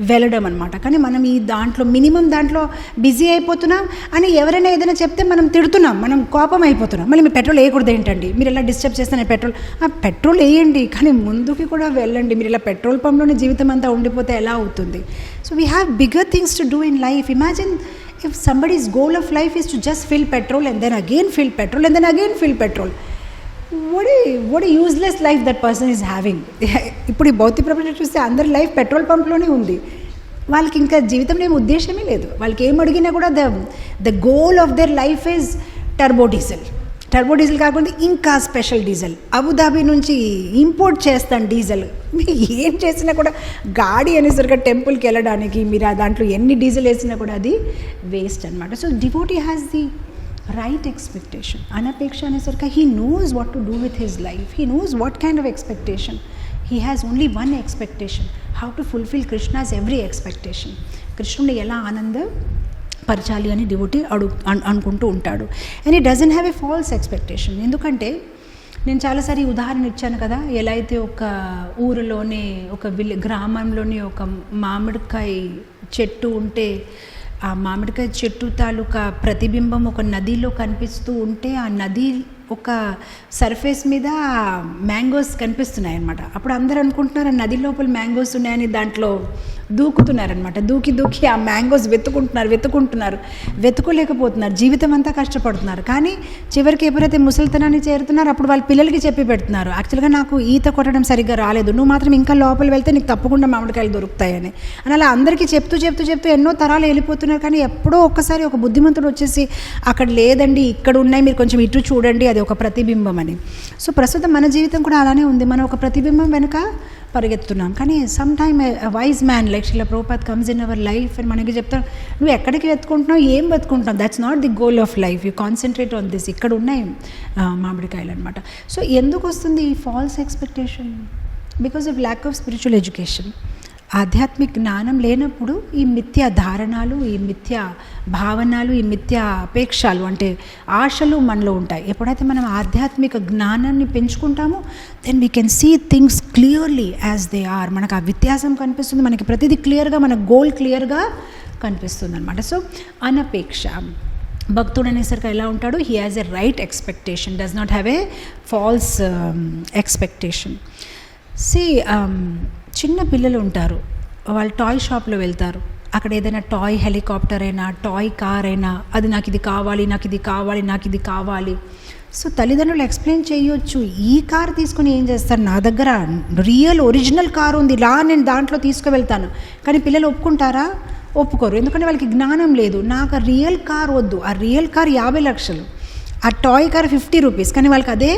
A: వెళ్ళడం అనమాట. కానీ మనం ఈ దాంట్లో మినిమం దాంట్లో బిజీ అయిపోతున్నాం అని ఎవరైనా ఏదైనా చెప్తే మనం తిడుతున్నాం, మనం కోపం అయిపోతున్నాం. మళ్ళీ మీరు పెట్రోల్ వేయకూడదు ఏంటండి, మీరు ఇలా డిస్టర్బ్ చేస్తే పెట్రోల్ వేయండి, కానీ ముందుకి కూడా వెళ్ళండి. మీరు ఇలా పెట్రోల్ పంప్లోనే జీవితం అంతా ఉండిపోతే ఎలా అవుతుంది? So we have bigger things to do in life. Imagine if somebody's goal of life is to just fill petrol and then again fill petrol and then again fill petrol, what a useless life that person is having. ఇప్పుడు ఈ భౌతిక ప్రపంచం చూస్తే అందరి life petrol పంప్లోనే ఉంది, వాళ్ళకి ఇంకా జీవితంలో ఏం ఉద్దేశమే లేదు. వాళ్ళకి ఏం అడిగినా కూడా the goal of their life is turbo diesel కాకుండా ఇంకా స్పెషల్ డీజిల్, అబుదాబి నుంచి ఇంపోర్ట్ చేస్తాను డీజిల్. ఏం చేసినా కూడా గాడి అనేసరిగా టెంపుల్కి వెళ్ళడానికి మీరు దాంట్లో ఎన్ని డీజిల్ వేసినా కూడా అది వేస్ట్ అనమాట. So devotee has the right expectation. Anapeksha anesarka, he knows what to do with his life, he knows what kind of expectation. He has only one expectation, how to fulfill Krishna's every expectation. Krishnudu ela ఆనంద పరచాలి అని devotee అనుకుంటూ ఉంటాడు. And ఈ doesn't have a falls expectation. ఎందుకంటే నేను చాలాసారి ఉదాహరణ ఇచ్చాను కదా, ఎలా అయితే ఒక ఊరిలోనే ఒక గ్రామంలోనే ఒక మామిడికాయ చెట్టు ఉంటే ఆ మామిడికాయ చెట్టు తాలూకా ప్రతిబింబం ఒక నదిలో కనిపిస్తూ ఉంటే ఆ నది ఒక సర్ఫేస్ మీద మ్యాంగోస్ కనిపిస్తున్నాయి అన్నమాట. అప్పుడు అందరూ అనుకుంటున్నారు నది లోపల మ్యాంగోస్ ఉన్నాయని దాంట్లో దూకుతున్నారనమాట. దూకి ఆ మ్యాంగోస్ వెతుకోలేకపోతున్నారు, జీవితం అంతా కష్టపడుతున్నారు. కానీ చివరికి ఎప్పుడైతే ముసలితనాన్ని చేరుతున్నారో అప్పుడు వాళ్ళ పిల్లలకి చెప్పి పెడుతున్నారు, యాక్చువల్గా నాకు ఈత కొట్టడం సరిగ్గా రాలేదు, నువ్వు మాత్రం ఇంకా లోపల వెళ్తే నీకు తప్పకుండా మామిడికాయలు దొరుకుతాయని. అని అలా అందరికీ చెప్తూ ఎన్నో తరాలు వెళ్ళిపోతున్నారు. కానీ ఎప్పుడో ఒక్కసారి ఒక బుద్ధిమంతుడు వచ్చేసి అక్కడ లేదండి ఇక్కడ ఉన్నాయి, మీరు కొంచెం ఇటు చూడండి, అది ఒక ప్రతిబింబం అని. సో ప్రస్తుతం మన జీవితం కూడా అలానే ఉంది, మనం ఒక ప్రతిబింబం వెనుక పరిగెత్తున్నాం. కానీ some time wise man like Srila Prabhupada comes in our life and మనకి చెప్తారు, నువ్వు ఎక్కడికి వెతుకుంటున్నావు, ఏం వెతుకుంటున్నావు, that's not the goal of life, you concentrate on this. ఇక్కడ ఉన్నాయి మామిడికాయలు అనమాట. సో ఎందుకు వస్తుంది ఈ false expectation? Because of lack of spiritual education. ఆధ్యాత్మిక జ్ఞానం లేనప్పుడు ఈ మిథ్యా ధారణాలు, ఈ మిథ్యా భావనలు, ఈ మిథ్యా అపేక్షలు అంటే ఆశలు మనలో ఉంటాయి. ఎప్పుడైతే మనం ఆధ్యాత్మిక జ్ఞానాన్ని పెంచుకుంటామో then we can see things clearly as they are. మనకు ఆ వ్యత్యాసం కనిపిస్తుంది, మనకి ప్రతిదీ క్లియర్గా, మన గోల్ క్లియర్గా కనిపిస్తుంది అనమాట. సో అనపేక్ష. భక్తుడు అనేసరికి ఎలా ఉంటాడు? He has a right expectation, does not have a falls expectation. చిన్న పిల్లలు ఉంటారు, వాళ్ళు టాయ్ షాప్లో వెళ్తారు, అక్కడ ఏదైనా టాయ్ హెలికాప్టర్ అయినా టాయ్ కార్ అయినా అది నాకు ఇది కావాలి. సో తల్లిదండ్రులు ఎక్స్ప్లెయిన్ చేయొచ్చు, ఈ కార్ తీసుకొని ఏం చేస్తారు, నా దగ్గర రియల్ ఒరిజినల్ కార్ ఉంది, నేను దాంట్లో తీసుకువెళ్తాను. కానీ పిల్లలు ఒప్పుకుంటారా? ఒప్పుకోరు. ఎందుకంటే వాళ్ళకి జ్ఞానం లేదు. నాకు ఆ రియల్ కార్ వద్దు, ఆ రియల్ కార్ 50 లక్షలు, ఆ టాయ్ కార్ 50 రూపీస్, కానీ వాళ్ళకి అదే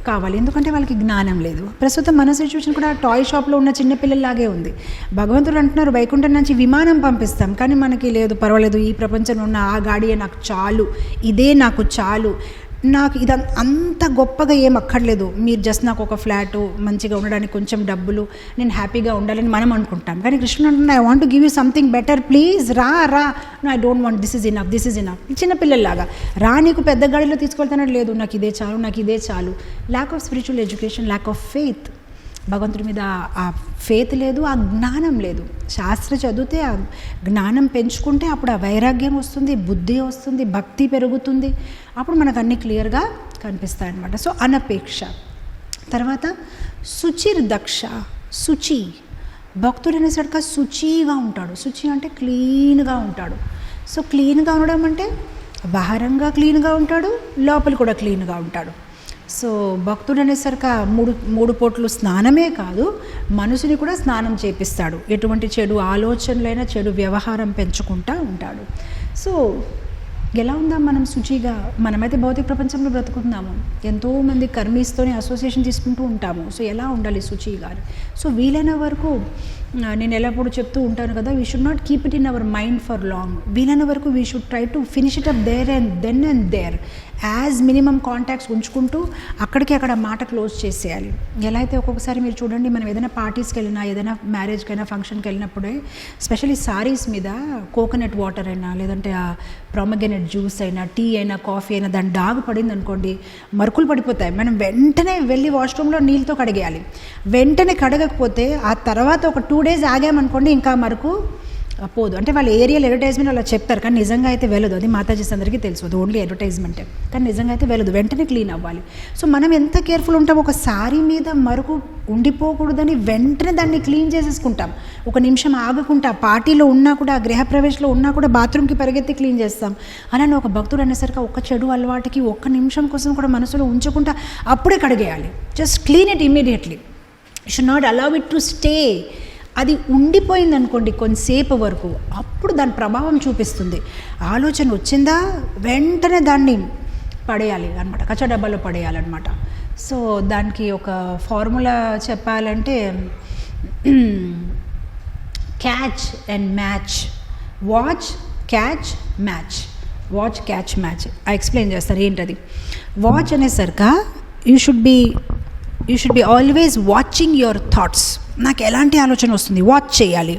A: కావాలి, ఎందుకంటే వాళ్ళకి జ్ఞానం లేదు. ప్రస్తుతం మన సిచ్యువేషన్ కూడా టాయ్ షాప్లో ఉన్న చిన్నపిల్లల్లాగే ఉంది. భగవంతుడు అంటున్నారు వైకుంఠం నుంచి విమానం పంపిస్తాం, కానీ మనకి లేదు, పర్వాలేదు, ఈ ప్రపంచంలో ఉన్న ఆ గాడియే నాకు చాలు, ఇదే నాకు చాలు, నాకు ఇది అంత గొప్పగా ఏం అక్కర్లేదు, మీరు జస్ట్ నాకు ఒక ఫ్లాటు, మంచిగా ఉండడానికి కొంచెం డబ్బులు, నేను హ్యాపీగా ఉండాలని మనం అనుకుంటాం. కానీ కృష్ణుడు అంటున్నా, I want to give you something better, please రా. No, I don't want, this is enough. చిన్నపిల్లల్లాగా నీకు పెద్ద గాడిలో తీసుకెళ్తానని లేదు, నాకు ఇదే చాలు. Lack of spiritual education, lack of faith. భగవంతుడి మీద ఆ ఫెయిత్ లేదు, ఆ జ్ఞానం లేదు. శాస్త్ర చదివితే ఆ జ్ఞానం పెంచుకుంటే అప్పుడు ఆ వైరాగ్యం వస్తుంది, బుద్ధి వస్తుంది, భక్తి పెరుగుతుంది, అప్పుడు మనకు అన్నీ క్లియర్గా కనిపిస్తాయన్నమాట. సో అనపేక్ష. తర్వాత శుచిర్దక్ష. శుచి. భక్తుడు అనేసరికి శుచిగా ఉంటాడు. శుచి అంటే క్లీన్గా ఉంటాడు. సో క్లీన్గా ఉండడం అంటే బాహరంగా క్లీన్గా ఉంటాడు, లోపల కూడా క్లీన్గా ఉంటాడు. సో భక్తుడు అనేసరికి మూడు పూటలు స్నానమే కాదు, మనసుని కూడా స్నానం చేపిస్తాడు. ఎటువంటి చెడు ఆలోచనలైనా, చెడు వ్యవహారం పెంచుకుంటూ ఉంటాడు. సో ఎలా ఉందాం మనం శుచిగా? మనమైతే భౌతిక ప్రపంచంలో బ్రతుకుతున్నాము, ఎంతోమంది కర్మీస్తోనే అసోసియేషన్ తీసుకుంటూ ఉంటాము. సో ఎలా ఉండాలి శుచిగా? సో వీలైన వరకు నేను ఎల్లప్పుడూ చెప్తూ ఉంటాను కదా, we should not keep it in our mind for long. వీలైన వరకు we should try to finish it up there and then and there, as minimum contacts ఉంచుకుంటూ అక్కడికి అక్కడ మాట క్లోజ్ చేసేయాలి. ఎలా అయితే ఒక్కొక్కసారి మీరు చూడండి, మనం ఏదైనా పార్టీస్కి వెళ్ళినా, ఏదైనా మ్యారేజ్కైనా ఫంక్షన్కి వెళ్ళినప్పుడే స్పెషల్లీ సారీస్ మీద కోకోనట్ వాటర్ అయినా, లేదంటే ఆ ప్రొమగెనెట్ జ్యూస్ అయినా, టీ అయినా, కాఫీ అయినా దాని డాగు పడింది అనుకోండి, మరుకులు పడిపోతాయి. మనం వెంటనే వెళ్ళి వాష్రూమ్లో నీళ్ళతో కడిగేయాలి. వెంటనే కడగకపోతే ఆ తర్వాత ఒక 2 days ఆగామనుకోండి, ఇంకా మరకు పోదు. అంటే వాళ్ళ ఏరియాలో అడ్వర్టైజ్మెంట్ అలా చెప్తారు, కానీ నిజంగా అయితే వెళ్ళదు. అది మాతాజీస్ అందరికీ తెలుసు, అది ఓన్లీ అడ్వర్టైజ్మెంటే, కానీ నిజంగా అయితే వెళ్ళదు. వెంటనే క్లీన్ అవ్వాలి. సో మనం ఎంత కేర్ఫుల్ ఉంటాం, ఒక సారీ మీద మరకు ఉండిపోకూడదని వెంటనే దాన్ని క్లీన్ చేసేసుకుంటాం. ఒక నిమిషం ఆగకుండా, పార్టీలో ఉన్నా కూడా, గృహప్రవేశంలో ఉన్నా కూడా బాత్రూమ్కి పరిగెత్తి క్లీన్ చేస్తాం. అలానే ఒక భక్తుడు అనేసరికి ఒక చెడు అలవాటుకి ఒక్క నిమిషం కోసం కూడా మనసులో ఉంచకుండా అప్పుడే కడిగేయాలి. Just clean it immediately. You should not allow it to stay. అది ఉండిపోయింది అనుకోండి కొంతసేపు వరకు, అప్పుడు దాని ప్రభావం చూపిస్తుంది. ఆలోచన వచ్చిందా వెంటనే దాన్ని పడేయాలి అనమాట, కచ్చా డబ్బాలో పడేయాలన్నమాట. సో దానికి ఒక ఫార్ములా చెప్పాలంటే catch and match. Watch, catch, match. Watch, catch, match. Explain చేస్తారు ఏంటది. వాచ్ అనేసరికి you should be always watching your thoughts. నాకు ఎలాంటి ఆలోచన వస్తుంది, వాచ్ చేయాలి,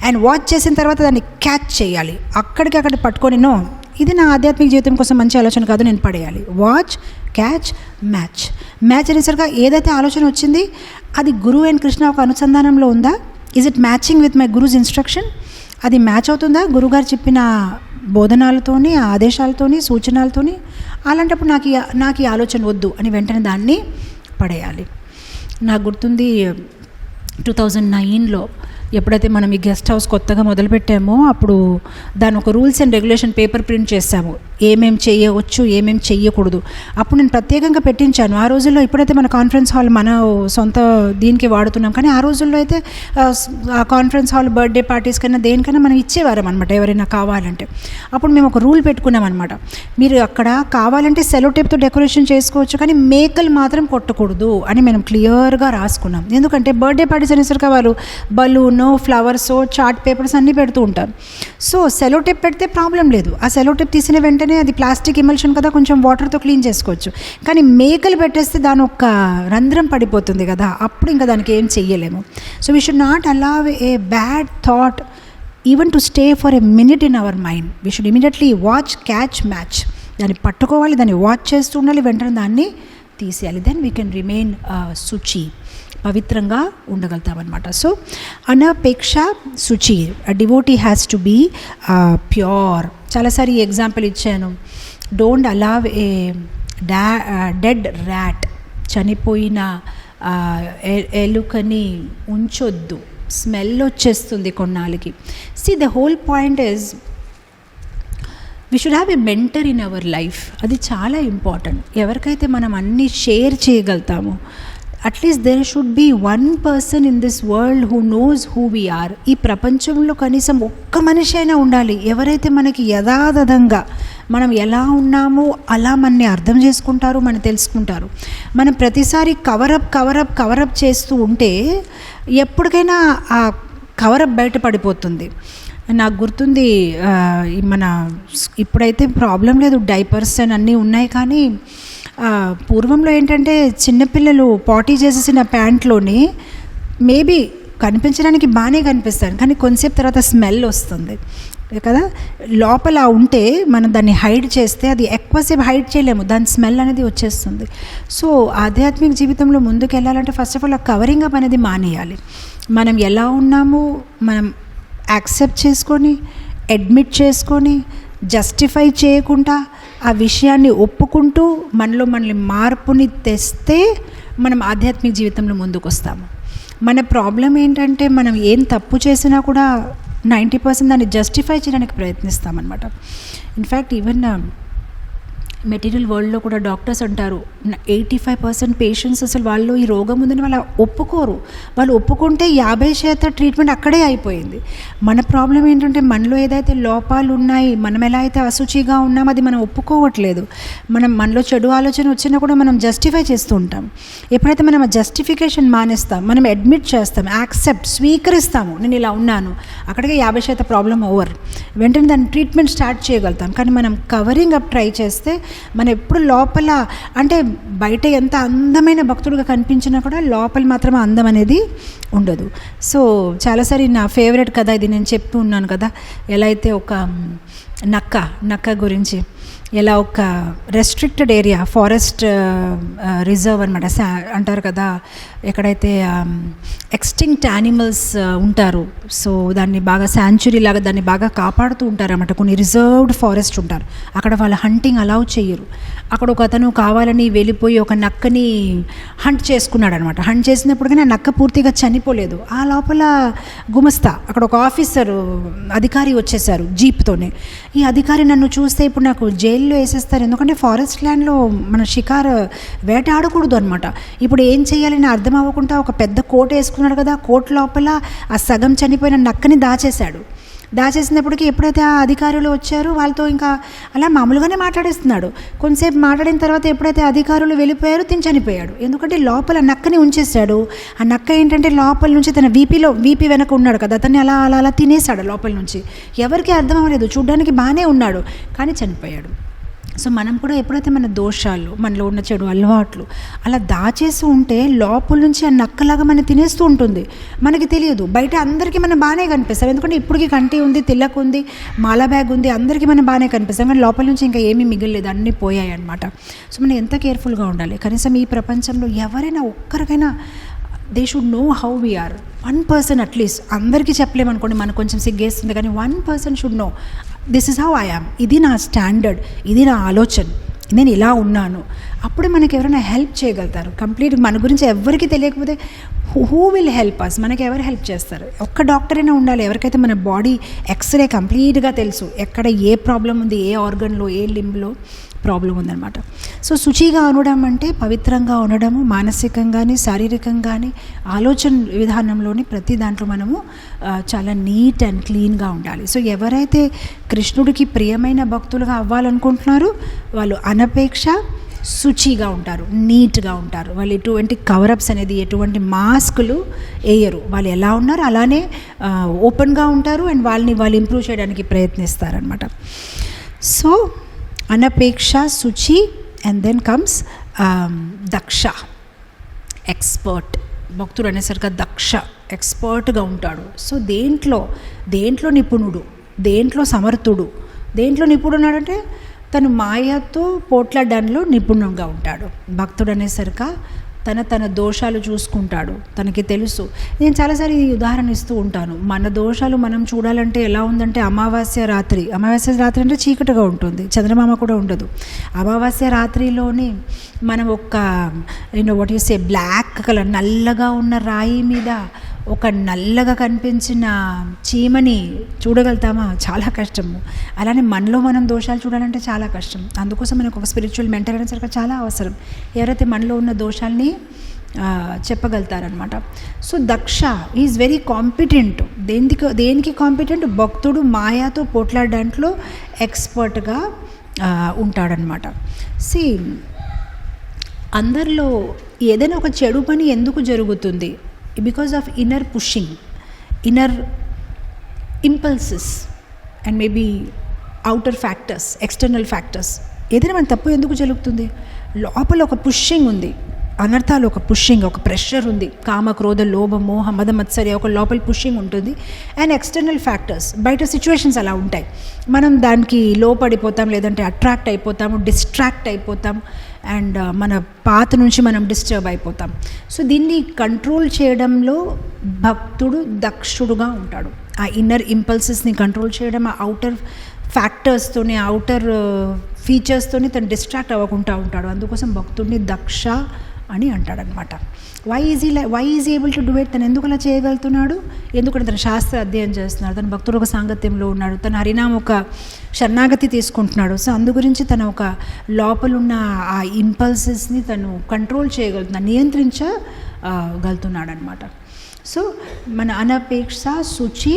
A: అండ్ వాచ్ చేసిన తర్వాత దాన్ని క్యాచ్ చేయాలి, అక్కడికి పట్టుకొని నో ఇది నా ఆధ్యాత్మిక జీవితం కోసం మంచి ఆలోచన కాదు, నేను పడేయాలి. Watch, catch, match. మ్యాచ్ అనేసరిగా ఏదైతే ఆలోచన వచ్చింది అది గురువు అండ్ కృష్ణ ఒక అనుసంధానంలో ఉందా? Is it matching with my gurus instruction? అది మ్యాచ్ అవుతుందా గురువుగారు చెప్పిన బోధనాలతోని, ఆదేశాలతోని, సూచనలతోని? అలాంటప్పుడు నాకు ఈ ఆలోచన వద్దు అని వెంటనే దాన్ని పడేయాలి. నాకు గుర్తుంది 2009లో ఎప్పుడైతే మనం ఈ గెస్ట్ హౌస్ కొత్తగా మొదలుపెట్టామో అప్పుడు దాని ఒక rules and regulation paper print చేసాము, ఏమేమి చేయవచ్చు, ఏమేమి చెయ్యకూడదు. అప్పుడు నేను ప్రత్యేకంగా పెట్టించాను. ఆ రోజుల్లో ఇప్పుడైతే మన కాన్ఫరెన్స్ హాల్ మన సొంత దీనికి వాడుతున్నాం, కానీ ఆ రోజుల్లో అయితే ఆ కాన్ఫరెన్స్ హాల్ బర్త్డే పార్టీస్ కన్నా దేనికైనా మనం ఇచ్చేవారం అనమాట ఎవరైనా కావాలంటే. అప్పుడు మేము ఒక రూల్ పెట్టుకున్నాం అనమాట, మీరు అక్కడ కావాలంటే సెలో టేప్తో డెకరేషన్ చేసుకోవచ్చు కానీ మేకలు మాత్రం కొట్టకూడదు అని మేము క్లియర్గా రాసుకున్నాం. ఎందుకంటే బర్త్డే పార్టీస్ అనేసరికి వాళ్ళు బలూన్, ఫ్లవర్స్, చార్ట్ పేపర్స్ అన్నీ పెడుతూ ఉంటారు. సో సెలో టేప్ పెడితే ప్రాబ్లం లేదు, ఆ సెలో టేప్ తీసిన వెంటనే అది ప్లాస్టిక్ ఎమల్షన్ కదా, కొంచెం వాటర్తో క్లీన్ చేసుకోవచ్చు. కానీ మేకలు పెట్టేస్తే దాని ఒక రంధ్రం పడిపోతుంది కదా, అప్పుడు ఇంకా దానికి ఏం చెయ్యలేము. So we should not allow A bad thought even to stay for a minute in our mind. We should immediately watch, catch, match. దాన్ని పట్టుకోవాలి, దాన్ని వాచ్ చేస్తూ ఉండాలి, వెంటనే దాన్ని తీసేయాలి. దెన్ వీ కెన్ రిమైన్ శుచి, పవిత్రంగా ఉండగలుగుతామన్నమాట. సో అనపేక్ష శుచి, devotee has to be pure. చాలాసారి ఈ ఎగ్జాంపుల్ ఇచ్చాను. Don't allow a dead rat, చనిపోయిన ఎలుకని ఉంచొద్దు, స్మెల్ వచ్చేస్తుంది కొన్నాళ్ళకి. See the whole point is we should have a mentor in our life. అది చాలా ఇంపార్టెంట్. ఎవరికైతే మనం అన్నీ షేర్ చేయగలుగుతామో, at least there should be one person in this world who knows who we are. ఈ ప్రపంచంలో కనీసం ఒక్క మనిషి అయినా ఉండాలి ఎవరైతే మనకి యథాతథంగా మనం ఎలా ఉన్నామో అలా మనని అర్థం చేసుకుంటారు, మనం తెలుసుకుంటారు. మనం ప్రతిసారి కవరప్ చేస్తూ ఉంటే ఎప్పటికైనా ఆ కవరప్ బయటపడిపోతుంది. నాకు గుర్తుంది, మన ఇప్పుడైతే ప్రాబ్లం లేదు, డైపర్స్ అని అన్నీ ఉన్నాయి, కానీ పూర్వంలో ఏంటంటే చిన్నపిల్లలు పాటీ చేసేసిన ప్యాంట్లోని మేబీ కనిపించడానికి బాగానే కనిపిస్తారు, కానీ కొంతసేపు తర్వాత స్మెల్ వస్తుంది కదా. లోపల ఉంటే మనం దాన్ని హైడ్ చేస్తే అది ఎక్కువసేపు హైడ్ చేయలేము, దాని స్మెల్ అనేది వచ్చేస్తుంది. సో ఆధ్యాత్మిక జీవితంలో ముందుకు వెళ్ళాలంటే ఫస్ట్ ఆఫ్ ఆల్ ఆ కవరింగ్ అప్ అనేది మానేయాలి. మనం ఎలా ఉన్నామో మనం యాక్సెప్ట్ చేసుకొని, అడ్మిట్ చేసుకొని, జస్టిఫై చేయకుండా ఆ విషయాన్ని ఒప్పుకుంటూ మనల్ని మార్పుని తెస్తే మనం ఆధ్యాత్మిక జీవితంలో ముందుకు వస్తాము. మన ప్రాబ్లం ఏంటంటే మనం ఏం తప్పు చేసినా కూడా 90% దాన్ని జస్టిఫై చేయడానికి ప్రయత్నిస్తామన్నమాట. ఇన్ఫ్యాక్ట్ ఈవెన్ మెటీరియల్ వరల్డ్లో కూడా డాక్టర్స్ అంటారు 85% పేషెంట్స్ అసలు వాళ్ళు ఈ రోగం ఉందని వాళ్ళు ఒప్పుకోరు. వాళ్ళు ఒప్పుకుంటే 50% ట్రీట్మెంట్ అక్కడే అయిపోయింది. మన ప్రాబ్లం ఏంటంటే మనలో ఏదైతే లోపాలు ఉన్నాయి, మనం ఎలా అయితే అశుచిగా ఉన్నామో అది మనం ఒప్పుకోవట్లేదు. మనలో చెడు ఆలోచన వచ్చినా కూడా మనం జస్టిఫై చేస్తూ ఉంటాం. ఎప్పుడైతే మనం ఆ జస్టిఫికేషన్ మానేస్తాం, మనం అడ్మిట్ చేస్తాం, యాక్సెప్ట్, స్వీకరిస్తాము, నేను ఇలా ఉన్నాను, అక్కడికే 50% ప్రాబ్లం ఓవర్. వెంటనే దాన్ని ట్రీట్మెంట్ స్టార్ట్ చేయగలుగుతాం. కానీ మనం కవరింగ్ అప్ ట్రై చేస్తే మనం ఎప్పుడు లోపల, అంటే బయట ఎంత అందమైన భక్తుడుగా కనిపించినా కూడా లోపల మాత్రమే అందం అనేది ఉండదు. సో చాలాసారి నా ఫేవరెట్ కథ ఇది నేను చెప్తూ ఉన్నాను కదా, ఎలా అయితే ఒక నక్క గురించి, ఎలా ఒక రెస్ట్రిక్టెడ్ ఏరియా, ఫారెస్ట్ రిజర్వ్ అనమాట అంటారు కదా, ఎక్కడైతే ఎక్స్టింక్ట్ యానిమల్స్ ఉంటారు. సో దాన్ని బాగా శాంచురీ లాగా దాన్ని బాగా కాపాడుతూ ఉంటారు అన్నమాట. కొన్ని రిజర్వ్డ్ ఫారెస్ట్ ఉంటారు, అక్కడ వాళ్ళ హంటింగ్ అలౌ చేయరు. అక్కడ ఒక అతను కావాలని వెళ్ళిపోయి ఒక నక్కని హంట్ చేసుకున్నాడు అనమాట. హంట్ చేసినప్పుడు కానీ ఆ నక్క పూర్తిగా చనిపోలేదు. ఆ లోపల గుమస్తా, అక్కడ ఒక ఆఫీసరు అధికారి వచ్చేసారు జీప్తోనే. ఈ అధికారి నన్ను చూస్తే ఇప్పుడు నాకు జైల్లో వేసేస్తారు, ఎందుకంటే ఫారెస్ట్ ల్యాండ్లో మన షికారు వేటాడకూడదు అనమాట. ఇప్పుడు ఏం చేయాలని అర్థం అవ్వకుండా ఒక పెద్ద కోట్ వేసుకున్నాడు కదా, కోట్ లోపల ఆ సగం చనిపోయిన నక్కని దాచేసినప్పటికీ ఎప్పుడైతే ఆ అధికారులు వచ్చారో వాళ్ళతో ఇంకా అలా మామూలుగానే మాట్లాడేస్తున్నాడు. కొంతసేపు మాట్లాడిన తర్వాత ఎప్పుడైతే అధికారులు వెళ్ళిపోయారో తిని చనిపోయాడు. ఎందుకంటే లోపల నక్కని ఉంచేశాడు. ఆ నక్క ఏంటంటే లోపల నుంచి తన వీపీ వెనక ఉన్నాడు కదా, అతన్ని అలా అలా అలా తినేశాడు లోపల నుంచి. ఎవరికి అర్థం అవ్వలేదు, చూడ్డానికి బాగానే ఉన్నాడు కానీ చనిపోయాడు. సో మనం కూడా ఎప్పుడైతే మన దోషాలు, మనలో ఉన్న చెడు అలవాట్లు అలా దాచేసి ఉంటే లోపల నుంచి ఆ నక్కలాగా మనం తినేస్తూ ఉంటుంది, మనకి తెలియదు. బయట అందరికీ మనం బాగానే కనిపిస్తాం, ఎందుకంటే ఇప్పటికీ కంటి ఉంది, తిల్లకు ఉంది, మాలా బ్యాగ్ ఉంది, అందరికీ మనం బాగానే కనిపిస్తాం, కానీ లోపల నుంచి ఇంకా ఏమీ మిగలలేదు, అన్నీ పోయాయి అనమాట. సో మనం ఎంత కేర్ఫుల్గా ఉండాలి. కనీసం ఈ ప్రపంచంలో ఎవరైనా ఒక్కరికైనా they should know how we are. 1% at least, అందరికీ చెప్పలేమనుకోండి, మనకు కొంచెం సిగ్గేస్తుంది, కానీ 1% should know this is how I am, ఇది నా స్టాండర్డ్, ఇది నా ఆలోచన, నేను ఇలా ఉన్నాను. అప్పుడే మనకి ఎవరైనా హెల్ప్ చేయగలుగుతారు. కంప్లీట్ మన గురించి ఎవరికి తెలియకపోతే హూ విల్ హెల్ప్ అస్, మనకి ఎవరు హెల్ప్ చేస్తారు? ఒక్క డాక్టర్ అయినా ఉండాలి, ఎవరికైతే మన బాడీ ఎక్స్రే కంప్లీట్గా తెలుసు, ఎక్కడ ఏ ప్రాబ్లం ఉంది, ఏ ఆర్గన్లో, ఏ లింబ్లో ప్రాబ్లం ఉందన్నమాట. సో శుచిగా ఉండడం అంటే పవిత్రంగా ఉండడము, మానసికంగాని శారీరకంగాని ఆలోచన విధానంలోని ప్రతి దాంట్లో మనము చాలా నీట్ అండ్ క్లీన్గా ఉండాలి. సో ఎవరైతే కృష్ణుడికి ప్రియమైన భక్తులుగా అవ్వాలనుకుంటున్నారో వాళ్ళు అనపేక్ష శుచిగా ఉంటారు, నీట్గా ఉంటారు. వాళ్ళు ఎటువంటి కవరప్స్ అనేది, ఎటువంటి మాస్కులు వేయరు. వాళ్ళు ఎలా ఉన్నారు అలానే ఓపెన్గా ఉంటారు అండ్ వాళ్ళు ఇంప్రూవ్ చేయడానికి ప్రయత్నిస్తారనమాట. సో అనపేక్ష, శుచి, అండ్ దెన్ కమ్స్ దక్ష, ఎక్స్పర్ట్. భక్తుడు అనేసరికి దక్ష, ఎక్స్పర్ట్గా ఉంటాడు. సో దేంట్లో నిపుణుడు, దేంట్లో సమర్థుడు, దేంట్లో నిపుణుడు ఉన్నాడంటే తను మాయతో పోట్లాడడంలో నిపుణంగా ఉంటాడు. భక్తుడు అనేసరికి తన దోషాలు చూసుకుంటాడు, తనకి తెలుసు. నేను చాలాసార్లు ఈ ఉదాహరణ ఇస్తూ ఉంటాను. మన దోషాలు మనం చూడాలంటే ఎలా ఉందంటే, అమావాస్య రాత్రి అంటే చీకటిగా ఉంటుంది, చంద్రమామ కూడా ఉండదు. అమావాస్య రాత్రిలోనే మనం ఒక what you say black colour, నల్లగా ఉన్న రాయి మీద ఒక నల్లగా కనిపించిన చీమని చూడగలుగుతామా? చాలా కష్టము. అలానే మనలో మనం దోషాలు చూడాలంటే చాలా కష్టం. అందుకోసం మనకు ఒక స్పిరిచువల్ మెంటర్ అనేసరికి చాలా అవసరం, ఎవరైతే మనలో ఉన్న దోషాల్ని చెప్పగలుగుతారనమాట. సో దక్ష ఈజ్ వెరీ కాంపిటెంట్. దేనికి కాంపిటెంట్? భక్తుడు మాయాతో పోట్లాడడంలో ఎక్స్పర్ట్గా ఉంటాడనమాట. సి అందరిలో ఏదైనా ఒక చెడు పని ఎందుకు జరుగుతుంది? Because of inner pushing, inner impulses and maybe outer factors, external factors. ఏదైనా మన తప్పు ఎందుకు జరుగుతుంది? లోపల ఒక పుషింగ్ ఉంది, అనర్థాలు, ఒక పుషింగ్, ఒక ప్రెషర్ ఉంది. కామ, క్రోధ, లోభ, మోహ, మద, మత్సర్య, ఒక లోపల పుషింగ్ ఉంటుంది. అండ్ ఎక్స్టర్నల్ ఫ్యాక్టర్స్, బయట సిచ్యువేషన్స్ అలా ఉంటాయి. మనం దానికి లోపడిపోతాం, లేదంటే అట్రాక్ట్ అయిపోతాము, డిస్ట్రాక్ట్ అయిపోతాం, అండ్ మన పాత నుంచి మనం డిస్టర్బ్ అయిపోతాం. సో దీన్ని కంట్రోల్ చేయడంలో భక్తుడు దక్షుడుగా ఉంటాడు. ఆ ఇన్నర్ ఇంపల్సెస్ని కంట్రోల్ చేయడం, ఆ అవుటర్ ఫ్యాక్టర్స్తోని, అవుటర్ ఫీచర్స్తోని తను డిస్ట్రాక్ట్ అవ్వకుండా ఉంటాడు. అందుకోసం భక్తుడిని దక్ష అని అంటాడనమాట. Why is able to do it? తను ఎందుకు అలా చేయగలుగుతున్నాడు? ఎందుకంటే తన శాస్త్ర అధ్యయనం చేస్తున్నాడు, తన భక్తుడు ఒక సాంగత్యంలో ఉన్నాడు, తన హరినామ ఒక శరణాగతి తీసుకుంటున్నాడు. సో అందు గురించి తన ఒక లోపలున్న ఆ ఇంపల్సెస్ని తను కంట్రోల్ చేయగలుగుతున్నాడు, నియంత్రించగలుగుతున్నాడు అనమాట. సో మన అనపేక్ష, శుచి,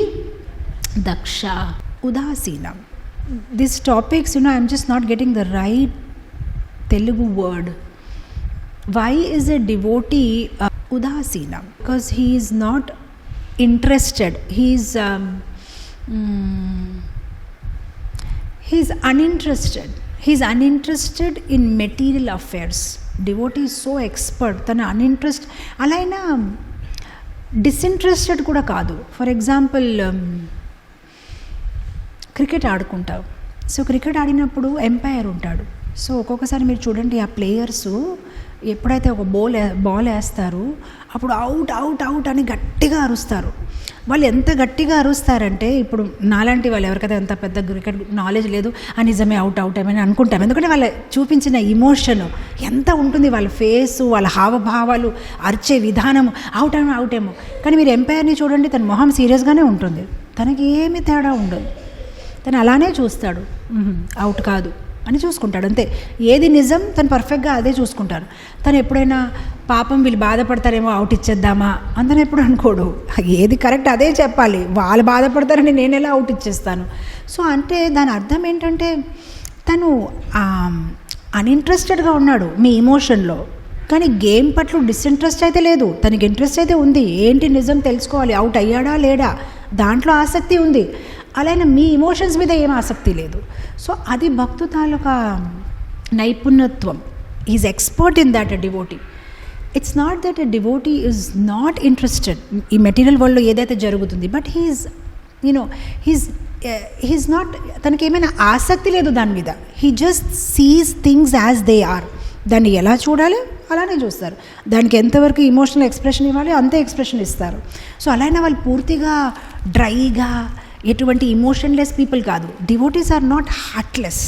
A: దక్ష, ఉదాసీనం. This topics I'm just not getting the right Telugu word. Why is a devotee udasina? Because he is not interested. He's uninterested. He's uninterested in material affairs. Devotee is so expert. Tana uninterest. Alaina disinterested kuda kaadu. For example, cricket ఆడుకుంటావు. So cricket ఆడినప్పుడు umpire ఉంటాడు. So ఒక్కొక్కసారి మీరు చూడండి, ఆ players ఎప్పుడైతే ఒక ball వేస్తారో అప్పుడు అవుట్ అవుట్ అవుట్ అని గట్టిగా అరుస్తారు. వాళ్ళు ఎంత గట్టిగా అరుస్తారంటే, ఇప్పుడు నాలాంటి వాళ్ళు ఎవరికైతే ఎంత పెద్ద క్రికెట్ నాలెడ్జ్ లేదు, ఆ నిజమే అవుట్ అవుట్ ఏమని అనుకుంటాం. ఎందుకంటే వాళ్ళు చూపించిన ఇమోషన్ ఎంత ఉంటుంది, వాళ్ళ ఫేసు, వాళ్ళ హావభావాలు, అరిచే విధానము, అవుట్ ఏమో అవుట్ ఏమో. కానీ మీరు ఎంపైర్ని చూడండి, తన మొహం సీరియస్గానే ఉంటుంది, తనకి ఏమీ తేడా ఉండదు. తను అలానే చూస్తాడు, అవుట్ కాదు అని చూసుకుంటాడు, అంతే. ఏది నిజం తను పర్ఫెక్ట్గా అదే చూసుకుంటారు. తను ఎప్పుడైనా పాపం వీళ్ళు బాధపడతారేమో అవుట్ ఇచ్చేద్దామా అంతను ఎప్పుడు అనుకోడు. ఏది కరెక్ట్ అదే చెప్పాలి. వాళ్ళు బాధపడతారని నేను ఎలా అవుట్ ఇచ్చేస్తాను? సో అంటే దాని అర్థం ఏంటంటే తను అన్ఇంట్రెస్టెడ్గా ఉన్నాడు మీ ఇమోషన్లో, కానీ గేమ్ పట్ల డిస్ఇంట్రెస్ట్ అయితే లేదు. తనకి ఇంట్రెస్ట్ అయితే ఉంది, ఏంటి నిజం తెలుసుకోవాలి, అవుట్ అయ్యాడా లేడా దాంట్లో ఆసక్తి ఉంది. అలానే మీ ఇమోషన్స్ మీద ఏం ఆసక్తి లేదు. సో అది భక్తు తాలూకా నైపుణ్యత్వం. Is expert in that a devotee. It's not that a devotee is not interested ఈ మెటీరియల్ వరల్డ్లో ఏదైతే జరుగుతుంది, బట్ హీఈస్ నాట్, తనకి ఏమైనా ఆసక్తి లేదు దాని మీద. He just sees things as they are. దాన్ని ఎలా చూడాలి అలానే చూస్తారు, దానికి ఎంతవరకు ఇమోషనల్ ఎక్స్ప్రెషన్ ఇవ్వాలి అంతే ఎక్స్ప్రెషన్ ఇస్తారు. సో అలానే వాళ్ళు పూర్తిగా డ్రైగా ఎటువంటి ఇమోషన్లెస్ పీపుల్ కాదు. Devotees are not heartless.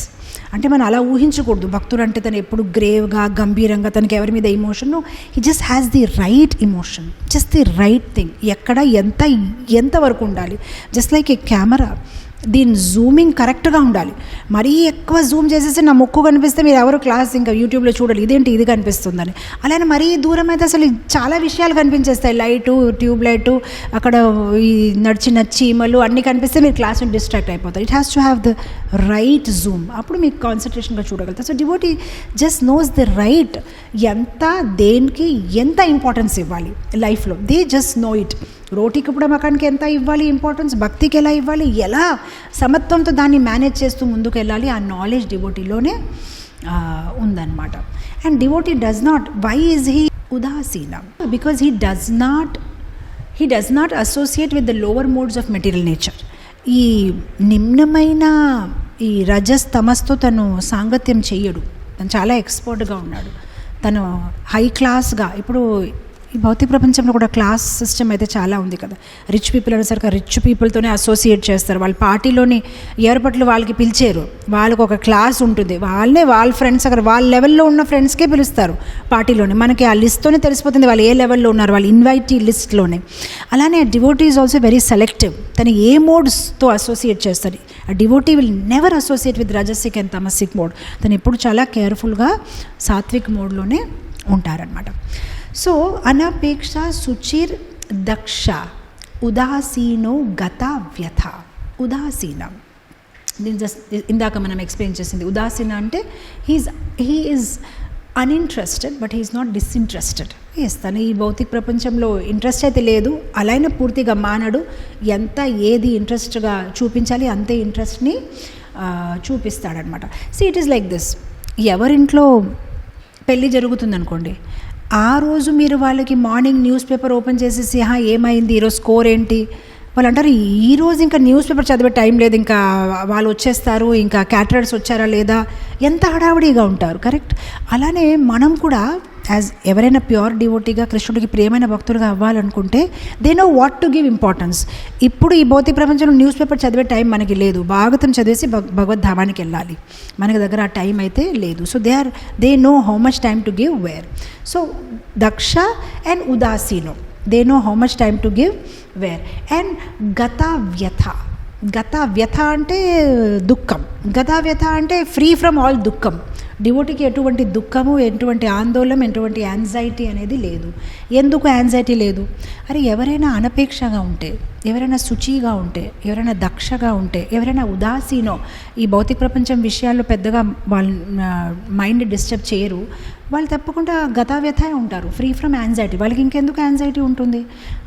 A: అంటే మనం అలా ఊహించకూడదు భక్తుడు అంటే తను ఎప్పుడు గ్రేవ్గా గంభీరంగా తనకి ఎవరి మీద emotion. He just has the right emotion, just the right thing. ఎక్కడ ఎంతవరకు ఉండాలి. జస్ట్ లైక్ ఏ కెమెరా, దీని జూమింగ్ కరెక్ట్గా ఉండాలి. మరీ ఎక్కువ జూమ్ చేసేసి నా ముక్కు కనిపిస్తే మీరు ఎవరు క్లాస్ ఇంకా యూట్యూబ్లో చూడాలి ఇదేంటి ఇది కనిపిస్తుందని. అలానే మరీ దూరం అయితే అసలు చాలా విషయాలు కనిపించేస్తాయి. లైటు, ట్యూబ్ లైటు, అక్కడ ఈ నడిచిన చీమలు అన్నీ కనిపిస్తే మీరు క్లాస్ నుంచి డిస్ట్రాక్ట్ అయిపోతారు. It has to have the right zoom, అప్పుడు మీకు కాన్సన్ట్రేషన్గా చూడగలుగుతారు. So devotee just knows the right, దేనికి ఎంత ఇంపార్టెన్స్ ఇవ్వాలి లైఫ్లో. They just know it. రోటీకి ఇప్పుడు మకానికి ఎంత ఇవ్వాలి ఇంపార్టెన్స్, భక్తికి ఎలా ఇవ్వాలి, ఎలా సమత్వంతో దాన్ని మేనేజ్ చేస్తూ ముందుకు వెళ్ళాలి, ఆ నాలెడ్జ్ డివోటీలోనే ఉందన్నమాట. And devotee does not, why is he ఉదాసీన? Because he does not associate with the lower modes of material nature. ఈ నిమ్నమైన ఈ రజస్ తమస్తో తను సాంగత్యం చెయ్యడు. తను చాలా ఎక్స్పర్ట్గా ఉన్నాడు. తను హై క్లాస్గా, ఇప్పుడు ఈ భౌతిక ప్రపంచంలో కూడా క్లాస్ సిస్టమ్ అయితే చాలా ఉంది కదా. రిచ్ పీపుల్ అనేసరికి రిచ్ పీపుల్తోనే అసోసియేట్ చేస్తారు. వాళ్ళ పార్టీలోని ఏర్పాట్లు వాళ్ళకి పిలిచారు, వాళ్ళకు ఒక క్లాస్ ఉంటుంది, వాళ్ళ ఫ్రెండ్స్ అక్కడ వాళ్ళ లెవెల్లో ఉన్న ఫ్రెండ్స్కే పిలుస్తారు పార్టీలోనే. మనకి ఆ లిస్ట్తోనే తెలిసిపోతుంది వాళ్ళు ఏ లెవెల్లో ఉన్నారు, వాళ్ళ ఇన్వైటీ లిస్ట్లోనే. అలానే devotee is also very selective. తను ఏ మోడ్స్తో అసోసియేట్ చేస్తారు. ఆ devotee will never associate with rajasic and tamasic mode. తను ఎప్పుడు చాలా కేర్ఫుల్గా సాత్విక్ మోడ్లోనే ఉంటారనమాట. సో అనపేక్ష శుచిర్ దక్ష ఉదాసీనో గత వ్యథ. ఉదాసీనం దీని జస్ట్ ఇందాక మనం ఎక్స్ప్లెయిన్ చేసింది. ఉదాసీన అంటే he is uninterested but he's not disinterested. తను ఈ భౌతిక ప్రపంచంలో ఇంట్రెస్ట్ అయితే లేదు, అలానే పూర్తిగా మానడు. ఏది ఇంట్రెస్ట్గా చూపించాలి అంతే ఇంట్రెస్ట్ని చూపిస్తాడనమాట. So it is like this. ఎవరింట్లో పెళ్ళి జరుగుతుందనుకోండి, ఆ రోజు మీరు వాళ్ళకి మార్నింగ్ న్యూస్ పేపర్ ఓపెన్ చేసేసి ఏమైంది ఈరోజు స్కోర్ ఏంటి, వాళ్ళు అంటారు ఈరోజు ఇంకా న్యూస్ పేపర్ చదివే టైం లేదు, ఇంకా వాళ్ళు వచ్చేస్తారు, ఇంకా క్యాటరర్స్ వచ్చారా లేదా, ఎంత హడావుడిగా ఉంటారు. కరెక్ట్. అలానే మనం కూడా యాజ్ ఎవరైనా ప్యూర్ డివోటీగా కృష్ణుడికి ప్రియమైన భక్తులుగా అవ్వాలనుకుంటే they know what to give importance. ఇప్పుడు ఈ భౌతిక ప్రపంచంలో న్యూస్ పేపర్ చదివే టైం మనకి లేదు. భాగవతం చదివేసి భగవద్ధామానికి వెళ్ళాలి, మనకి దగ్గర ఆ టైం అయితే లేదు. So they know how much time to give where. So దక్ష అండ్ ఉదాసీనో, they know how much time to give where. And గత వ్యథ. గత వ్యథ అంటే దుఃఖం. గత వ్యథ అంటే ఫ్రీ ఫ్రమ్ ఆల్ దుఃఖం. డివోటీకి ఎటువంటి దుఃఖము, ఎటువంటి ఆందోళన, ఎటువంటి యాంగ్జైటీ అనేది లేదు. ఎందుకు యాంగ్జైటీ లేదు? అరే ఎవరైనా అనపేక్షగా ఉంటే, ఎవరైనా శుచిగా ఉంటే, ఎవరైనా దక్షగా ఉంటే, ఎవరైనా ఉదాసీనో, ఈ భౌతిక ప్రపంచం విషయాల్లో పెద్దగా వాళ్ళ మైండ్ డిస్టర్బ్ చేయరు, వాళ్ళు తప్పకుండా గతావ్యథ ఉంటారు, ఫ్రీ ఫ్రమ్ యాంగ్జైటీ. వాళ్ళకి ఇంకెందుకు యాంగ్జైటీ ఉంటుంది,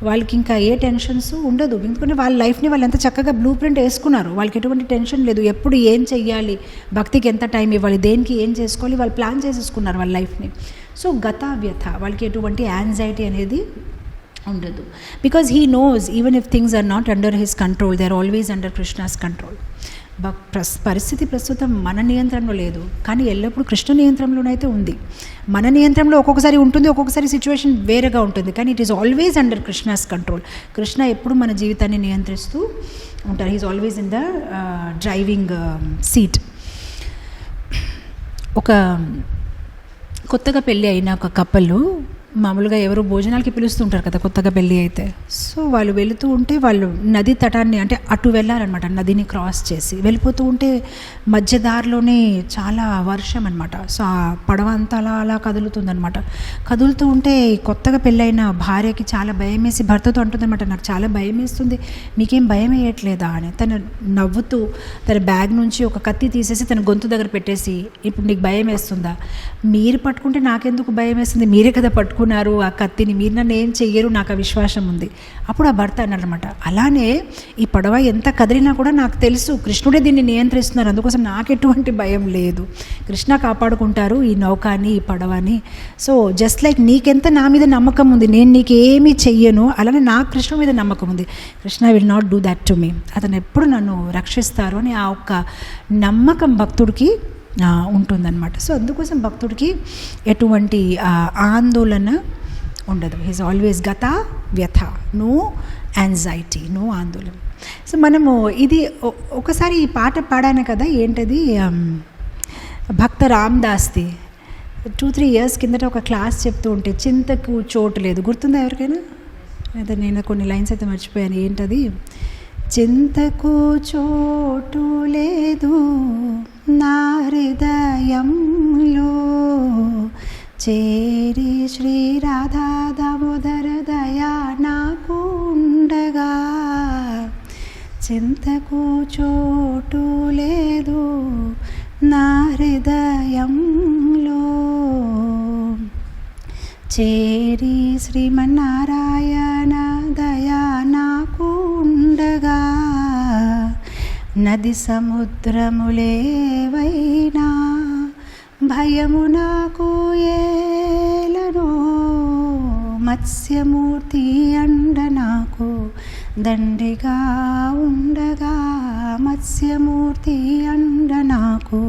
A: వాళ్ళకి ఇంకా ఏ టెన్షన్స్ ఉండదు. ఎందుకంటే వాళ్ళ లైఫ్ని వాళ్ళు ఎంత చక్కగా బ్లూ ప్రింట్ వేసుకున్నారు, వాళ్ళకి ఎటువంటి టెన్షన్ లేదు. ఎప్పుడు ఏం చెయ్యాలి, భక్తికి ఎంత టైం ఇవ్వాలి, దేనికి ఏం చేసుకోవాలి, వాళ్ళు ప్లాన్ చేసేసుకున్నారు వాళ్ళ లైఫ్ని. సో గతావ్యథ, వాళ్ళకి ఎటువంటి యాంగ్జైటీ అనేది ఉండదు. Because he knows even if things are not under his control, they are always under Krishna's control. పరిస్థితి ప్రస్తుతం మన నియంత్రణలో లేదు, కానీ ఎల్లప్పుడూ కృష్ణ నియంత్రణలోనైతే ఉంది. మన నియంత్రణలో ఒక్కొక్కసారి ఉంటుంది, ఒక్కొక్కసారి సిచ్యువేషన్ వేరేగా ఉంటుంది, కానీ it is always under Krishna's control. Krishna ఎప్పుడు మన జీవితాన్ని నియంత్రిస్తూ ఉంటారు. He is always in the driving seat. ఒక కొత్తగా పెళ్ళి అయిన ఒక కపుల్ మామూలుగా ఎవరో భోజనాలకి పిలుస్తుంటారు కదా కొత్తగా పెళ్ళి అయితే. సో వాళ్ళు వెళుతూ ఉంటే వాళ్ళు నది తటాన్ని అంటే అటు వెళ్ళారనమాట, నదిని క్రాస్ చేసి వెళ్ళిపోతూ ఉంటే మధ్య దారిలోనే చాలా వర్షం అనమాట. సో ఆ పడవ అంతా అలా కదులుతుందనమాట. కదులుతూ ఉంటే కొత్తగా పెళ్ళైన భార్యకి చాలా భయం వేసి భర్తతో అంటుందన్నమాట, నాకు చాలా భయం వేస్తుంది, మీకేం భయం వేయట్లేదా అని. తను నవ్వుతూ తన బ్యాగ్ నుంచి ఒక కత్తి తీసేసి తన గొంతు దగ్గర పెట్టేసి, ఇప్పుడు నీకు భయం వేస్తుందా, మీరు పట్టుకుంటే నాకెందుకు భయం వేస్తుంది, మీరే కదా పట్టుకుని పట్టుకున్నారు ఆ కత్తిని, మీరు నన్ను ఏం చెయ్యరు, నాకు ఆ విశ్వాసం ఉంది. అప్పుడు ఆ భర్త అన్నాడనమాట, అలానే ఈ పడవ ఎంత కదిలినా కూడా నాకు తెలుసు కృష్ణుడే దీన్ని నియంత్రిస్తున్నారు, అందుకోసం నాకు ఎటువంటి భయం లేదు, కృష్ణ కాపాడుకుంటారు ఈ నౌకాని, ఈ పడవని. సో జస్ట్ లైక్ నీకెంత నా మీద నమ్మకం ఉంది, నేను నీకేమీ చెయ్యను, అలానే నాకు కృష్ణ మీద నమ్మకం ఉంది, Krishna will not do that to me, అతను ఎప్పుడు నన్ను రక్షిస్తారు అని ఆ ఒక్క నమ్మకం భక్తుడికి ఉంటుందన్నమాట. సో అందుకోసం భక్తుడికి ఎటువంటి ఆందోళన ఉండదు. హీస్ ఆల్వేస్ గత వ్యథ, నో యాంగ్జైటీ, నో ఆందోళన. సో మనము ఇది ఒకసారి ఈ పాట పాడాను కదా, ఏంటది, భక్త రామ్దాస్ది 2-3 years కిందట ఒక క్లాస్ చెప్తూ ఉంటే, చింతకు చోటు లేదు, గుర్తుందా ఎవరికైనా? అయితే నేను కొన్ని లైన్స్ అయితే మర్చిపోయాను. ఏంటది, చింతకు చోటు లేదు నా హృదయంలో, చేరి శ్రీ రాధా దామోదర దయా నాకు ఉండగా, చింతకు చోటు లేదు నా హృదయంలో, చేరి శ్రీమన్నారాయణ దయా నాకు ఉండగా, నది సముద్రములేవైనా భయము నాకు ఏలనో, మత్స్యమూర్తి అండ నాకు దండిగా ఉండగా, మత్స్యమూర్తి అండ నాకు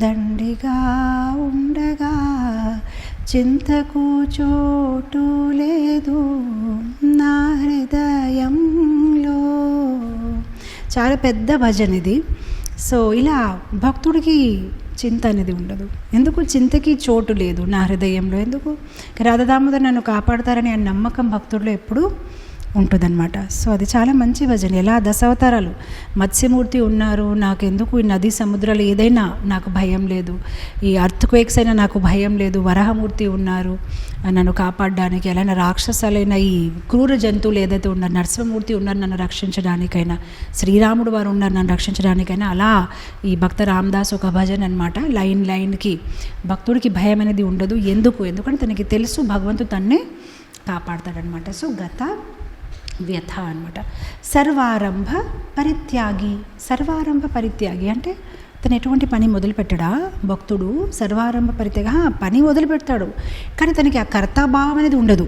A: దండిగా ఉండగా, చింతకు చోటు లేదు నా హృదయంలో. చాలా పెద్ద భజన ఇది. సో ఇలా భక్తుడికి చింత అనేది ఉండదు. ఎందుకు? చింతకి చోటు లేదు నా హృదయంలో. ఎందుకు? రాధాదామోదర్ నన్ను కాపాడతారని ఆ నమ్మకం భక్తుడిలో ఎప్పుడు ఉంటుందన్నమాట. సో అది చాలా మంచి భజన. ఎలా 10 అవతారాలు, మత్స్యమూర్తి ఉన్నారు, నాకెందుకు ఈ నది సముద్రాలు ఏదైనా నాకు భయం లేదు, ఈ అర్త్క్వేక్స్ అయినా నాకు భయం లేదు, వరాహమూర్తి ఉన్నారు నన్ను కాపాడడానికి, అలానే రాక్షసాలైన ఈ క్రూర జంతువులు ఏదైతే ఉన్నారు, నరసింహమూర్తి ఉన్నారు నన్ను రక్షించడానికైనా, శ్రీరాముడు వారు ఉన్నారు నన్ను రక్షించడానికైనా, అలా ఈ భక్త రామదాస్ ఒక భజన అనమాట. లైన్కి భక్తుడికి భయం అనేది ఉండదు. ఎందుకంటే తనకి తెలుసు భగవంతుడు తన్నే కాపాడతాడనమాట. సో గత వ్యథ అనమాట. సర్వారంభ పరిత్యాగి. సర్వారంభ పరిత్యాగి అంటే తను ఎటువంటి పని మొదలుపెట్టడా భక్తుడు? సర్వారంభ పరిత్యాగి, పని మొదలు పెడతాడు కానీ తనకి ఆ కర్తాభావం అనేది ఉండదు.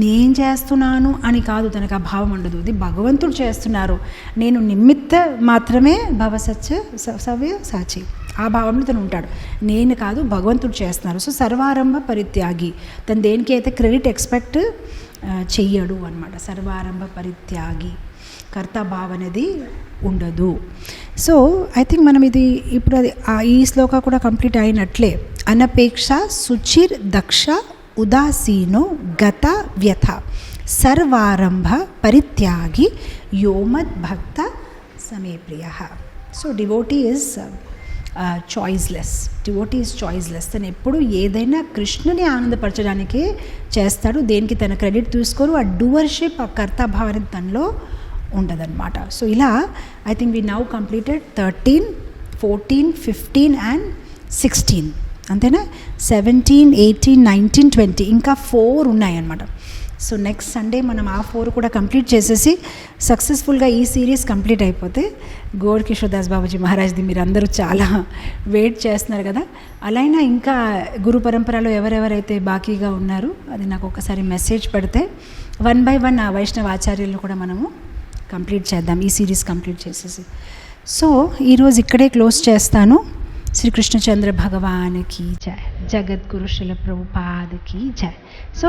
A: నేను చేస్తున్నాను అని కాదు, తనకు ఆ భావం ఉండదు. ఇది భగవంతుడు చేస్తున్నారు, నేను నిమిత్త మాత్రమే భవసత్య సవ్య సాచి, ఆ భావంలో తను ఉంటాడు. నేను కాదు, భగవంతుడు చేస్తున్నారు. సో సర్వారంభ పరిత్యాగి, తను దేనికి అయితే క్రెడిట్ ఎక్స్పెక్ట్ చెయ్యడు అనమాట. సర్వారంభ పరిత్యాగి, కర్తాభావం అనేది ఉండదు. సో ఐ థింక్ మనం ఇది ఇప్పుడు అది ఈ శ్లోక కూడా కంప్లీట్ అయినట్లే. అనపేక్ష శుచిర్ దక్ష ఉదాసీనో గత వ్యథ సర్వారంభ పరిత్యాగి యోమద్ భక్త సమే ప్రియ. So devotee is choiceless. Devotee is choiceless. తను ఎప్పుడు ఏదైనా కృష్ణుని ఆనందపరచడానికే చేస్తాడు. దేనికి తన క్రెడిట్ తీసుకోరు. ఆ డూవర్షిప్, ఆ కర్తాభావం తనలో ఉండదన్నమాట. సో ఇలా I think we now completed 13, 14, 15 and 16. అంతేనా? 17, 18, 19, 20 ఇంకా 4 ఉన్నాయన్నమాట. సో నెక్స్ట్ సండే మనం ఆ 4 కూడా కంప్లీట్ చేసేసి సక్సెస్ఫుల్గా ఈ సిరీస్ కంప్లీట్ అయిపోతే గౌర్ కిషోర్ దాస్ బాబాజీ మహారాజ్ది మీరు అందరూ చాలా వెయిట్ చేస్తున్నారు కదా. అలాగే ఇంకా గురు పరంపరలో ఎవరెవరైతే బాకీగా ఉన్నారో అది నాకు ఒకసారి మెసేజ్ పెడితే 1 by 1 ఆ వైష్ణవ ఆచార్యులను కూడా మనము కంప్లీట్ చేద్దాం, ఈ సిరీస్ కంప్లీట్ చేసేసి. సో ఈరోజు ఇక్కడే క్లోజ్ చేస్తాను. శ్రీకృష్ణచంద్ర భగవాన్ కీ జై, జగద్గురు శ్రీల ప్రభుపాద్ కీ జై. సో